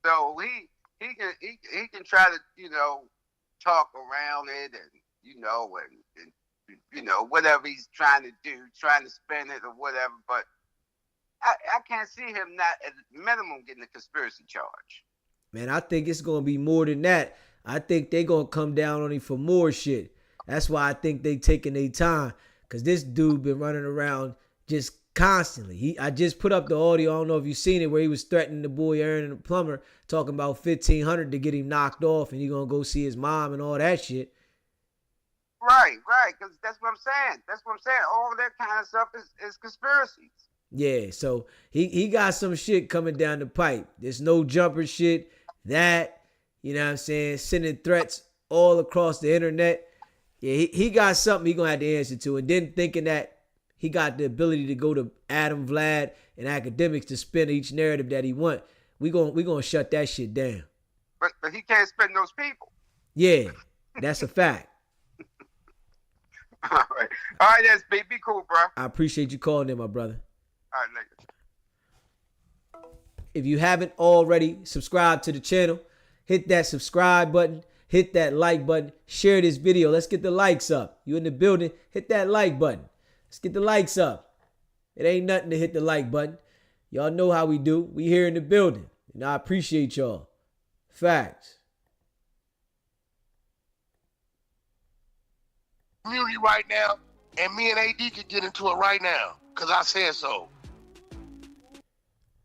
So he can try to, talk around it and, whatever he's trying to do, trying to spin it or whatever. But I can't see him not at minimum getting a conspiracy charge. Man, I think it's going to be more than that. I think they're going to come down on him for more shit. That's why I think they taking their time. Because this dude been running around just constantly. I just put up the audio. I don't know if you've seen it, where he was threatening the boy Aaron and the plumber, talking about $1,500 to get him knocked off, and he going to go see his mom and all that shit. Right. Because that's what I'm saying. All of that kind of stuff is conspiracies. Yeah, so he got some shit coming down the pipe. There's no jumper shit. That, you know what I'm saying, sending threats all across the internet. Yeah, he got something he gonna have to answer to. And then thinking that he got the ability to go to Adam, Vlad, and academics to spin each narrative that he want. We gonna shut that shit down. But he can't spend those people. Yeah, that's a fact. All right, that's be cool, bro. I appreciate you calling in, my brother. All right, nigga. If you haven't already subscribed to the channel, hit that subscribe button, hit that like button, share this video. Let's get the likes up. You in the building, hit that like button. Let's get the likes up. It ain't nothing to hit the like button. Y'all know how we do. We here in the building. And I appreciate y'all. Facts. Community right now, and me and AD could get into it right now, because I said so.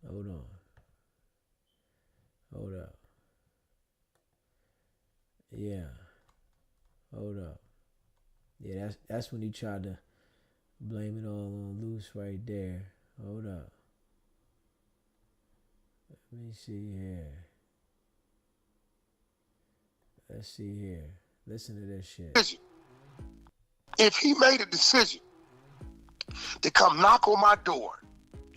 Hold on. Hold up. Yeah. Hold up. Yeah, that's when he tried to blame it all on Loose right there. Hold up. Let me see here. Let's see here. Listen to this shit. If he made a decision to come knock on my door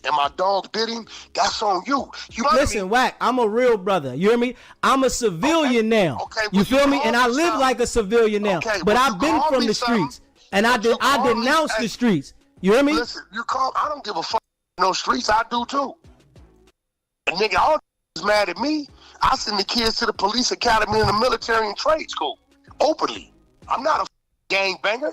and my dog bit him, that's on you. Listen, Wack, I'm a real brother. You hear me? I'm a civilian now. Okay, you feel me? And I live like a civilian now. Okay, but I've been from the streets. And I denounce the streets. You hear me? Listen, I don't give a fuck no streets. I do too. And nigga, all is mad at me. I send the kids to the police academy and the military and trade school openly. I'm not a gang banger.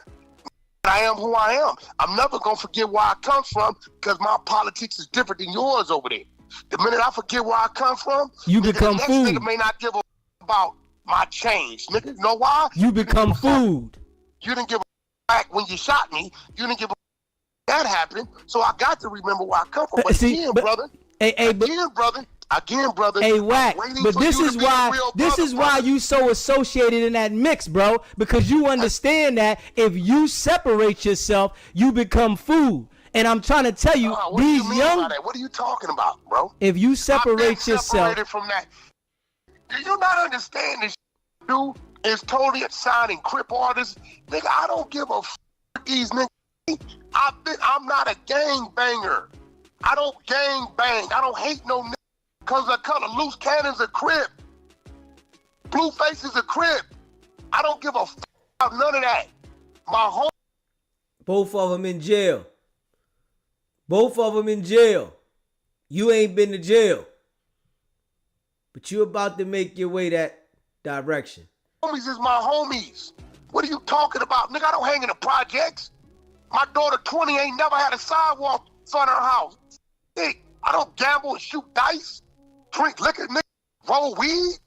I am who I am. I'm never gonna forget where I come from because my politics is different than yours over there. The minute I forget where I come from, you become the next food. Nigga may not give a about my change, nigga. You know why? You become food. You didn't give a back when you shot me. You didn't give a that happened. So I got to remember where I come from. But see, again, brother. Again, brother. Hey, Wack, but this is why you so associated in that mix, bro. Because you understand that if you separate yourself, you become food. And I'm trying to tell you, these young. What are you talking about, bro? If you separate yourself, separated from that. Do you not understand this? Dude is totally signing crip artists, nigga. I don't give a f these niggas. I'm not a gang banger. I don't gang bang. I don't hate no nigga because of color. Loose cannon's a crip. Blueface is a crip. I don't give a f about none of that. My whole. Both of them in jail. Both of them in jail. You ain't been to jail. But you about to make your way that direction. Homies is my homies. What are you talking about? Nigga, I don't hang in the projects. My daughter 20 ain't never had a sidewalk in front of her house. Hey, I don't gamble and shoot dice, drink liquor, nigga, roll weed.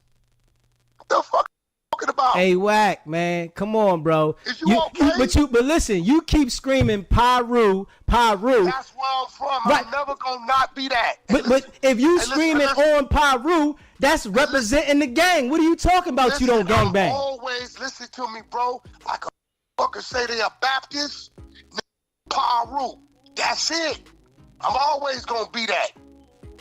What the fuck are you talking about? Hey, Wack, man, come on, bro. Is you okay? But listen, you keep screaming Peru. That's where I'm from. Right. I'm never gonna not be that. But if you screaming on Peru, that's representing the gang. What are you talking about? Listen, you don't gang bang. Always listen to me, bro. Like a fucker say they a Baptist, Peru. That's it. I'm always gonna be that.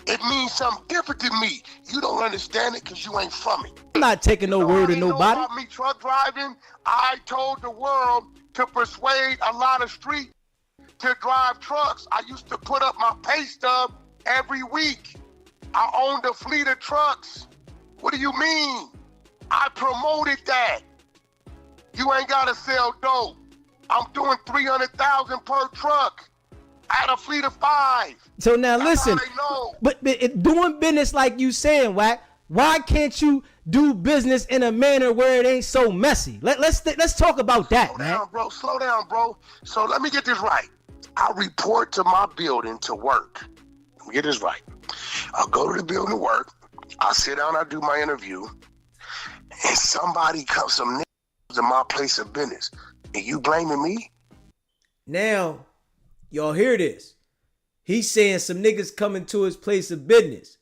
It means something different to me. You don't understand it because you ain't from it. I'm not taking no word of nobody. Know about me truck driving, I told the world to persuade a lot of street to drive trucks. I used to put up my pay stub every week. I owned a fleet of trucks. What do you mean? I promoted that. You ain't gotta sell dope. I'm doing $300,000 per truck. I had a fleet of 5. So now That's listen, how they know. but doing business like you saying, Wack, why can't you do business in a manner where it ain't so messy? Let's talk about that, man. Slow down, bro. So let me get this right. I report to my building to work. Let me get this right. I'll go to the building to work. I sit down, I do my interview, and somebody comes, some niggas in my place of business. And you blaming me? Now, y'all hear this. He's saying some niggas coming to his place of business.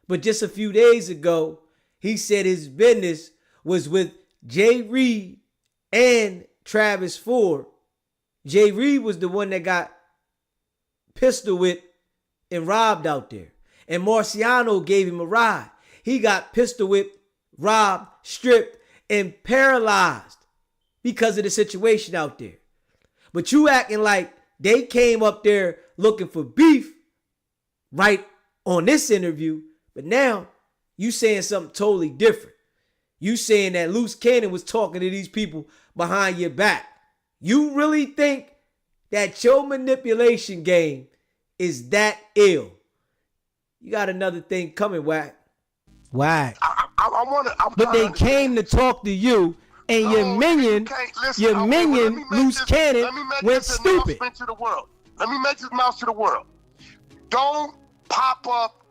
But just a few days ago, he said his business was with Jay Reed and Travis Ford. Jay Reed was the one that got pistol with and robbed out there. And Marciano gave him a ride. He got pistol whipped, robbed, stripped, and paralyzed because of the situation out there. But you acting like they came up there looking for beef right on this interview, but now you saying something totally different. You saying that Loose Cannon was talking to these people behind your back. You really think that your manipulation game is that ill? You got another thing coming, Wack. Wack. But they came to talk to you, and your minion, Loose Cannon, went stupid. Let me make this mouse to the world. Don't pop up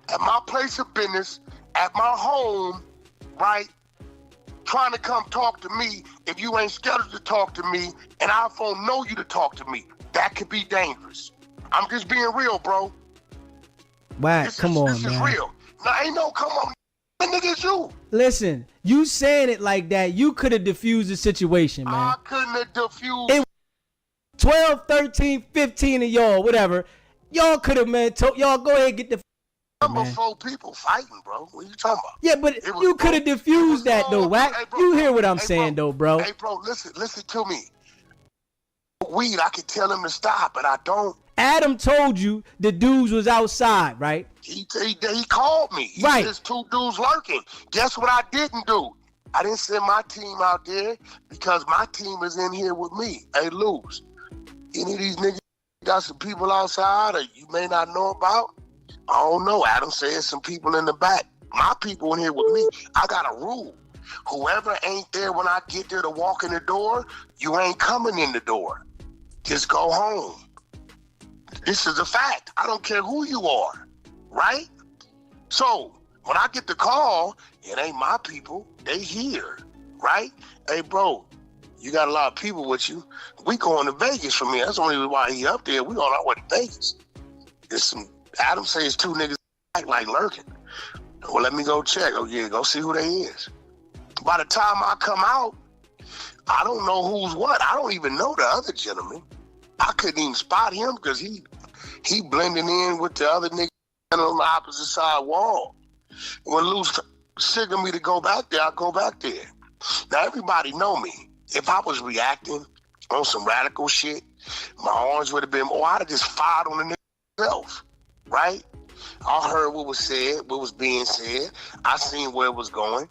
at my place of business, at my home, right? Trying to come talk to me if you ain't scheduled to talk to me, and I don't know you to talk to me. That could be dangerous. I'm just being real, bro. Wack, come on, man. This is real. Now, ain't no come on. The nigga is you. Listen, you saying it like that, you could have diffused the situation, man. I couldn't have diffused. 12, 13, 15 of y'all, whatever. Y'all could have, man, y'all go ahead and get the Number 4 people fighting, bro. What are you talking about? Yeah, but you could have diffused that, though, Wack. Hey, you hear what I'm saying, though, bro. Hey, bro, listen to me. Weed, I could tell him to stop, but I don't. Adam told you the dudes was outside, right? He called me. He said, there's 2 dudes lurking. Guess what I didn't do? I didn't send my team out there because my team is in here with me. Hey, Luz, any of these niggas got some people outside or you may not know about? I don't know. Adam said some people in the back. My people in here with me. I got a rule. Whoever ain't there when I get there to walk in the door, you ain't coming in the door. Just go home. This is a fact. I don't care who you are, right? So when I get the call, it ain't my people. They here, right? Hey, bro, you got a lot of people with you. We going to Vegas from here. That's the only reason why he up there. We on our way to Vegas. There's some, Adam says 2 niggas act like lurking. Well, let me go check. Oh, yeah, go see who they is. By the time I come out, I don't know who's what. I don't even know the other gentleman. I couldn't even spot him because he blending in with the other nigga on the opposite side wall. When Luz signaled me to go back there, I go back there. Now, everybody know me. If I was reacting on some radical shit, my arms would have been, I'd have just fired on the nigga himself, right? I heard what was said, what was being said. I seen where it was going.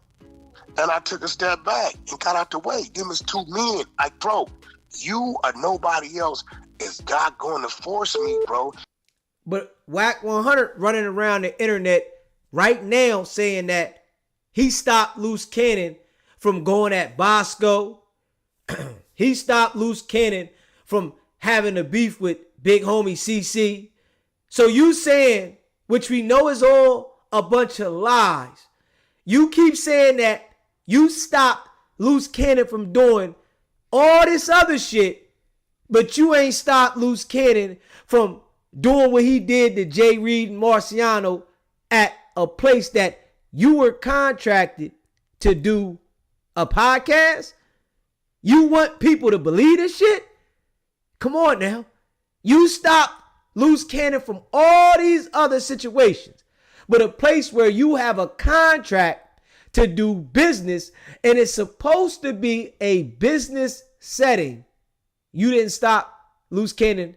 And I took a step back and got out the way. Them is 2 men. Like, bro, you or nobody else is God going to force me, bro. But Wack 100 running around the internet right now saying that he stopped Loose Cannon from going at Bosco. He stopped Loose Cannon from having a beef with big homie CC. So you saying, which we know is all a bunch of lies, you keep saying that you stopped Loose Cannon from doing all this other shit, but you ain't stopped Loose Cannon from doing what he did to Jay Reed and Marciano at a place that you were contracted to do a podcast? You want people to believe this shit? Come on now. You stopped Loose Cannon from all these other situations, but a place where you have a contract to do business and it's supposed to be a business setting, you didn't stop Loose Cannon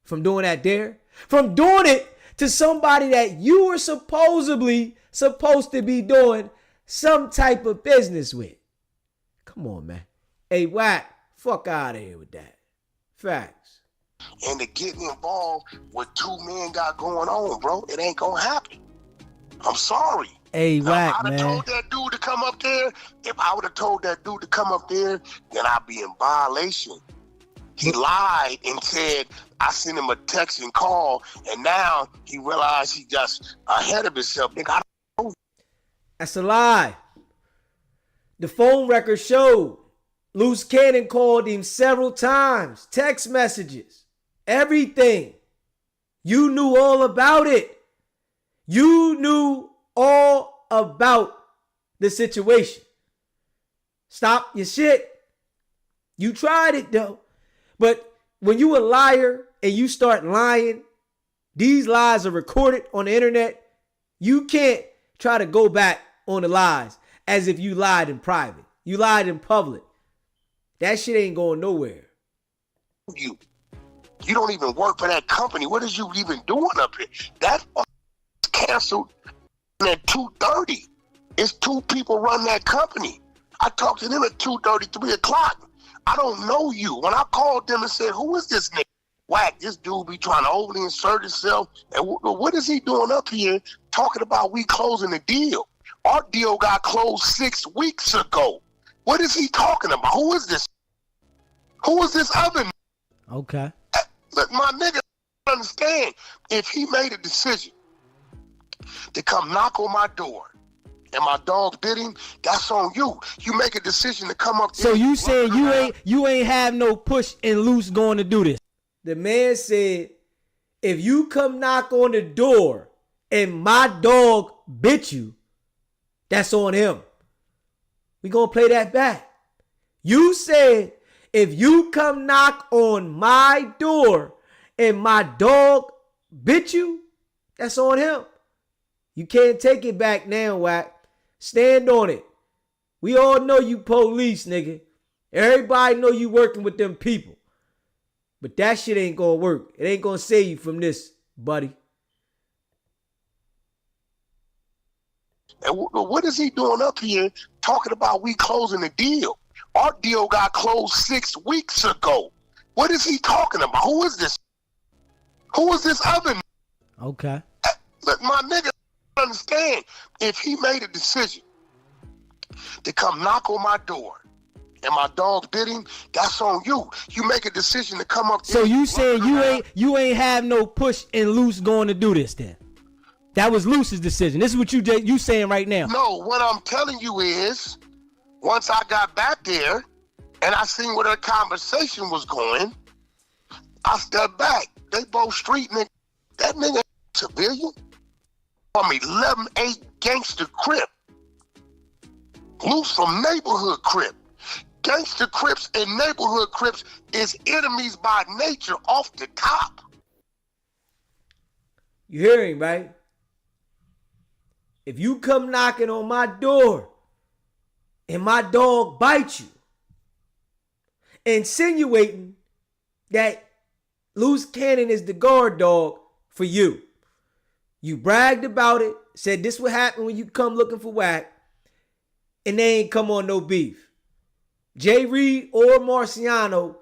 from doing that there? From doing it to somebody that you were supposedly supposed to be doing some type of business with. Come on, man. Hey, Wack, fuck out of here with that. Facts. And to get involved with 2 men got going on, bro, it ain't gonna happen. I'm sorry. Hey, Wack, I'd have told that dude to come up there. If I would have told that dude to come up there, then I'd be in violation. He lied and said I sent him a text and call, and now he realized he just ahead of himself. Nigga, I don't know. That's a lie. The phone record showed Loose Cannon called him several times, text messages, everything. You knew all about it. You knew all about the situation. Stop your shit. You tried it though. But when you a liar and you start lying, These lies are recorded on the internet. You can't try to go back on the lies as if you lied in private. You lied in public. That shit ain't going nowhere. You don't even work for that company. What is you even doing up here? That canceled at 2:30. It's 2 people run that company. I talked to them at 2:30, 3 o'clock. I don't know you. When I called them and said, who is this nigga? Wack, this dude be trying to overly insert himself. And what is he doing up here talking about we closing the deal? Our deal got closed 6 weeks ago. What is he talking about? Who is this? Who is this other nigga? Okay. Look, my nigga, understand, if he made a decision to come knock on my door and my dog bit him, that's on you. You make a decision to come up. So you saying you ain't have no push and loose going to do this? The man said, if you come knock on the door and my dog bit you, that's on him. We gonna play that back. You said, if you come knock on my door and my dog bit you, that's on him. You can't take it back now, Wack. Stand on it. We all know you police, nigga. Everybody know you working with them people. But that shit ain't gonna work. It ain't gonna save you from this, buddy. And what is he doing up here talking about we closing the deal? Our deal got closed 6 weeks ago. What is he talking about? Who is this? Who is this other nigga? Okay. Look, my nigga, understand, if he made a decision to come knock on my door and my dog bit him, that's on you. You make a decision to come up. So you saying you ain't have no push and loose going to do this then? That was Luce's decision. This is what you saying right now. No, what I'm telling you is, once I got back there and I seen where the conversation was going, I stepped back. They both street niggas. That nigga civilian from 11-8 gangster crip. Luce from neighborhood crip. Gangster crips and neighborhood crips is enemies by nature off the top. You hearing, right? If you come knocking on my door and my dog bites you, insinuating that Loose Cannon is the guard dog for you. You bragged about it, said this would happen when you come looking for Wack, and they ain't come on no beef. Jay Reed or Marciano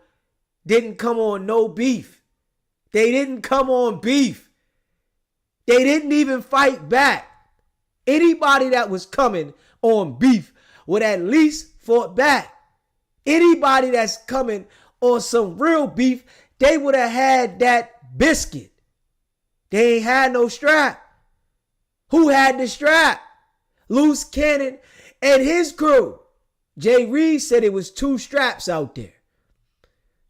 didn't come on no beef. They didn't come on beef. They didn't even fight back. Anybody that was coming on beef would at least fought back. Anybody that's coming on some real beef, they would have had that biscuit. They ain't had no strap. Who had the strap? Loose Cannon and his crew. Jay Reed said it was 2 straps out there.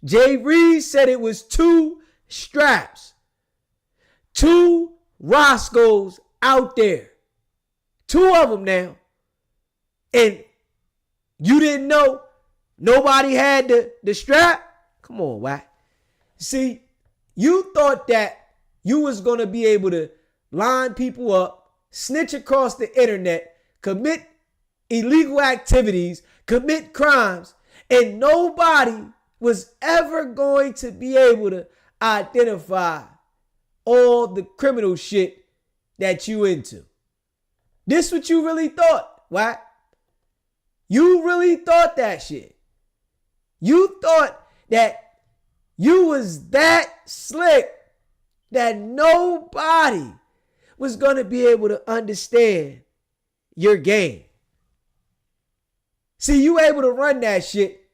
Jay Reed said it was 2 straps. 2 Roscoes out there. 2 of them now. And you didn't know nobody had the strap? Come on, Wack. See, you thought that you was going to be able to line people up, snitch across the internet, commit illegal activities, commit crimes, and nobody was ever going to be able to identify all the criminal shit that you into. This what you really thought, Wack? You really thought that shit. You thought that you was that slick that nobody was going to be able to understand your game. See, you able to run that shit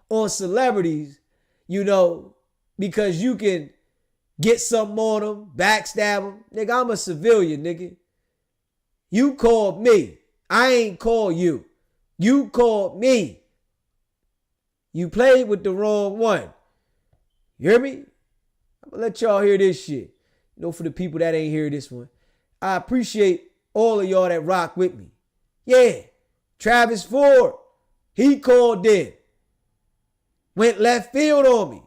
on celebrities, you know, because you can get something on them, backstab them. Nigga, I'm a civilian, nigga. You called me. I ain't call you. You called me. You played with the wrong one. You hear me? I'm gonna let y'all hear this shit. You know, for the people that ain't hear this one. I appreciate all of y'all that rock with me. Yeah, Travis Ford, he called in. Went left field on me.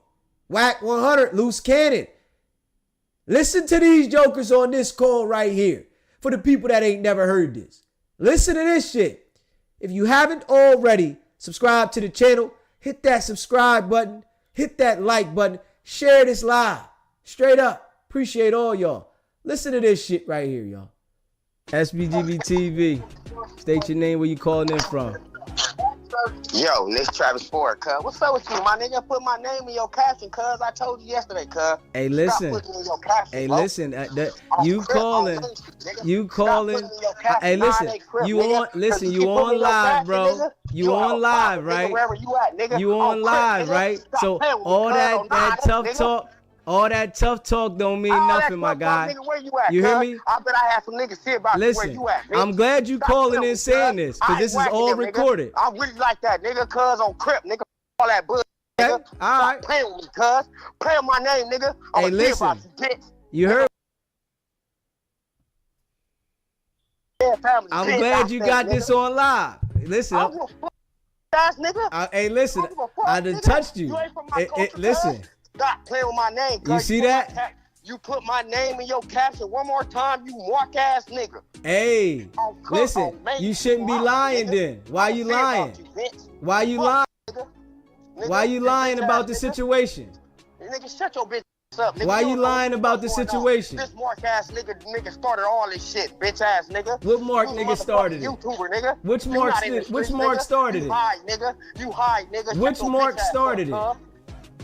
Wack 100, Loose Cannon. Listen to these jokers on this call right here. For the people that ain't never heard this. Listen to this shit. If you haven't already, subscribe to the channel. Hit that subscribe button. Hit that like button. Share this live. Straight up. Appreciate all y'all. Listen to this shit right here, y'all. SBGB TV. State your name, where you calling in from. Yo, this Travis Ford, cuz. What's up with you, my nigga? Put my name in your caption, cuz. I told you yesterday, cuz. Hey, listen. Hey, listen. You calling. You calling. Hey, listen. You on. Listen. You on live, bro. You on live, right? You on live, right? So all that tough talk. All that tough talk don't mean nothing, my guy. You hear me? I bet I have some niggas see about Listen, where you at, bitch. I'm glad you calling and saying this, because this is all recorded. I really like that, nigga, cuz on Crip, nigga. All that bullshit, nigga. Okay. All right. Stop playing with me, cuz. Play on my name, nigga. Hey, listen. You heard? I'm glad you got this on live. Listen. Hey, listen. I done touched you. Listen. Stop playing with my name, cuz. You see that? You put my name in your caption one more time, you mark ass nigga. Hey, listen, you shouldn't be lying then. Why you lying? Why you lying? Why you lying about the situation? Nigga, shut your bitch up, nigga. Why you lying about the situation? This Mark ass nigga started all this shit, bitch ass nigga. What Mark nigga started it? YouTuber, nigga. Which Mark started it? You hide, nigga. You hide, nigga. Which Mark started it?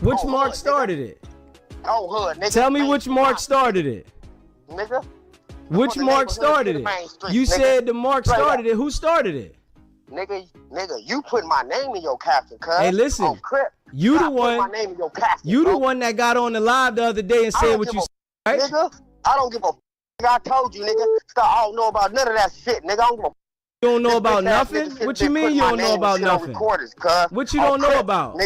Which Mark started it? Oh, hood, nigga. Tell me which Mark started it. Nigga. Which Mark started it? You said the Mark started it. Who started it? Nigga, you put my name in your caption, cuz. Hey, listen. You the one. You the one that got on the live the other day and said what you said, right? Nigga, I don't give a nigga. I told you, nigga. Stop. I don't know about none of that shit, nigga. I don't give a. You don't know about nothing? What you mean you don't know about nothing? What you don't know about?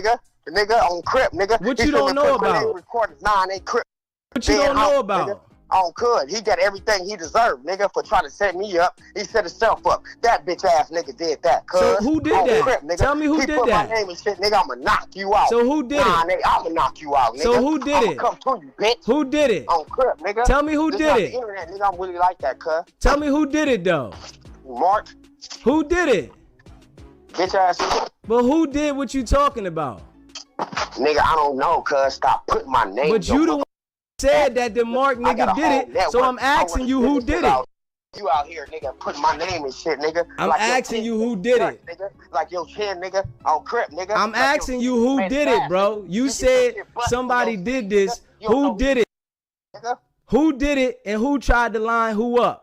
Nigga, on Crip, nigga. What you don't know about? Nah, they Crip. What you don't know about? On Could. He got everything he deserved, nigga, for trying to set me up. He set himself up. That bitch ass nigga did that, cuz. So who did that? Crip, tell me who he did put that. My name and shit, nigga, I'ma knock you out. So who did it? Nigga, I'ma knock you out, nigga. So who did it? I'ma come to you, bitch. Who did it? On Crip, nigga. Tell me who this did it. The internet, nigga, I'm really like that, cuz. Tell me who did it, though. Mark. Who did it? Bitch ass nigga. But who did what you talking about? Nigga, I don't know, cuz. Stop putting my name. But you the one said that the Mark nigga did it, so I'm asking you who did it. You out here, nigga, putting my name and shit, nigga. I'm asking you who did it. Nigga. Like your chin, nigga, on Crip, nigga. I'm asking you who did it, bro. You said somebody did this. Who did it? Who did it and who tried to line who up?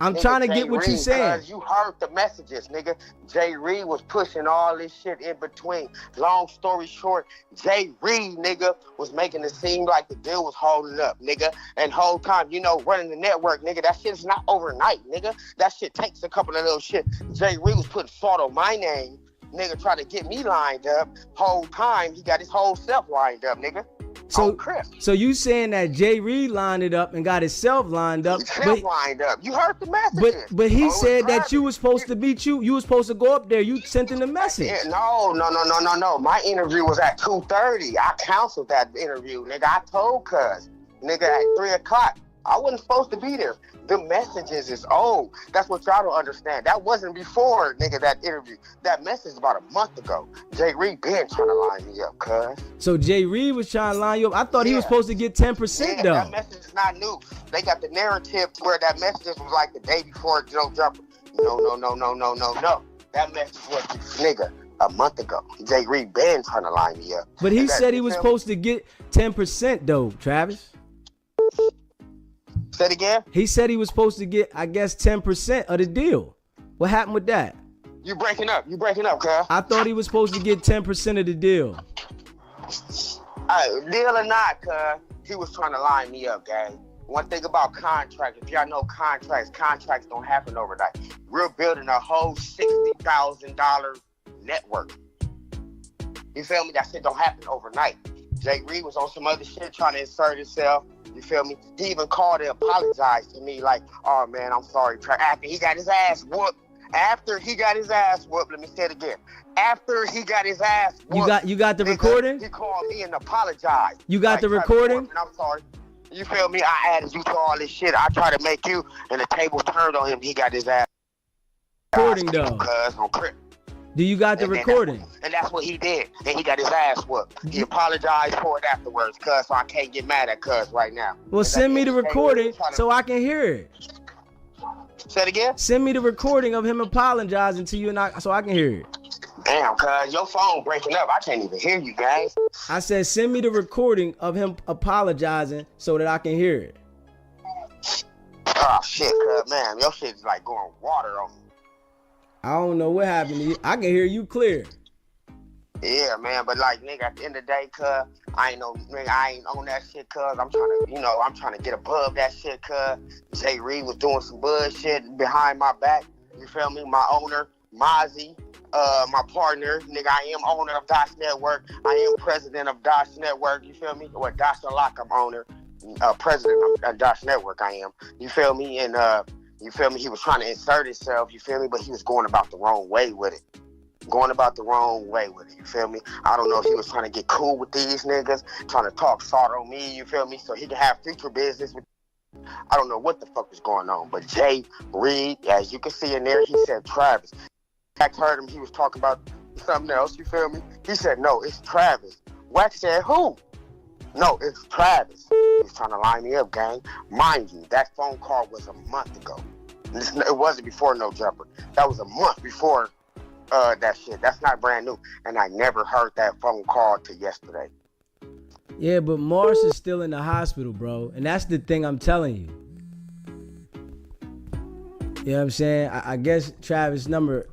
I'm trying to get what you saying. You heard the messages, nigga. Jay Reed was pushing all this shit in between. Long story short, Jay Reed, nigga, was making it seem like the deal was holding up, nigga. And whole time, you know, running the network, nigga, that shit's not overnight, nigga. That shit takes a couple of little shit. Jay Reed was putting salt on my name, nigga, trying to get me lined up. Whole time, he got his whole self lined up, nigga. So you saying that Jay Reed lined it up and got himself lined up? Lined up. You heard the messages. But he said that you was supposed to beat you. You was supposed to go up there. You sent him the message. Yeah, no. My interview was at 2:30. I canceled that interview, nigga. I told cuz, nigga, at 3 o'clock. I wasn't supposed to be there. The messages is old. That's what y'all don't understand. That wasn't before, nigga, that interview. That message is about a month ago. Jay Reed been trying to line me up, cuz. So Jay Reed was trying to line you up. I thought he was supposed to get 10% though. That message is not new. They got the narrative where that message was like the day before Joe Jumper. No. That message was, nigga, a month ago. Jay Reed been trying to line me up. But he said he was supposed to get 10% though, Travis. Say it again? He said he was supposed to get, I guess, 10% of the deal. What happened with that? You breaking up, cuz. I thought he was supposed to get 10% of the deal. Deal or not, cuz, he was trying to line me up, gang. One thing about contracts, if y'all know contracts don't happen overnight. We're building a whole $60,000 network. You feel me? That shit don't happen overnight. Jay Reed was on some other shit trying to insert himself. You feel me? He even called and apologized to me like, oh man, I'm sorry. After he got his ass whooped. Let me say it again. After he got his ass whooped. You got the recording? He called me and apologized. You got the recording? I'm sorry. You feel me? I added you to all this shit. I tried to make you, and the tables turned on him. He got his ass. Recording though. Cuz on Crip. Do you got the recording? And that's what he did. And he got his ass whooped. He apologized for it afterwards, cuz, so I can't get mad at cuz right now. Well, send me the recording so I can hear it. Say it again? Send me the recording of him apologizing to you so I can hear it. Damn, cuz, your phone breaking up. I can't even hear you, guys. I said send me the recording of him apologizing so that I can hear it. Oh, shit, cuz, man. Your shit is like going water on me. I don't know what happened to you. I can hear you clear. Yeah, man, but like, nigga, at the end of the day, cuz, I ain't on that shit, cuz. I'm trying to get above that shit, cuz. Jay Reed was doing some bullshit behind my back. You feel me? My owner, Mozzie, my partner, nigga, I am owner of Dosh Network. I am president of Dosh Network, you feel me? Or Dosh Unlock, I'm owner. President of Dosh Network, I am. You feel me? And, you feel me? He was trying to insert himself, you feel me? But he was going about the wrong way with it. You feel me? I don't know if he was trying to get cool with these niggas, trying to talk salt on me, you feel me? So he could have future business with. I don't know what the fuck was going on. But Jay Reed, as you can see in there, he said Travis. Wack heard him, he was talking about something else, you feel me? He said, no, it's Travis. Wack said, who? No, it's Travis. He was trying to line me up, gang. Mind you, that phone call was a month ago. It wasn't before No Jumper. That was a month before that shit. That's not brand new. And I never heard that phone call till yesterday. Yeah, but Morris is still in the hospital, bro. And that's the thing I'm telling you. You know what I'm saying? I guess Travis' number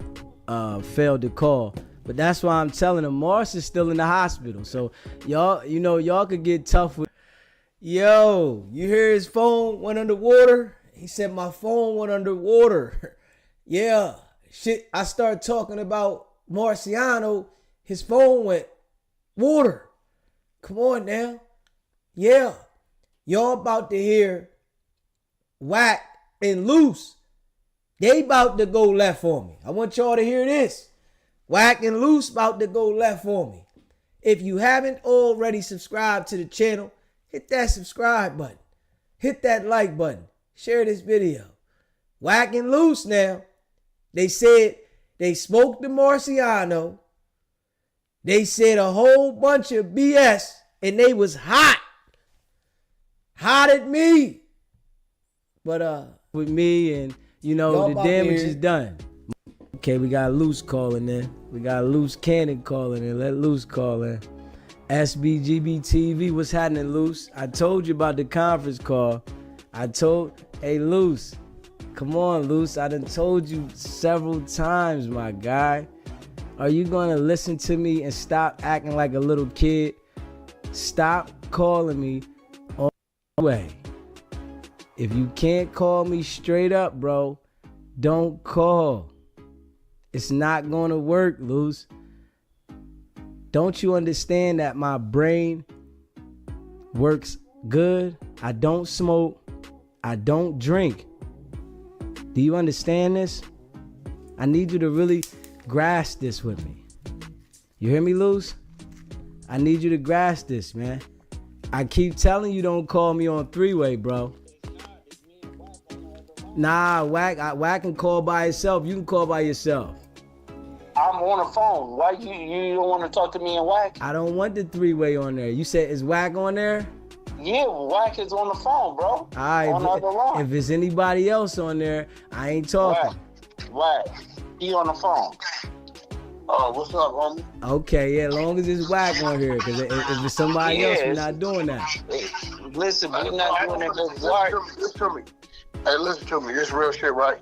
failed to call. But that's why I'm telling him Morris is still in the hospital. So y'all could get tough with. Yo, you hear his phone went underwater? He said my phone went underwater. Yeah. Shit, I started talking about Marciano. His phone went water. Come on now. Yeah. Y'all about to hear Wack and Loose. They about to go left for me. I want y'all to hear this. Wack and Loose about to go left for me. If you haven't already subscribed to the channel, hit that subscribe button. Hit that like button. Share this video. Wack and Loose now. They said they smoked the Marciano. They said a whole bunch of BS and they was hot. Hot at me. But with me and the damage is done. Okay, we got Loose calling in. We got Loose Cannon calling in. Let Loose call in. SBGB TV, what's happening, Loose? I told you about the conference call. Hey, Loose. Come on, Loose. I done told you several times, my guy. Are you going to listen to me and stop acting like a little kid? Stop calling me on the way. If you can't call me straight up, bro, don't call. It's not going to work, Loose. Don't you understand that my brain works good? I don't smoke. I don't drink. Do you understand this? I need you to really grasp this with me. You hear me, Loose? I need you to grasp this, man. I keep telling you don't call me on three-way, bro. Nah, Wack can call by himself. You can call by yourself. I'm on the phone. Why you don't want to talk to me and Wack? I don't want the three-way on there. You said, is Wack on there? Yeah, Wack is on the phone, bro. All right, on the other line. If it's anybody else on there, I ain't talking. Wack. He on the phone. Oh, what's up, homie? Okay, yeah, as long as it's Wack on here, because if it's somebody else, we're not doing that. Listen, we're not doing that. Listen to me. Hey, listen to me. This real shit, right?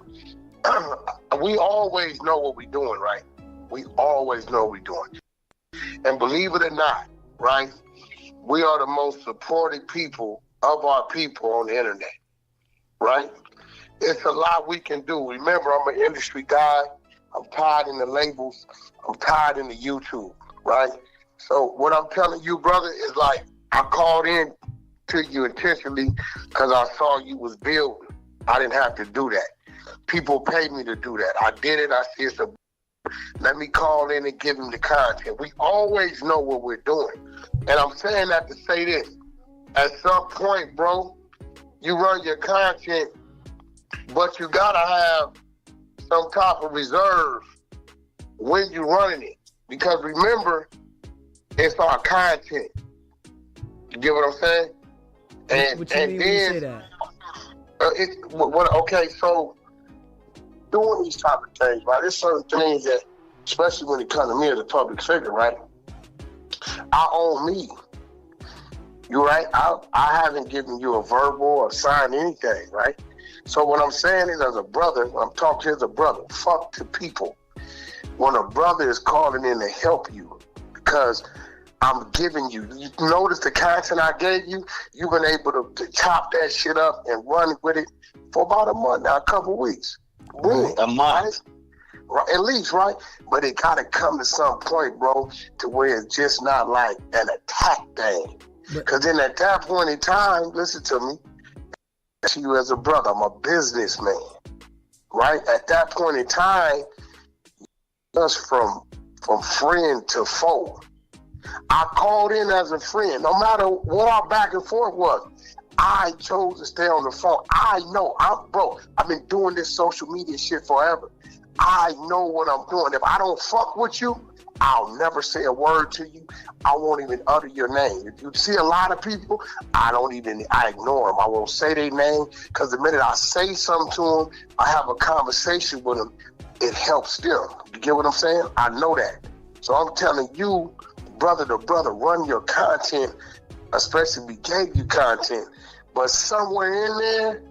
We always know what we're doing, right? We always know what we're doing. And believe it or not, right? We are the most supported people of our people on the internet, right? It's a lot we can do. Remember, I'm an industry guy. I'm tied in the labels. I'm tied in the YouTube, right? So what I'm telling you, brother, is like, I called in to you intentionally because I saw you was building. I didn't have to do that. People pay me to do that. I did it. I see it's a. Let me call in and give them the content. We always know what we're doing. And I'm saying that to say this. at some point, bro, you run your content, but you gotta have some type of reserve when you running it. Because remember, it's our content. You get what I'm saying? And what you mean when you say that? Okay, so doing these type of things, right? There's certain things that, especially when it comes to me as a public figure, right? I own me. You right? I haven't given you a verbal or signed anything, right? So what I'm saying is, as a brother, when I'm talking as a brother, fuck to people. When a brother is calling in to help you, because I'm giving you notice the content I gave you, you've been able to chop that shit up and run with it for about a month now, a couple weeks. Really, a month. Right? At least, right? But it gotta come to some point, bro, to where it's just not like an attack thing. Because then at that point in time, listen to me, to you as a brother, I'm a businessman, right? At that point in time, just from friend to foe. I called in as a friend. No matter what our back and forth was, I chose to stay on the phone. I know, I've been doing this social media shit forever. I know what I'm doing. If I don't fuck with you, I'll never say a word to you. I won't even utter your name. If you see a lot of people, I ignore them. I won't say their name, because the minute I say something to them, I have a conversation with them, it helps them. You get what I'm saying? I know that. So I'm telling you, brother to brother, run your content, especially if we gave you content. But somewhere in there,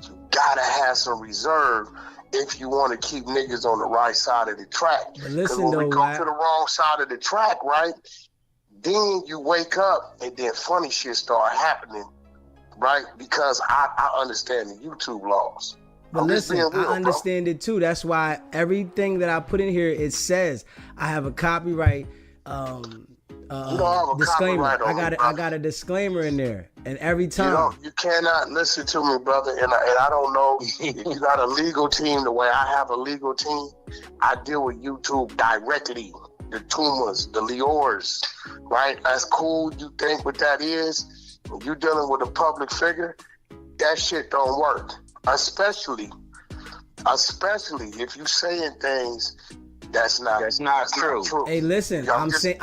you gotta have some reserve if you want to keep niggas on the right side of the track. Because when we go to the wrong side of the track, right, then you wake up and then funny shit start happening, right? Because I understand the YouTube laws. But listen, I understand it too. That's why everything that I put in here, it says I have a copyright disclaimer. I got a disclaimer in there, and every time you cannot listen to me, brother. And I don't know if you got a legal team the way I have a legal team. I deal with YouTube directly. The Tumas, the Leors, right? That's cool. You think what that is? When you dealing with a public figure, that shit don't work. Especially if you saying things that's not true. Hey, listen, I'm saying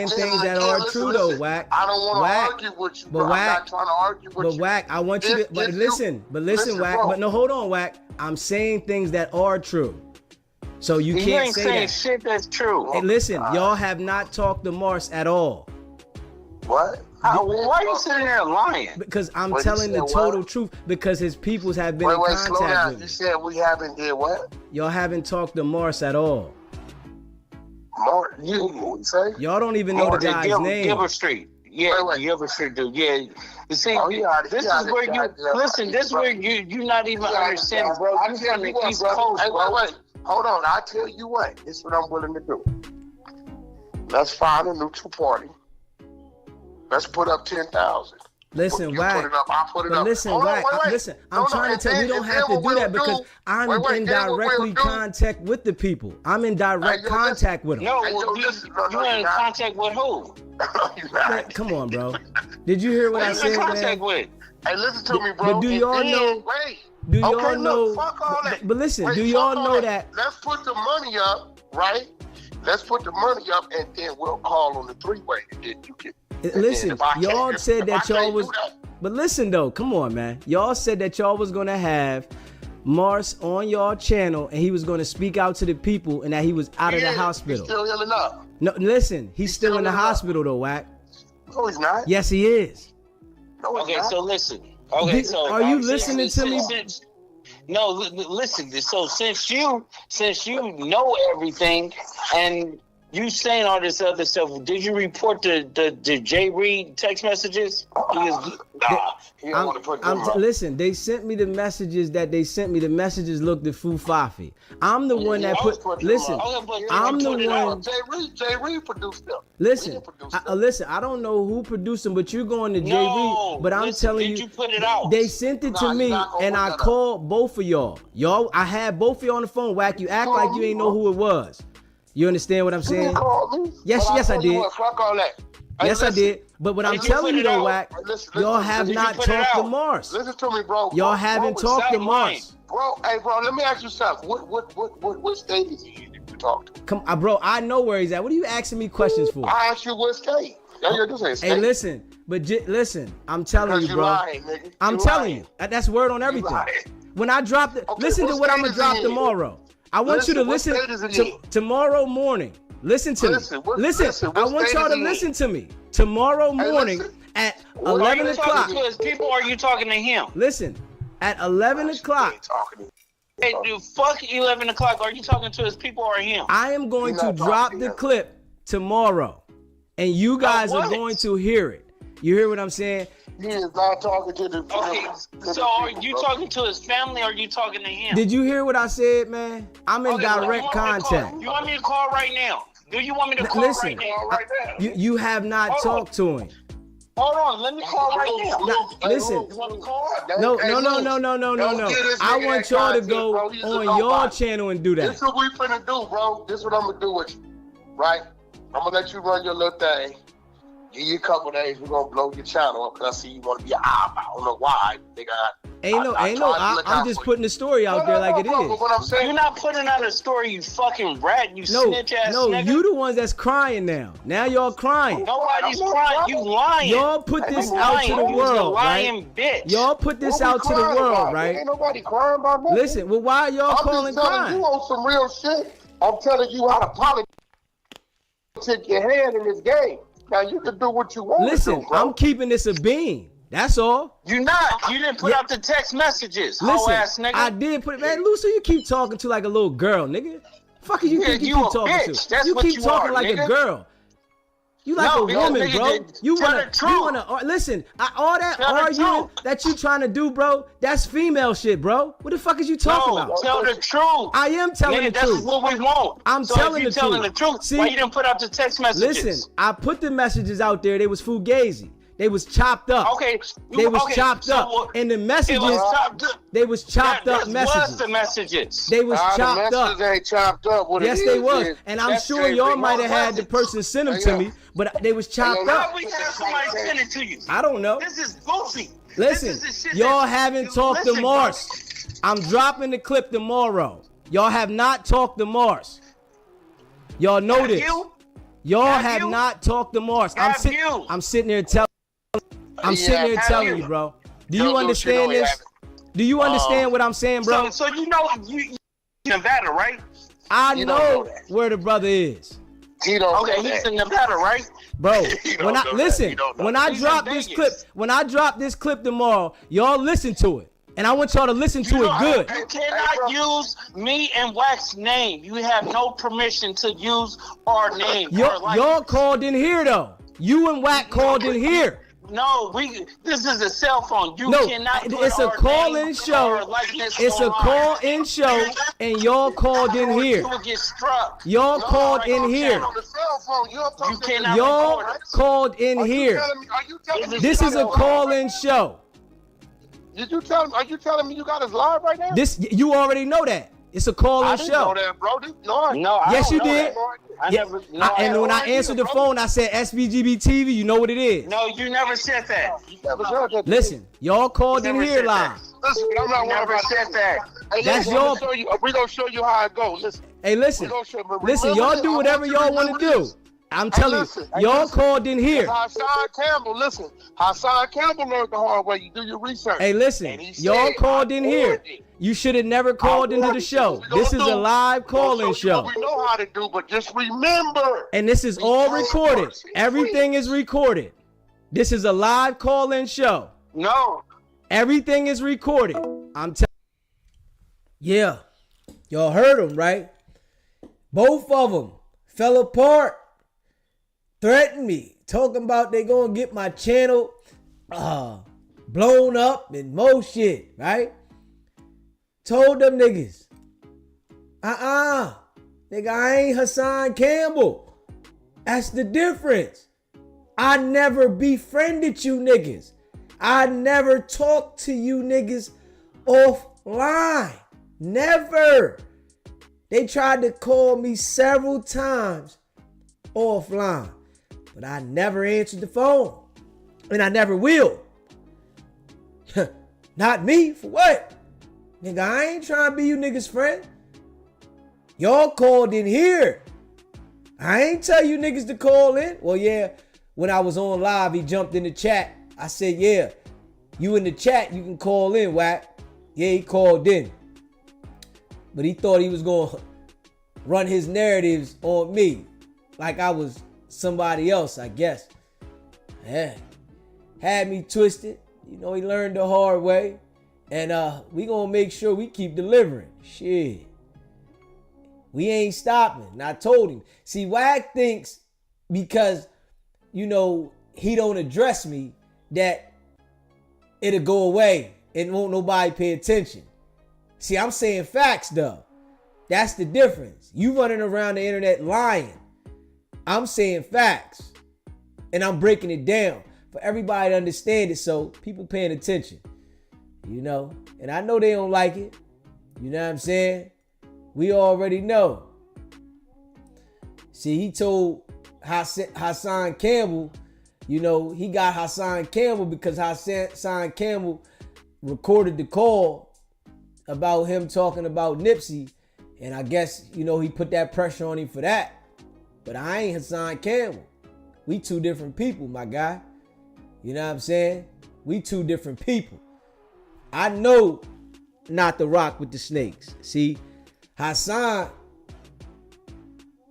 things that are true though, Wack. I don't want to argue with you, but I'm not trying to argue with you. But Wack, I want you to listen, Wack. Bro. But no, hold on, Wack. I'm saying things that are true. So you can't ain't say saying that. shit that's true. Hey, listen, y'all have not talked to Mars at all. What? Why are you sitting there lying? Because I'm telling the total truth. Because his peoples have been in contact slow down. with me. You said we haven't did what? Y'all haven't talked to Mars at all. You say? Y'all don't even know the guy's name. Gilbert Street. Yeah, Gilbert Street dude. Yeah. You see, this is where you not even understand, bro. You from the East Coast, bro. Wait. Hold on. I tell you what. This is what I'm willing to do. Let's find a neutral party. Let's put up 10,000. Listen, Wack. I'll put it up. Listen, Wack. Listen, I'm trying to tell you, we don't have to do that because I'm in directly contact with the people. I'm in direct contact with them. No, you're in contact with who? Come on, bro. Did you hear what I said, man? Hey, listen to me, bro. But do y'all know? Do y'all know? Fuck all that. But listen, do y'all know that? Let's put the money up, right? Let's put the money up, and then we'll call on the three-way. And then you can. Listen, y'all said that y'all was. But listen though, come on, man. Y'all said that y'all was gonna have Mars on y'all channel, and he was gonna speak out to the people, and that he was out of the hospital. He's still healing up. No, listen, he's still in the hospital though, Wack. No, he's not. Yes, he is. No, he's not. So listen. Okay, so are you listening to me? No, listen. So since you know everything, and you saying all this other stuff, did you report the Jay Reed text messages? Listen, they sent me the messages that they sent me. The messages looked at Fufafi. I'm the one that put. Listen, I'm the one. Jay Reed produced them. Listen, listen. I don't know who produced them, but you're going to Jay Reed. But I'm telling you, put it out? They sent it to me, and I called both of y'all. I had both of y'all on the phone. Wack, you act like you ain't know who it was. You understand what I'm saying? You called me? Yes, I did. Fuck all that. Yes, I did. But what I'm telling you though, Wack, y'all have not talked to Mars. Listen to me, bro. Y'all haven't talked to Mars. Bro, hey, bro, let me ask you something. What state is he in if you talk to him? Come, bro, I know where he's at. What are you asking me questions for? I asked you what state. This ain't state. Hey, listen, but listen, I'm telling you, bro. Lying, nigga. I'm telling you. That's word on everything. When I drop it, listen to what I'm gonna drop tomorrow. I want you to listen tomorrow morning. Listen to me. Listen. I want y'all to listen to me. Tomorrow morning at 11 o'clock. Are you talking to his people or are you talking to him? Listen, at 11 o'clock. Hey, dude, fuck 11 o'clock. Are you talking to his people or him? I am going to drop the clip tomorrow, and you guys are going to hear it. You hear what I'm saying? He is not talking to the. Okay, so are you talking to his family or are you talking to him? Did you hear what I said, man? I'm in direct contact. You want me to call right now? Do you want me to call right now? You have not talked to him. Hold on, let me call right now. Listen. You want to call? No. I want y'all to go on your channel and do that. This is what we finna do, bro. This is what I'm gonna do with you, right? I'm gonna let you run your little thing. Give you a couple days, we're gonna blow your channel up because I see you wanna be an op. I don't know why. Ain't no. I'm just putting the story out there like it is. What I'm saying, you're not putting out a story, you fucking rat, you snitch ass nigga. You the ones that's crying now. Now y'all crying. Nobody's crying. You lying. Y'all put this out to the world, right? Bitch. Y'all put this out to the world, right? Ain't nobody crying about nothing. Listen, well, why are y'all calling crying? You on some real shit. I'm telling you how to politic your hand in this game. Now you can do what you want. Listen, I'm keeping this a bean. That's all. You not. You didn't put out the text messages. Listen, ass nigga. I did put it. Man, Lucy, you keep talking to like a little girl, nigga. Fuck you think you keep talking bitch. to? That's you what keep you talking are, like nigga. a girl. You like a woman, nigga, bro. You tell wanna listen. All that arguing that you trying to do, bro. That's female shit, bro. What the fuck is you talking about? Tell the truth. I am telling the truth. That's what we want. I'm telling the truth. See, why you didn't put out the text messages? Listen, I put the messages out there. They was fugazi. They was chopped up. Okay. They was chopped up. And the messages, they was chopped up messages. What's the messages? They was chopped up. The messages ain't chopped up. Yes, they was. And I'm sure y'all might have had the person send them to me, but they was chopped up. How we have somebody send it to you? I don't know. This is goofy. Listen, y'all haven't talked to Mars. I'm dropping the clip tomorrow. Y'all have not talked to Mars. Y'all know this. Y'all have not talked to Mars. I'm sitting there telling. I'm sitting here telling you, bro. Do you understand this? Do you understand what I'm saying, bro? So you know you Nevada, right? I know where the brother is. Okay, he's in Nevada, right? Bro, when I drop this clip tomorrow, y'all listen to it. And I want y'all to listen to it good. You cannot use me and Wack's name. You have no permission to use our name. Y'all called in here though. You and Wack called in here. No, this is a cell phone. You cannot put it's a call-in show. It's a call-in show, and y'all called in here. You will get struck. Y'all called in here. You cannot. Y'all called in here. This is a call-in show. Did you tell him? Are you telling me you got us live right now? You already know that. It's a call-in show. I didn't know that, bro. No, yes, you did. And when I answered the phone, I said SBGB TV. You know what it is. No, you never said that. Listen, y'all called in here live. Listen, I'm not never said that. Hey, that's your. We're gonna show you how it goes. Listen. Hey, listen. Y'all do whatever y'all want to do. I'm telling you, y'all called in here. Hassan Campbell learned the hard way. You do your research. Hey, listen, y'all called in here. You should have never called into the show. This is a live call-in show. We know how to do, but just remember. And this is all recorded. Everything is recorded. This is a live call-in show. No. Everything is recorded. I'm telling you. Yeah. Y'all heard them, right? Both of them fell apart. Threatened me. Talking about they gonna get my channel blown up and more shit, right? Told them niggas, nigga, I ain't Hassan Campbell. That's the difference. I never befriended you niggas. I never talked to you niggas offline. Never. They tried to call me several times offline. But I never answered the phone. And I never will. Not me, for what? Nigga, I ain't trying to be you niggas' friend. Y'all called in here. I ain't tell you niggas to call in. Well, yeah, when I was on live, he jumped in the chat. I said, yeah, you in the chat, you can call in, Wack. Yeah, he called in. But he thought he was going to run his narratives on me like I was somebody else, I guess. Yeah. Had me twisted. You know, he learned the hard way. And we going to make sure we keep delivering. Shit. We ain't stopping. And I told him. See, Wack thinks because, you know, he don't address me that it'll go away and won't nobody pay attention. See, I'm saying facts, though. That's the difference. You running around the internet lying. I'm saying facts. And I'm breaking it down for everybody to understand it so people paying attention. You know? And I know they don't like it. You know what I'm saying? We already know. See, he told Hassan Campbell, you know, he got Hassan Campbell because Hassan Campbell recorded the call about him talking about Nipsey. And I guess, you know, he put that pressure on him for that. But I ain't Hassan Campbell. We two different people, my guy. You know what I'm saying? We two different people. I know not to rock with the snakes. See, Hassan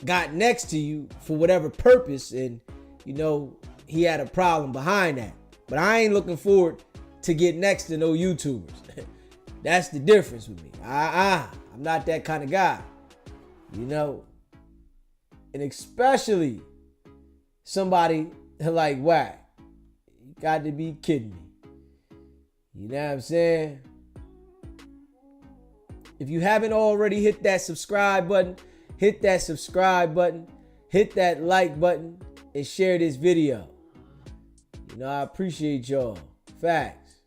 got next to you for whatever purpose, and you know he had a problem behind that. But I ain't looking forward to get next to no YouTubers. That's the difference with me. I'm not that kind of guy, you know. And especially somebody like Wack. You got to be kidding me. You know what I'm saying? If you haven't already hit that subscribe button, hit that subscribe button, hit that like button, and share this video. You know, I appreciate y'all. Facts.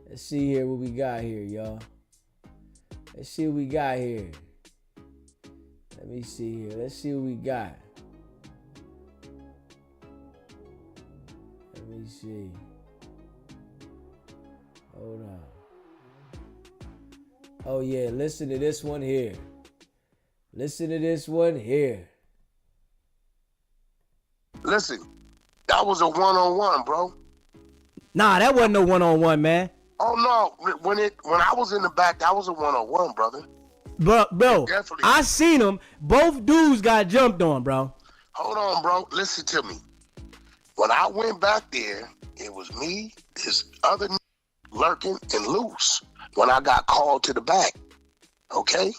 Let's see here what we got here, y'all. Let's see what we got here. Let me see here. Let's see what we got. Let me see. Hold on. Oh yeah, listen to this one here. Listen to this one here. Listen, that was a one-on-one, bro. Nah, that wasn't no one-on-one, man. Oh no, when I was in the back, that was a one-on-one, brother. Bro, Definitely. I seen them. Both dudes got jumped on, bro. Hold on, bro. Listen to me. When I went back there, it was me, this other lurking, and loose. When I got called to the back, okay?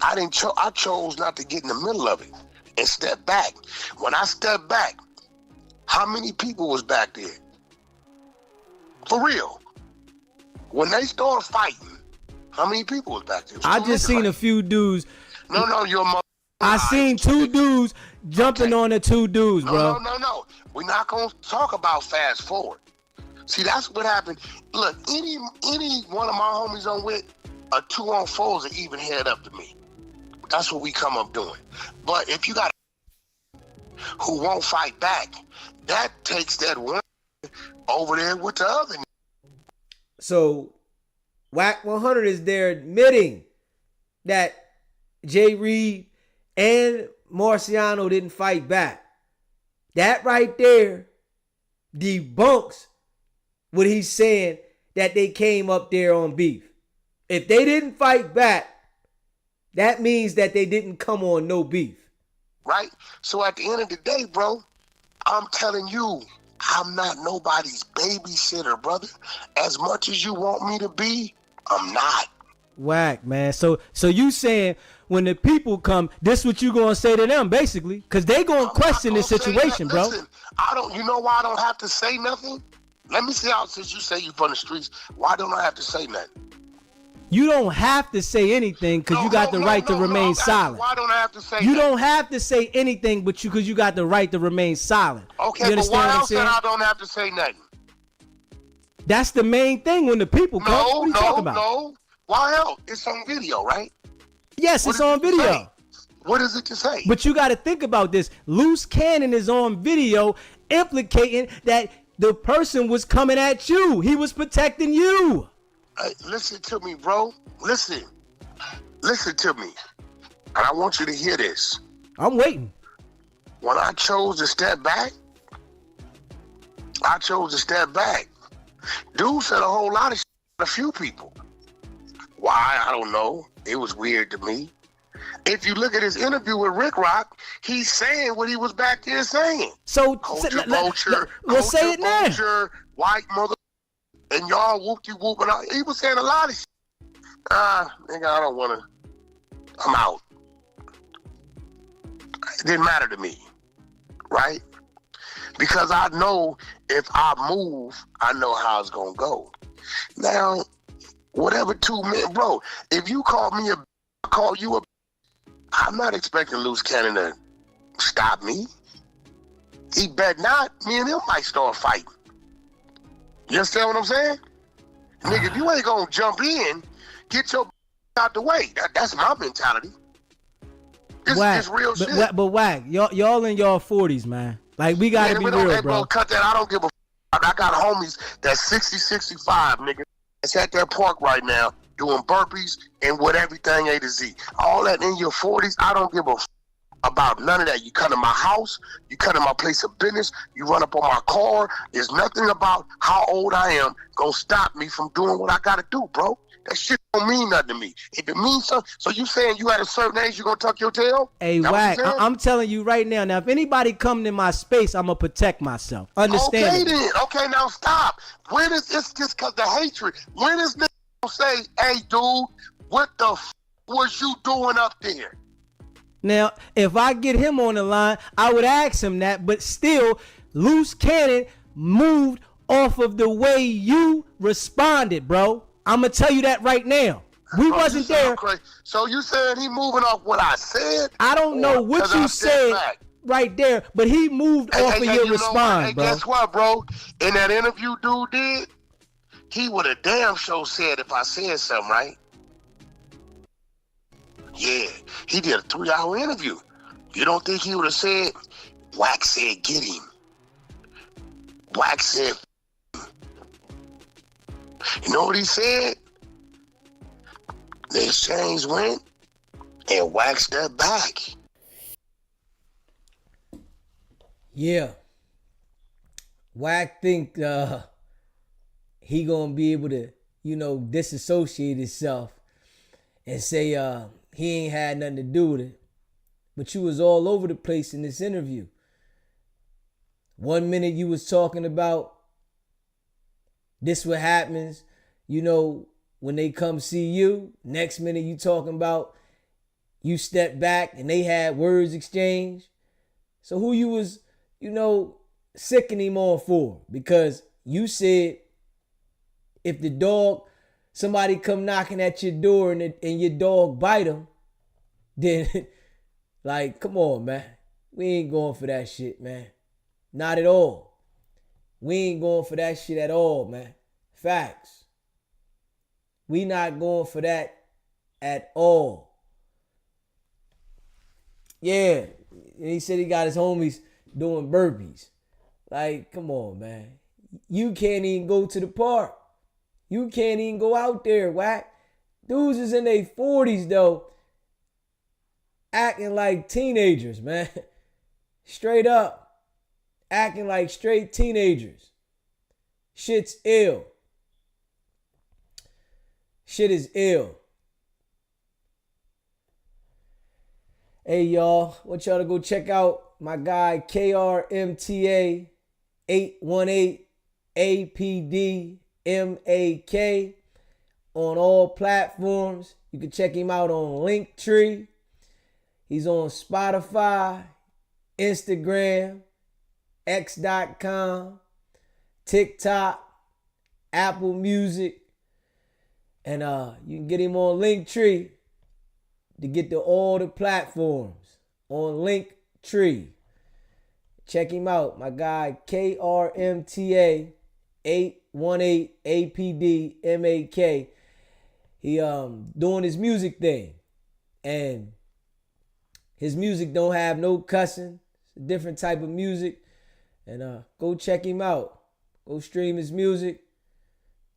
I chose not to get in the middle of it and step back. When I stepped back, how many people was back there? For real. When they started fighting, how many people was back there? I just seen a few dudes. No, your mother. I seen two dudes jumping on the two dudes, bro. No. We're not gonna talk about fast forward. See, that's what happened. Look, any one of my homies I'm with, a 2-on-4s are even head up to me. That's what we come up doing. But if you got who won't fight back, that takes that one over there with the other. So, Wack 100 is there admitting that Jay Reed and Marciano didn't fight back. That right there debunks what he's saying that they came up there on beef. If they didn't fight back, that means that they didn't come on no beef. Right? So at the end of the day, bro, I'm telling you, I'm not nobody's babysitter, brother. As much as you want me to be, I'm not. Wack, man. So you saying when the people come, this what you gonna say to them, basically? Because they gonna question this situation, bro. Listen, you know why I don't have to say nothing? Let me see how, since you say you from the streets, why don't I have to say nothing? You don't have to say anything because you got the right to remain silent. Why don't I have to say You don't have to say anything because you got the right to remain silent. Okay, you but why else saying? I don't have to say nothing? That's the main thing when the people come. What are you talking about? No. Why else? It's on video, right? Yes, it's on video. What is it to say? But you got to think about this. Loose Cannon is on video implicating that the person was coming at you. He was protecting you. Listen to me, bro. Listen to me. And I want you to hear this. I'm waiting. When I chose to step back, Dude said a whole lot of shit to a few people. Why? I don't know. It was weird to me. If you look at his interview with Rick Rock, he's saying what he was back there saying. So, culture vulture, we'll say it now. Vulture, white mother, and y'all whoop-de-whoop. And all. He was saying a lot of shit. Nigga, I don't want to. I'm out. It didn't matter to me, right? Because I know if I move, I know how it's going to go. Now, whatever 2 men, bro, if you call me I call you a, I'm not expecting Loose Cannon to stop me. He bet not. Me and him might start fighting. You understand what I'm saying? Nigga, if you ain't going to jump in, get your out the way. That's my mentality. It's real shit. But Wack, y'all in y'all 40s, man. Like, we gotta be real, bro. Cut that. I don't give a I got homies that's 60, 65, nigga. It's at that park right now doing burpees and with everything A to Z. All that in your 40s, I don't give a about none of that. You come to my house, you come to my place of business, you run up on my car. There's nothing about how old I am gonna stop me from doing what I gotta do, bro. That shit don't mean nothing to me. If it means something, so you saying you at a certain age, you gonna tuck your tail? Hey, Wack, I'm telling you right now. Now, if anybody come in my space, I'm gonna protect myself. Understand? Okay, then. Okay, now stop. When is this just because the hatred? When is nigga gonna say, hey, dude, what the was you doing up there? Now, if I get him on the line, I would ask him that, but still, Loose Cannon moved off of the way you responded, bro. I'm going to tell you that right now. We wasn't there. So you saying he moving off what I said? I don't know what you said right there, but he moved off of your response, bro. Guess what, bro? In that interview dude did, he would have damn sure said if I said something, right? Yeah, he did a 3-hour interview. You don't think he would have said, Wack said get him. Wack said, you know what he said? The exchange went and Wack stepped back. Yeah. Wack think he gonna be able to, disassociate himself and say he ain't had nothing to do with it. But you was all over the place in this interview. 1 minute you was talking about this what happens, when they come see you. Next minute you talking about you step back and they had words exchanged. So who you was, sicking him on for? Because you said if somebody come knocking at your door and your dog bite him, then like, come on, man. We ain't going for that shit, man. Not at all. We ain't going for that shit at all, man. Facts. We not going for that at all. Yeah. And he said he got his homies doing burpees. Like, come on, man. You can't even go to the park. You can't even go out there, Wack. Dudes is in their 40s, though, acting like teenagers, man. Straight up. Acting like straight teenagers. Shit's ill. Shit is ill. Hey, y'all. Want y'all to go check out my guy KRMTA 818 APD MAK on all platforms. You can check him out on Linktree. He's on Spotify, Instagram, X.com, TikTok, Apple Music. And you can get him on Linktree to get to all the platforms on Linktree. Check him out, my guy KRMTA 818 APD MAK. He doing his music thing. And His music don't have no cussing. It's a different type of music. And go check him out. Go stream his music.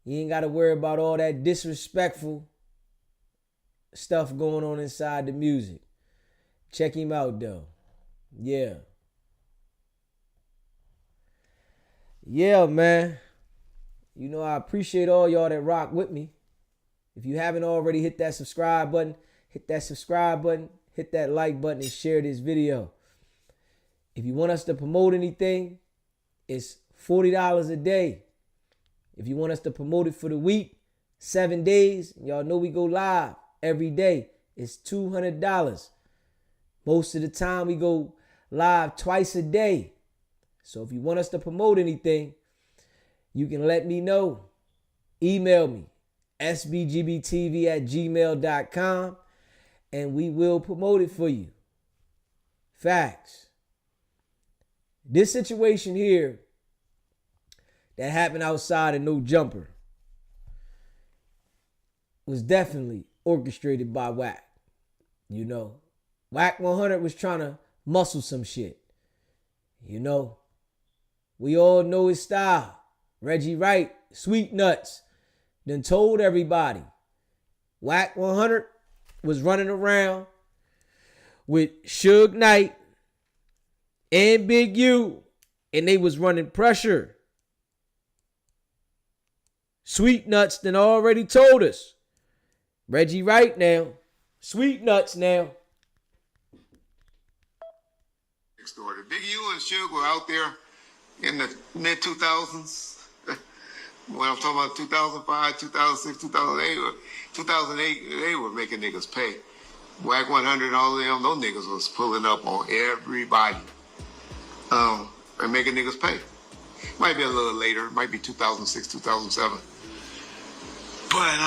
You ain't got to worry about all that disrespectful stuff going on inside the music. Check him out, though. Yeah. Yeah, man. You know, I appreciate all y'all that rock with me. If you haven't already, hit that subscribe button. Hit that subscribe button. Hit that like button and share this video. If you want us to promote anything, it's $40 a day. If you want us to promote it for the week, 7 days, y'all know we go live every day, it's $200. Most of the time we go live twice a day. So if you want us to promote anything, you can let me know. Email me, sbgbtv@gmail.com, and we will promote it for you. Facts. This situation here that happened outside of No Jumper was definitely orchestrated by Wack. You know, Wack 100 was trying to muscle some shit. You know, we all know his style. Reggie Wright, Sweet Nuts, then told everybody Wack 100 was running around with Suge Knight and Big U, and they was running pressure. Sweet Nuts then already told us. Reggie Wright now. Sweet Nuts now. Story. Big U and Suge were out there in the mid 2000s. When I'm talking about 2005, 2006, 2008, they were making niggas pay. Wack 100 and all of them, those niggas was pulling up on everybody and making niggas pay. Might be a little later, might be 2006, 2007. But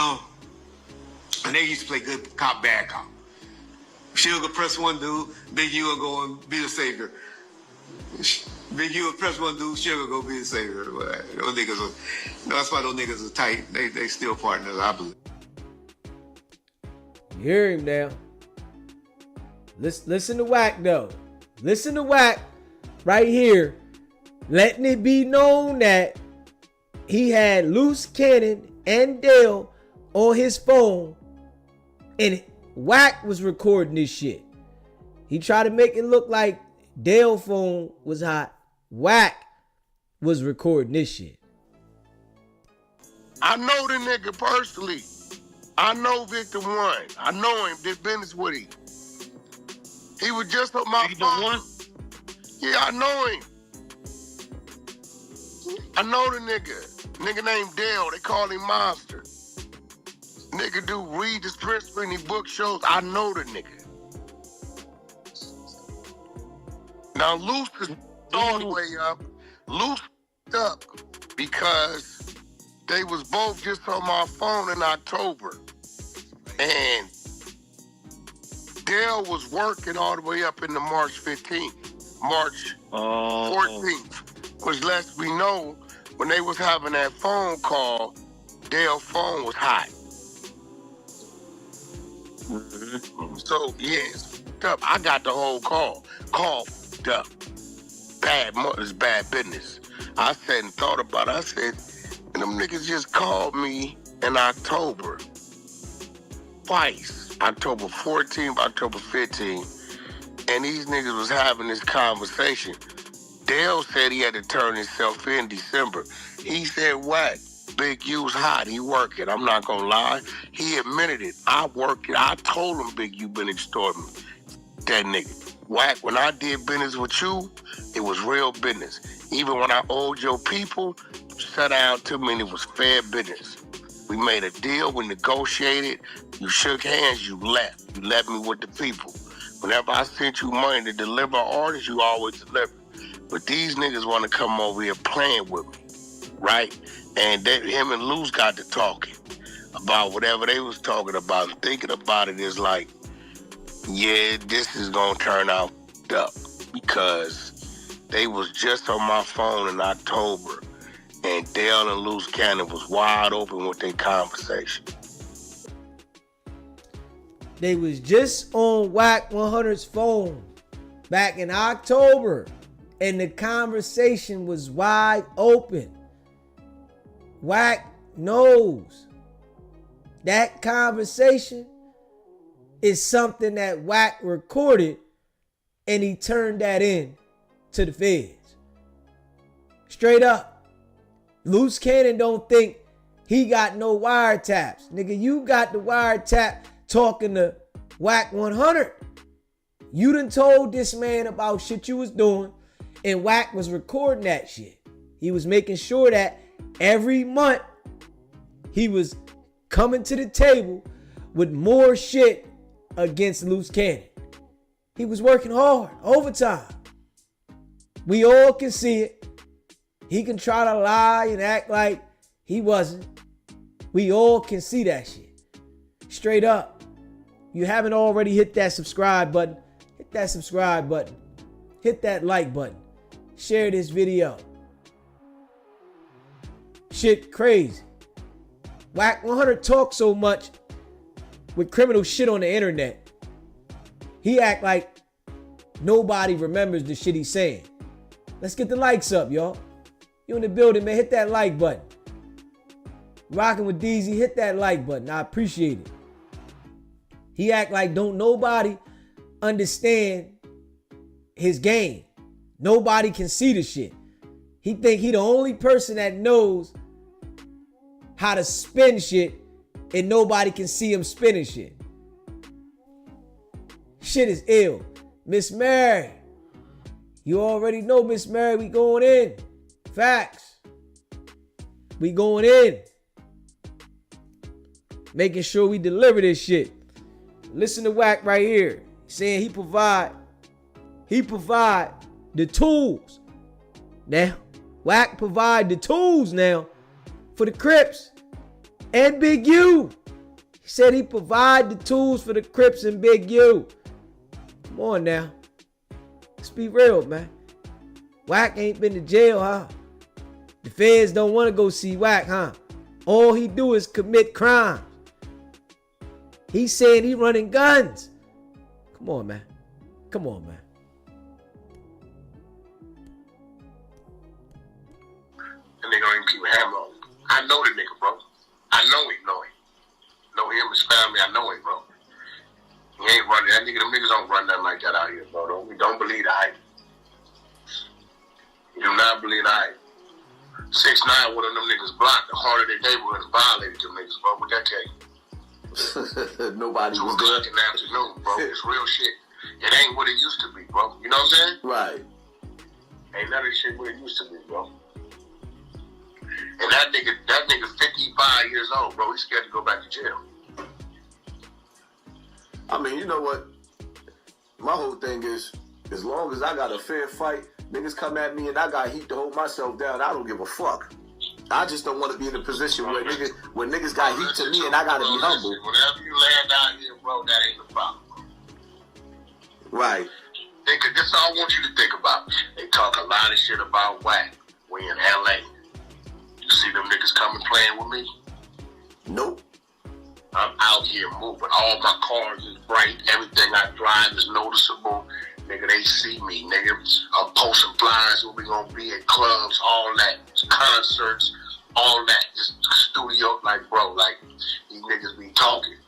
and they used to play good cop, bad cop. Suge would press one dude, Big U would go and be the savior. Big U would press one dude, Suge would go be the savior. Those niggas are, that's why those niggas are tight. They still partners, I believe. You hear him now. Listen to Wack though. Listen to Wack right here, letting it be known that he had Loose Cannon and Dale on his phone, and Wack was recording this shit. He tried to make it look like Dale's phone was hot. Wack was recording this shit. I know the nigga personally. I know Victor One. I know him. Did business with him. He was just on my phone. Yeah, I know him. I know the nigga. Nigga named Dale. They call him Monster. Nigga do read the scripts when he book shows. I know the nigga. Now Luce is all the way up. Luce up because they was both just on my phone in October. And Dale was working all the way up into March 15th. March 14th. Which lets me know when they was having that phone call, Dale's phone was hot. So, yes, up. I got the whole call. Call up. It's bad business. I said and thought about it. I said, and them niggas just called me in October. Twice. October 14th, October 15th. And these niggas was having this conversation. Dale said he had to turn himself in December. He said, what? Big U's hot. He working. I'm not going to lie. He admitted it. I work it. I told him Big U been extorting me. That nigga. Wack, when I did business with you, it was real business. Even when I owed your people, sat down to me and it was fair business. We made a deal. We negotiated. You shook hands. You left. You left me with the people. Whenever I sent you money to deliver orders, you always deliver. But these niggas want to come over here playing with me, right? And him and Luz got to talking about whatever they was talking about. And thinking about it is like, yeah, this is going to turn out up. Because they was just on my phone in October. And Dale and Luz Cannon was wide open with their conversation. They was just on Wack 100's phone back in October, and the conversation was wide open. Wack knows that conversation is something that Wack recorded, and he turned that in to the feds. Straight up. Loose Cannon don't think he got no wiretaps. Nigga, you got the wiretap talking to Wack 100. You done told this man about shit you was doing, and Wack was recording that shit. He was making sure that every month he was coming to the table with more shit against Loose Cannon. He was working hard, overtime. We all can see it. He can try to lie and act like he wasn't. We all can see that shit. Straight up. You haven't already hit that subscribe button. Hit that subscribe button. Hit that like button. Share this video. Shit crazy. Wack 100 talks so much with criminal shit on the internet. He act like nobody remembers the shit he's saying. Let's get the likes up, y'all. You in the building, man, hit that like button. Rocking with DZ, hit that like button. I appreciate it. He act like don't nobody understand his game. Nobody can see the shit. He think he the only person that knows how to spin shit, and nobody can see him spinning shit. Shit is ill. Miss Mary. You already know, Miss Mary, we going in. Facts. We going in. Making sure we deliver this shit. Listen to Wack right here. Saying he provide the tools. Now, Wack provide the tools now for the Crips and Big U. He said he provide the tools for the Crips and Big U. Come on now. Let's be real, man. Wack ain't been to jail, huh? The feds don't want to go see Wack, huh? All he do is commit crimes. He's saying he running guns. Come on, man. Come on, man. And they don't even keep a hammer on him. I know the nigga, bro. I know him. Know him, his family. I know him, bro. He ain't running. That nigga, them niggas don't run nothing like that out here, bro. Don't believe the hype. You do not believe the hype. 6ix9ine, one of them niggas blocked the heart of their neighborhood and violated them niggas, bro. What that tell you? Nobody was there. 2 o'clock in the afternoon, bro. It's real shit. It ain't what it used to be, bro. You know what I'm saying? Right. Ain't none of this shit what it used to be, bro. And that nigga 55 years old, bro. He's scared to go back to jail. I mean, you know what? My whole thing is, as long as I got a fair fight, niggas come at me and I got heat to hold myself down, I don't give a fuck. I just don't want to be in a position where niggas got heat to me and I gotta be humble. Whenever you land out here, bro, that ain't the problem. Right. This is all I want you to think about. They talk a lot of shit about Wack. We in LA. You see them niggas coming playing with me? Nope. I'm out here moving. All my cars is bright. Everything I drive is noticeable. Nigga, they see me, nigga. I'm posting flyers where we gonna be at clubs, all that. Concerts, all that. Just studio, like, bro, like, these niggas be talking.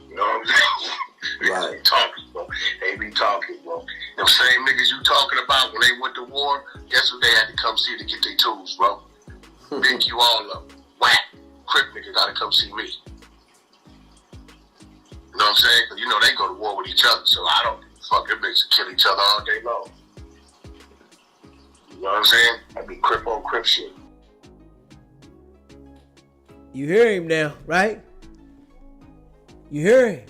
You know what I'm saying? Right. They be talking, bro. They be talking, bro. Them same niggas you talking about when they went to war, guess what they had to come see to get their tools, bro? Big you all up. Wack. Crip nigga gotta come see me. You know what I'm saying? Because you know they go to war with each other, so I don't fuck them niggas kill each other all day long. You know what I'm saying? I be Crip on Crip shit. You hear him now, right? You hear him.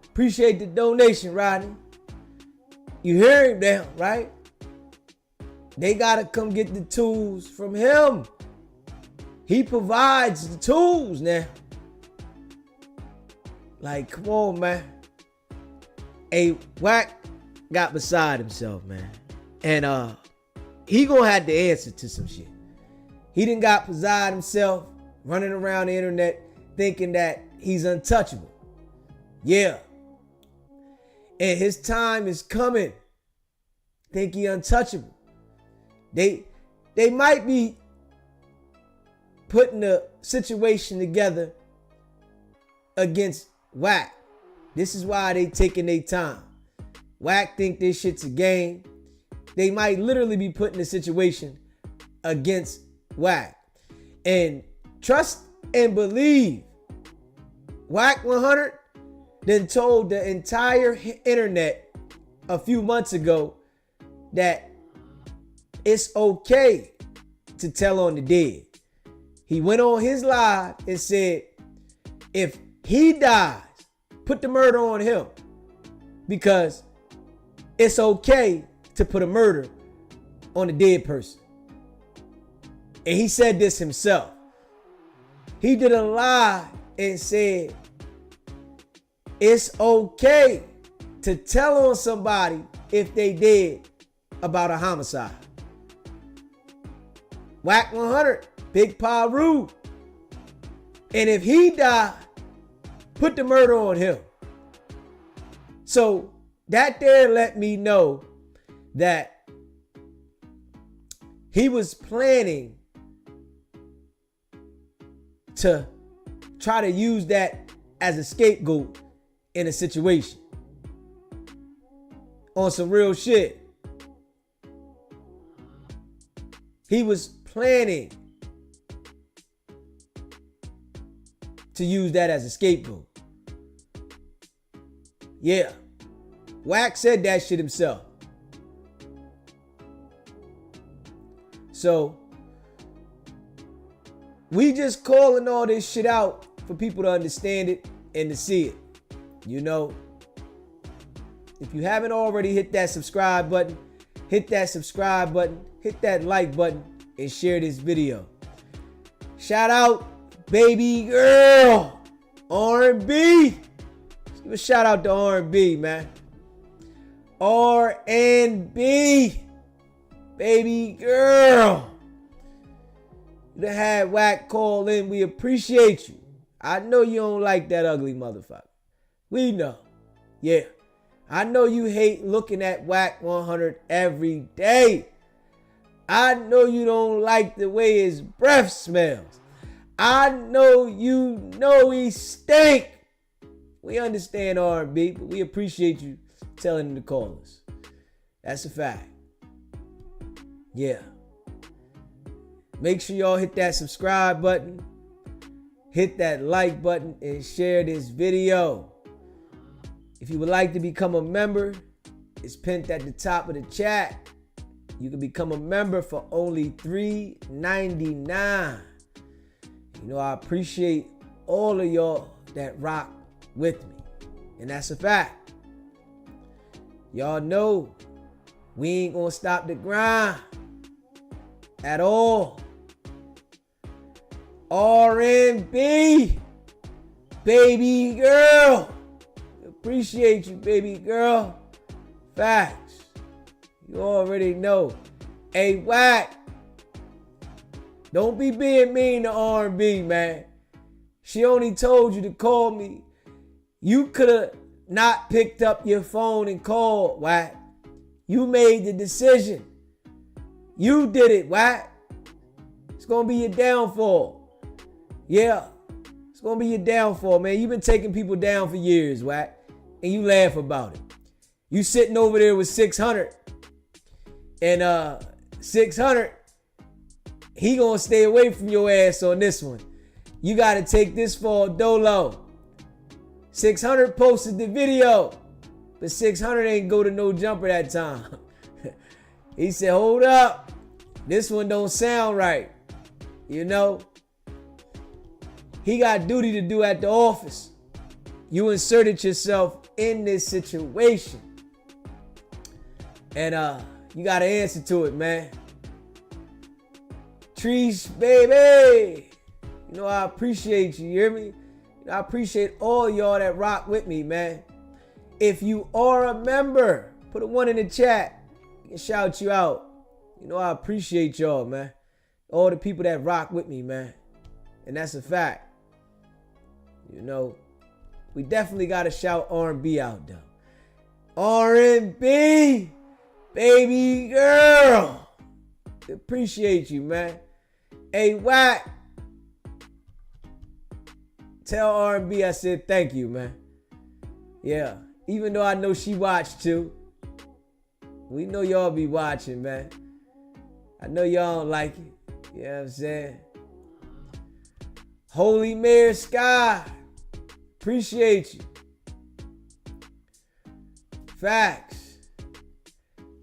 Appreciate the donation, Rodney. You hear him now, right? They gotta come get the tools from him. He provides the tools now. Like, come on, man. Hey, Wack got beside himself, man. And he gonna have to answer to some shit. He done got beside himself, running around the internet, thinking that he's untouchable. Yeah. And his time is coming. Think he untouchable. They might be putting a situation together against Wack. This is why they taking their time. Wack think this shit's a game. They might literally be putting a situation against Wack. And trust and believe, Wack 100 then told the entire internet a few months ago that it's okay to tell on the dead. He went on his live and said, if he dies, put the murder on him, because it's okay to put a murder on a dead person. And he said this himself. He did a live and said, it's okay to tell on somebody if they did about a homicide. Wack 100, Big Paru. And if he died, put the murder on him. So that there let me know that he was planning to try to use that as a scapegoat in a situation. On some real shit. He was planning to use that as a scapegoat. Yeah. Wack said that shit himself. So we just calling all this shit out for people to understand it and to see it. You know, if you haven't already hit that subscribe button, hit that subscribe button, hit that like button, and share this video. Shout out, baby girl, R&B. Let's give a shout out to R&B, man. R&B, baby girl. You done had Wack call in. We appreciate you. I know you don't like that ugly motherfucker. We know. Yeah. I know you hate looking at Wack 100 every day. I know you don't like the way his breath smells. I know you know he stink. We understand R&B, but we appreciate you telling him to call us. That's a fact. Yeah. Make sure y'all hit that subscribe button, hit that like button, and share this video. If you would like to become a member, it's pinned at the top of the chat. You can become a member for only $3.99. You know, I appreciate all of y'all that rock with me. And that's a fact. Y'all know we ain't gonna stop the grind at all. R&B, baby girl. Appreciate you, baby girl. Facts. You already know. Hey, Wack, don't be being mean to R&B, man. She only told you to call me. You could have not picked up your phone and called, Wack. You made the decision. You did it, Wack. It's going to be your downfall. Yeah. It's going to be your downfall, man. You've been taking people down for years, Wack. And you laugh about it. You sitting over there with 600. And 600, he gonna stay away from your ass on this one. You gotta take this for a dolo. 600 posted the video, but 600 ain't go to no jumper that time. He said, hold up. This one don't sound right. You know? He got duty to do at the office. You inserted yourself in this situation. And you got to answer to it, man. Trees, baby. You know, I appreciate you, you hear me? I appreciate all y'all that rock with me, man. If you are a member, put a 1 in the chat. I can shout you out. You know, I appreciate y'all, man. All the people that rock with me, man. And that's a fact. You know, we definitely got to shout R&B out, though. R&B, baby girl. Appreciate you, man. Hey, Wack. Tell R&B I said thank you, man. Yeah, even though I know she watched too. We know y'all be watching, man. I know y'all don't like it. You know what I'm saying? Holy Mare Sky. Appreciate you. Facts.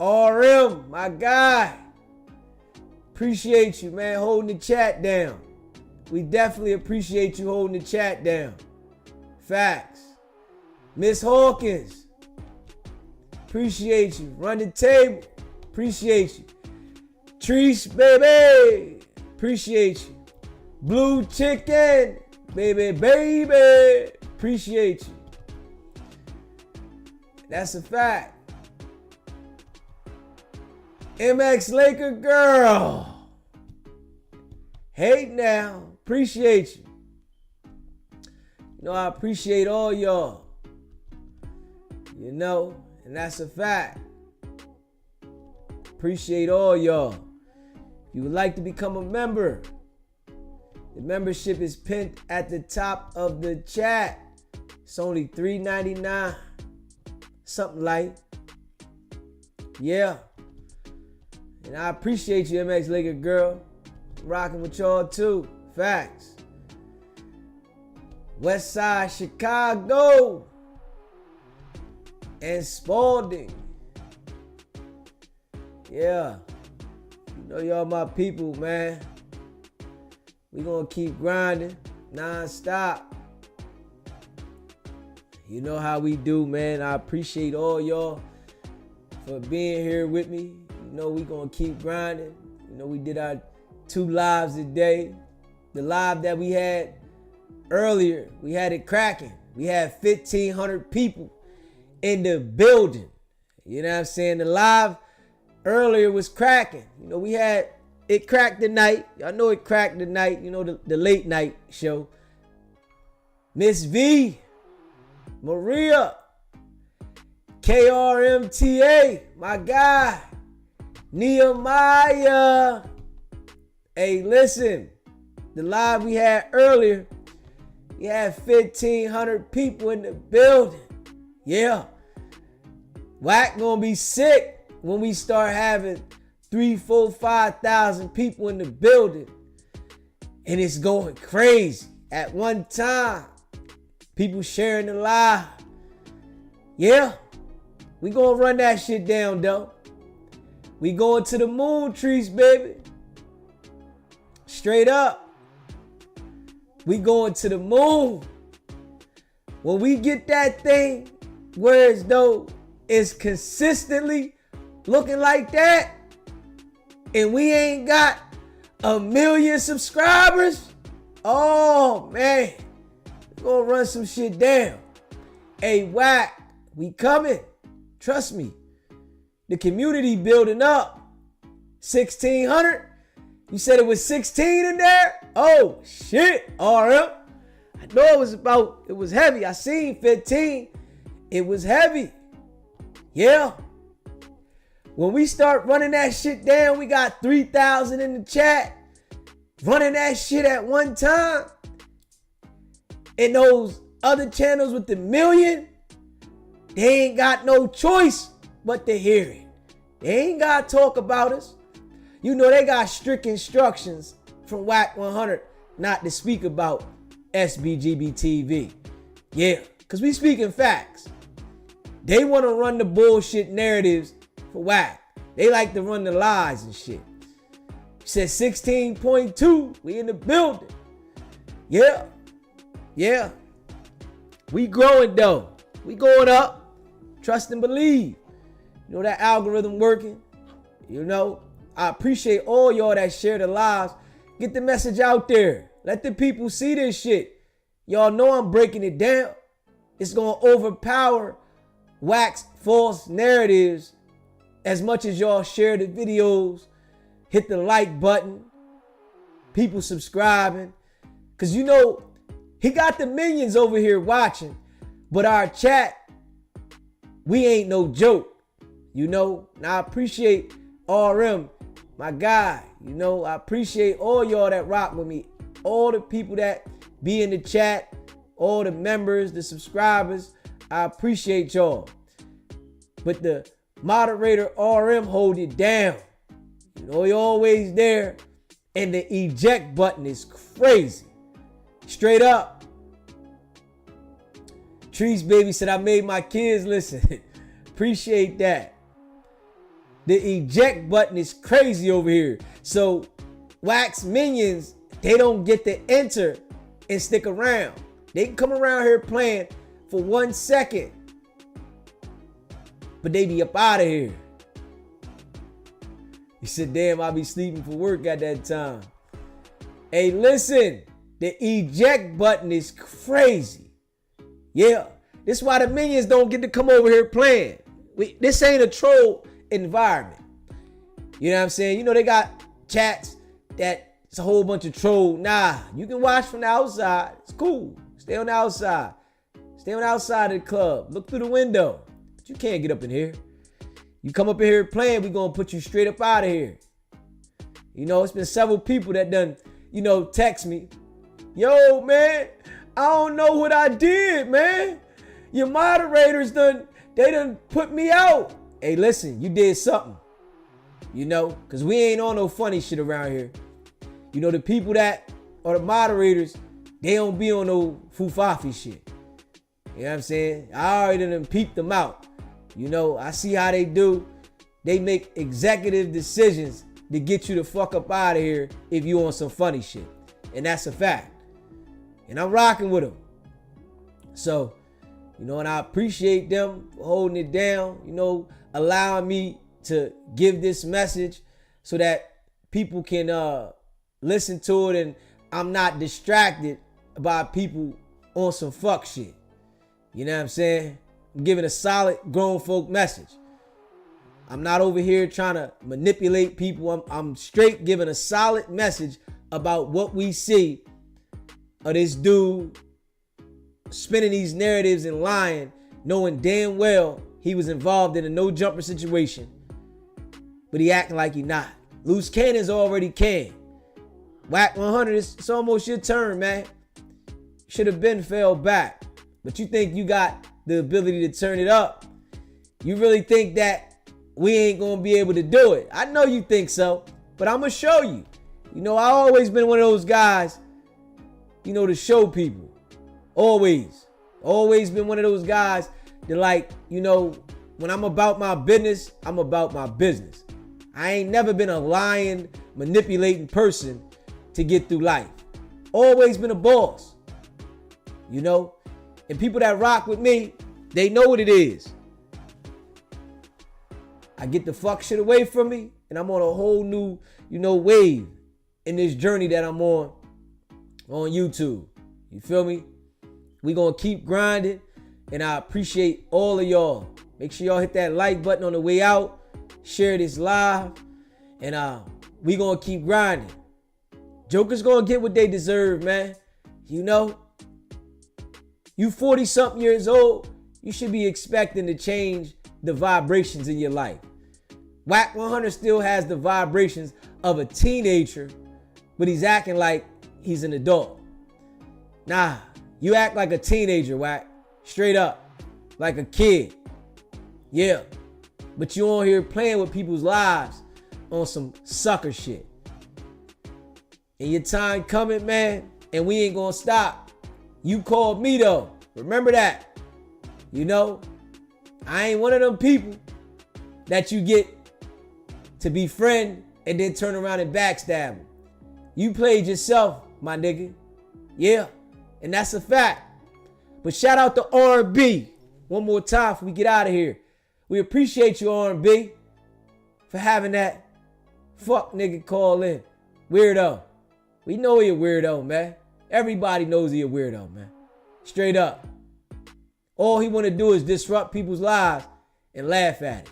RM, my guy. Appreciate you, man, holding the chat down. We definitely appreciate you holding the chat down. Facts. Miss Hawkins. Appreciate you. Run the table. Appreciate you. Treese, baby. Appreciate you. Blue Chicken. Baby. Appreciate you. That's a fact. MX Laker girl. Hey now. Appreciate you. You know, I appreciate all y'all. You know, and that's a fact. Appreciate all y'all. If you would like to become a member, the membership is pinned at the top of the chat. It's only $3.99. Something light. Yeah. And I appreciate you, MX Laker girl. I'm rocking with y'all too. Facts. West Side Chicago. And Spalding. Yeah. You know y'all my people, man. We gonna keep grinding non-stop. You know how we do, man. I appreciate all y'all for being here with me. You know we gonna keep grinding. You know we did our 2 lives a day. The live that we had earlier, we had it cracking. We had 1,500 people in the building. You know what I'm saying? The live earlier was cracking. You know, we had it cracked the night. Y'all know it cracked the night. You know, the late night show. Miss V, Maria, KRMTA, my guy, Nehemiah. Hey, listen, the live we had earlier, we had 1,500 people in the building. Yeah. Wack gonna be sick when we start having 3,000, 4,000, 5,000 people in the building. And it's going crazy. At one time, people sharing the live. Yeah. We gonna run that shit down, though. We going to the moon trees, baby. Straight up. We going to the moon. When we get that thing where as though it's consistently looking like that, and we ain't got 1 million subscribers, oh man, we gonna run some shit down. Hey, Wack, we coming. Trust me. The community building up. 1,600. You said it was 16 in there? Oh shit, RM. I know it was heavy. I seen 15. It was heavy. Yeah. When we start running that shit down, we got 3,000 in the chat. Running that shit at one time. And those other channels with the 1 million, they ain't got no choice but to hear it. They ain't got to talk about us. You know they got strict instructions from Wack 100 not to speak about SBGB TV. Yeah, because we speaking facts. They want to run the bullshit narratives for Wack. They like to run the lies and shit. Said 16.2, we in the building. Yeah. We growing though. We going up. Trust and believe. You know that algorithm working. You know, I appreciate all y'all that share the lives. Get the message out there. Let the people see this shit. Y'all know I'm breaking it down. It's going to overpower Wack's false narratives as much as y'all share the videos, hit the like button, people subscribing. Because you know, He got the millions over here watching, but our chat, we ain't no joke, you know. And I appreciate RM, my guy, you know. I appreciate all y'all that rock with me, all the people that be in the chat, all the members, the subscribers. I appreciate y'all. But the moderator RM hold it down. You know, he always there. And the eject button is crazy. Straight up. Trees Baby said, I made my kids listen. Appreciate that. The eject button is crazy over here. So Wack's minions, they don't get to enter and stick around. They can come around here playing for 1 second, but they be up out of here. He said, damn, I be sleeping for work at that time. Hey, listen, the eject button is crazy. Yeah, this is why the minions don't get to come over here playing. This ain't a troll environment. You know what I'm saying? You know, they got chats that it's a whole bunch of troll. Nah, you can watch from the outside. It's cool. Stay on the outside. Stay on the outside of the club. Look through the window. But you can't get up in here. You come up in here playing, we gonna put you straight up out of here. You know, it's been several people that done, you know, text me. Yo, man, I don't know what I did, man. Your moderators done put me out. Hey, listen, you did something. You know, because we ain't on no funny shit around here. You know, the people that are the moderators, they don't be on no foofafi shit. You know what I'm saying? I already done peeped them out. You know, I see how they do. They make executive decisions to get you the fuck up out of here if you on some funny shit. And that's a fact. And I'm rocking with them. So, you know, and I appreciate them for holding it down, you know, allowing me to give this message so that people can listen to it and I'm not distracted by people on some fuck shit. You know what I'm saying? I'm giving a solid grown folk message. I'm not over here trying to manipulate people. I'm straight giving a solid message about what we see of this dude spinning these narratives and lying, knowing damn well he was involved in a no jumper situation, but he acting like he not. Loose cannons already can. Wack 100, it's almost your turn, man. Should have been fell back, but you think you got the ability to turn it up? You really think that we ain't gonna be able to do it? I know you think so, but I'm gonna show you. You know, I always been one of those guys, you know, to show people. Always been one of those guys that, like, you know, when I'm about my business, I'm about my business. I ain't never been a lying, manipulating person to get through life. Always been a boss, you know? And people that rock with me, they know what it is. I get the fuck shit away from me, and I'm on a whole new, you know, wave in this journey that I'm on YouTube. You feel me? We gonna keep grinding, and I appreciate all of y'all. Make sure y'all hit that like button on the way out. Share this live, and we gonna keep grinding. Jokers gonna get what they deserve, man. You know? You 40-something years old, you should be expecting to change the vibrations in your life. Wack 100 still has the vibrations of a teenager, but he's acting like he's an adult. Nah, you act like a teenager, Wack. Straight up. Like a kid. Yeah. But you on here playing with people's lives on some sucker shit. And your time coming, man, and we ain't gonna stop. You called me though. Remember that. You know, I ain't one of them people that you get to befriend and then turn around and backstab them. You played yourself, my nigga. Yeah, and that's a fact. But shout out to R&B one more time before we get out of here. We appreciate you, R&B, for having that fuck nigga call in. Weirdo. We know he a weirdo, man. Everybody knows he a weirdo, man. Straight up. All he want to do is disrupt people's lives and laugh at it.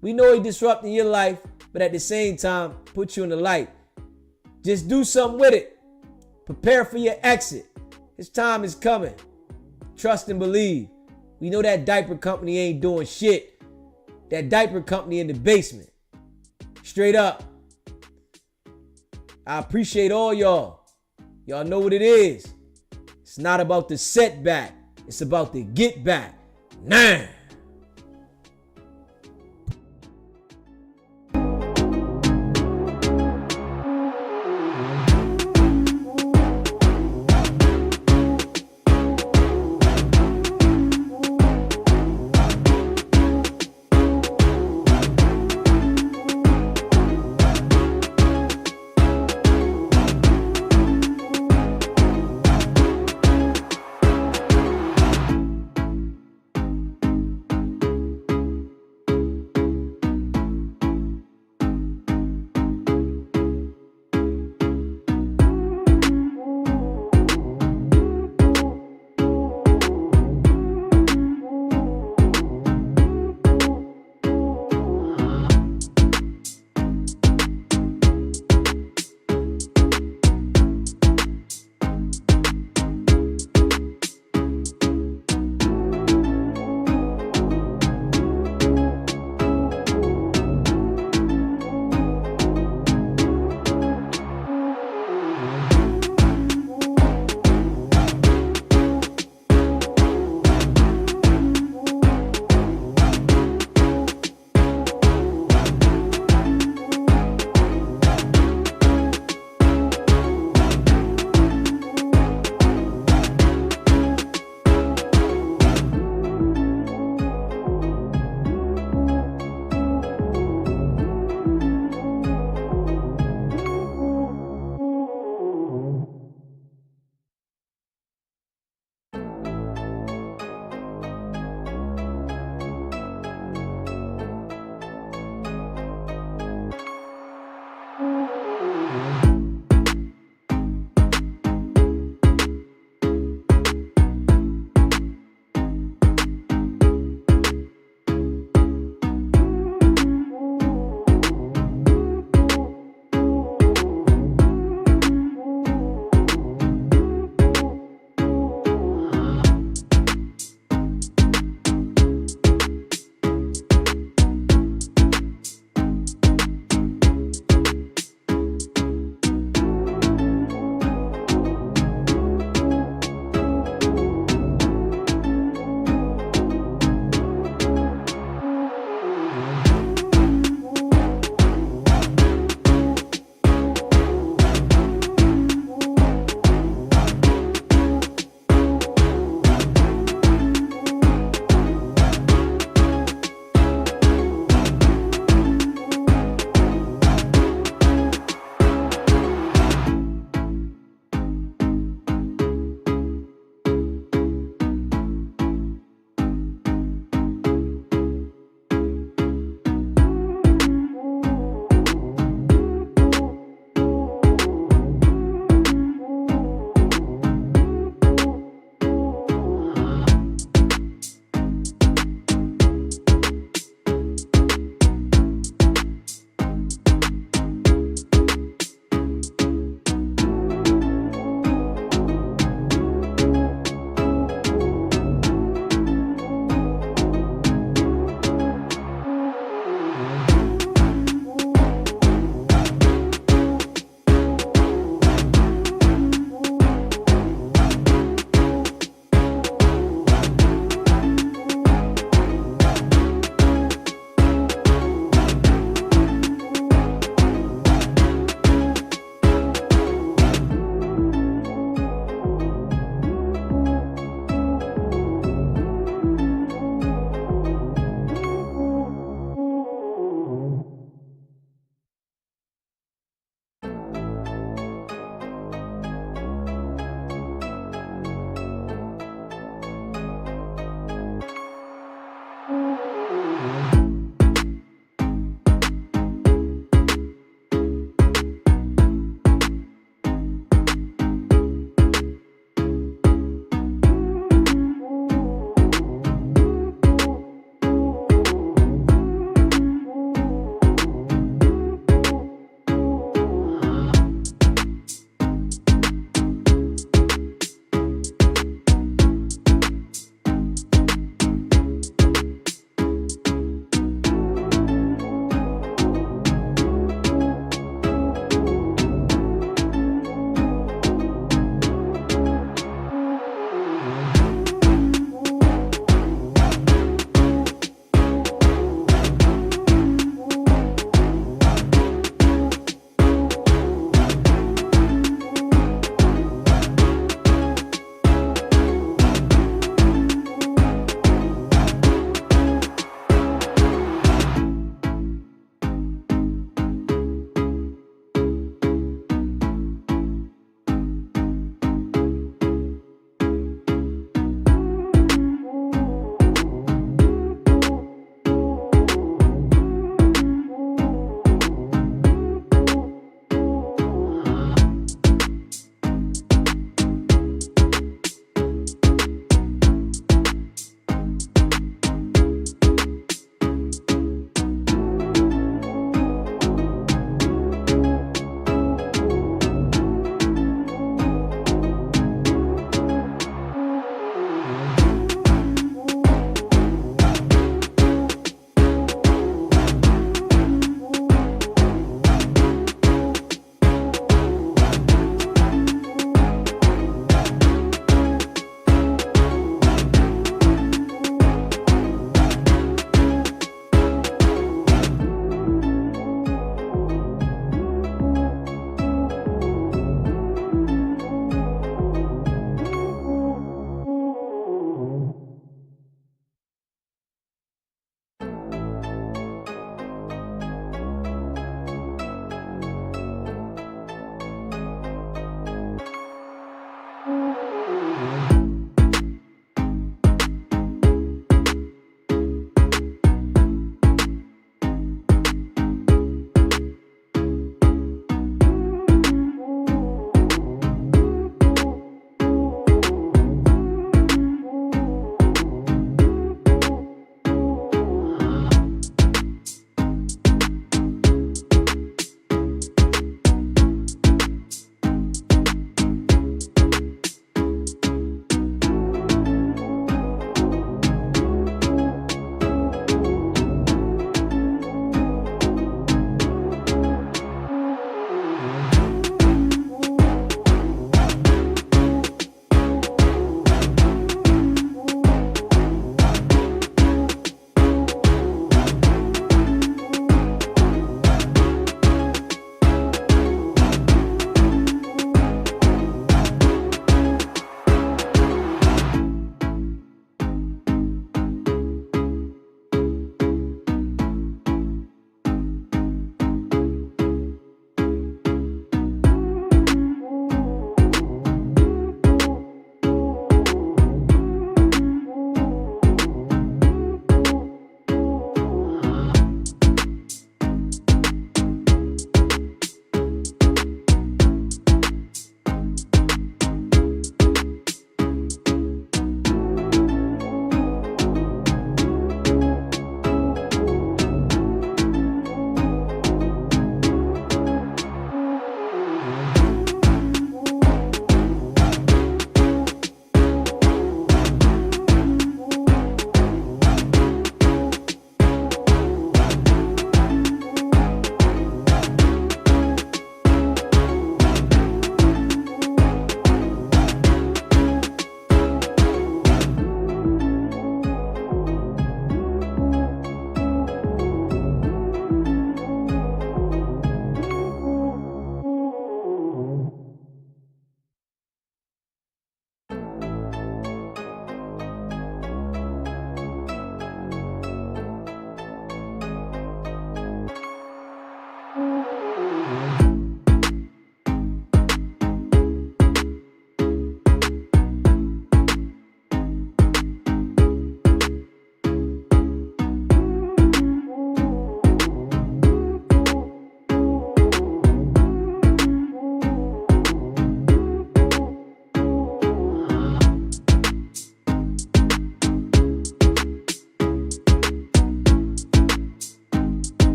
We know he disrupting your life, but at the same time, put you in the light. Just do something with it. Prepare for your exit. His time is coming. Trust and believe. We know that diaper company ain't doing shit. That diaper company in the basement. Straight up. I appreciate all y'all. Y'all know what it is. It's not about the setback. It's about the get back. Nah.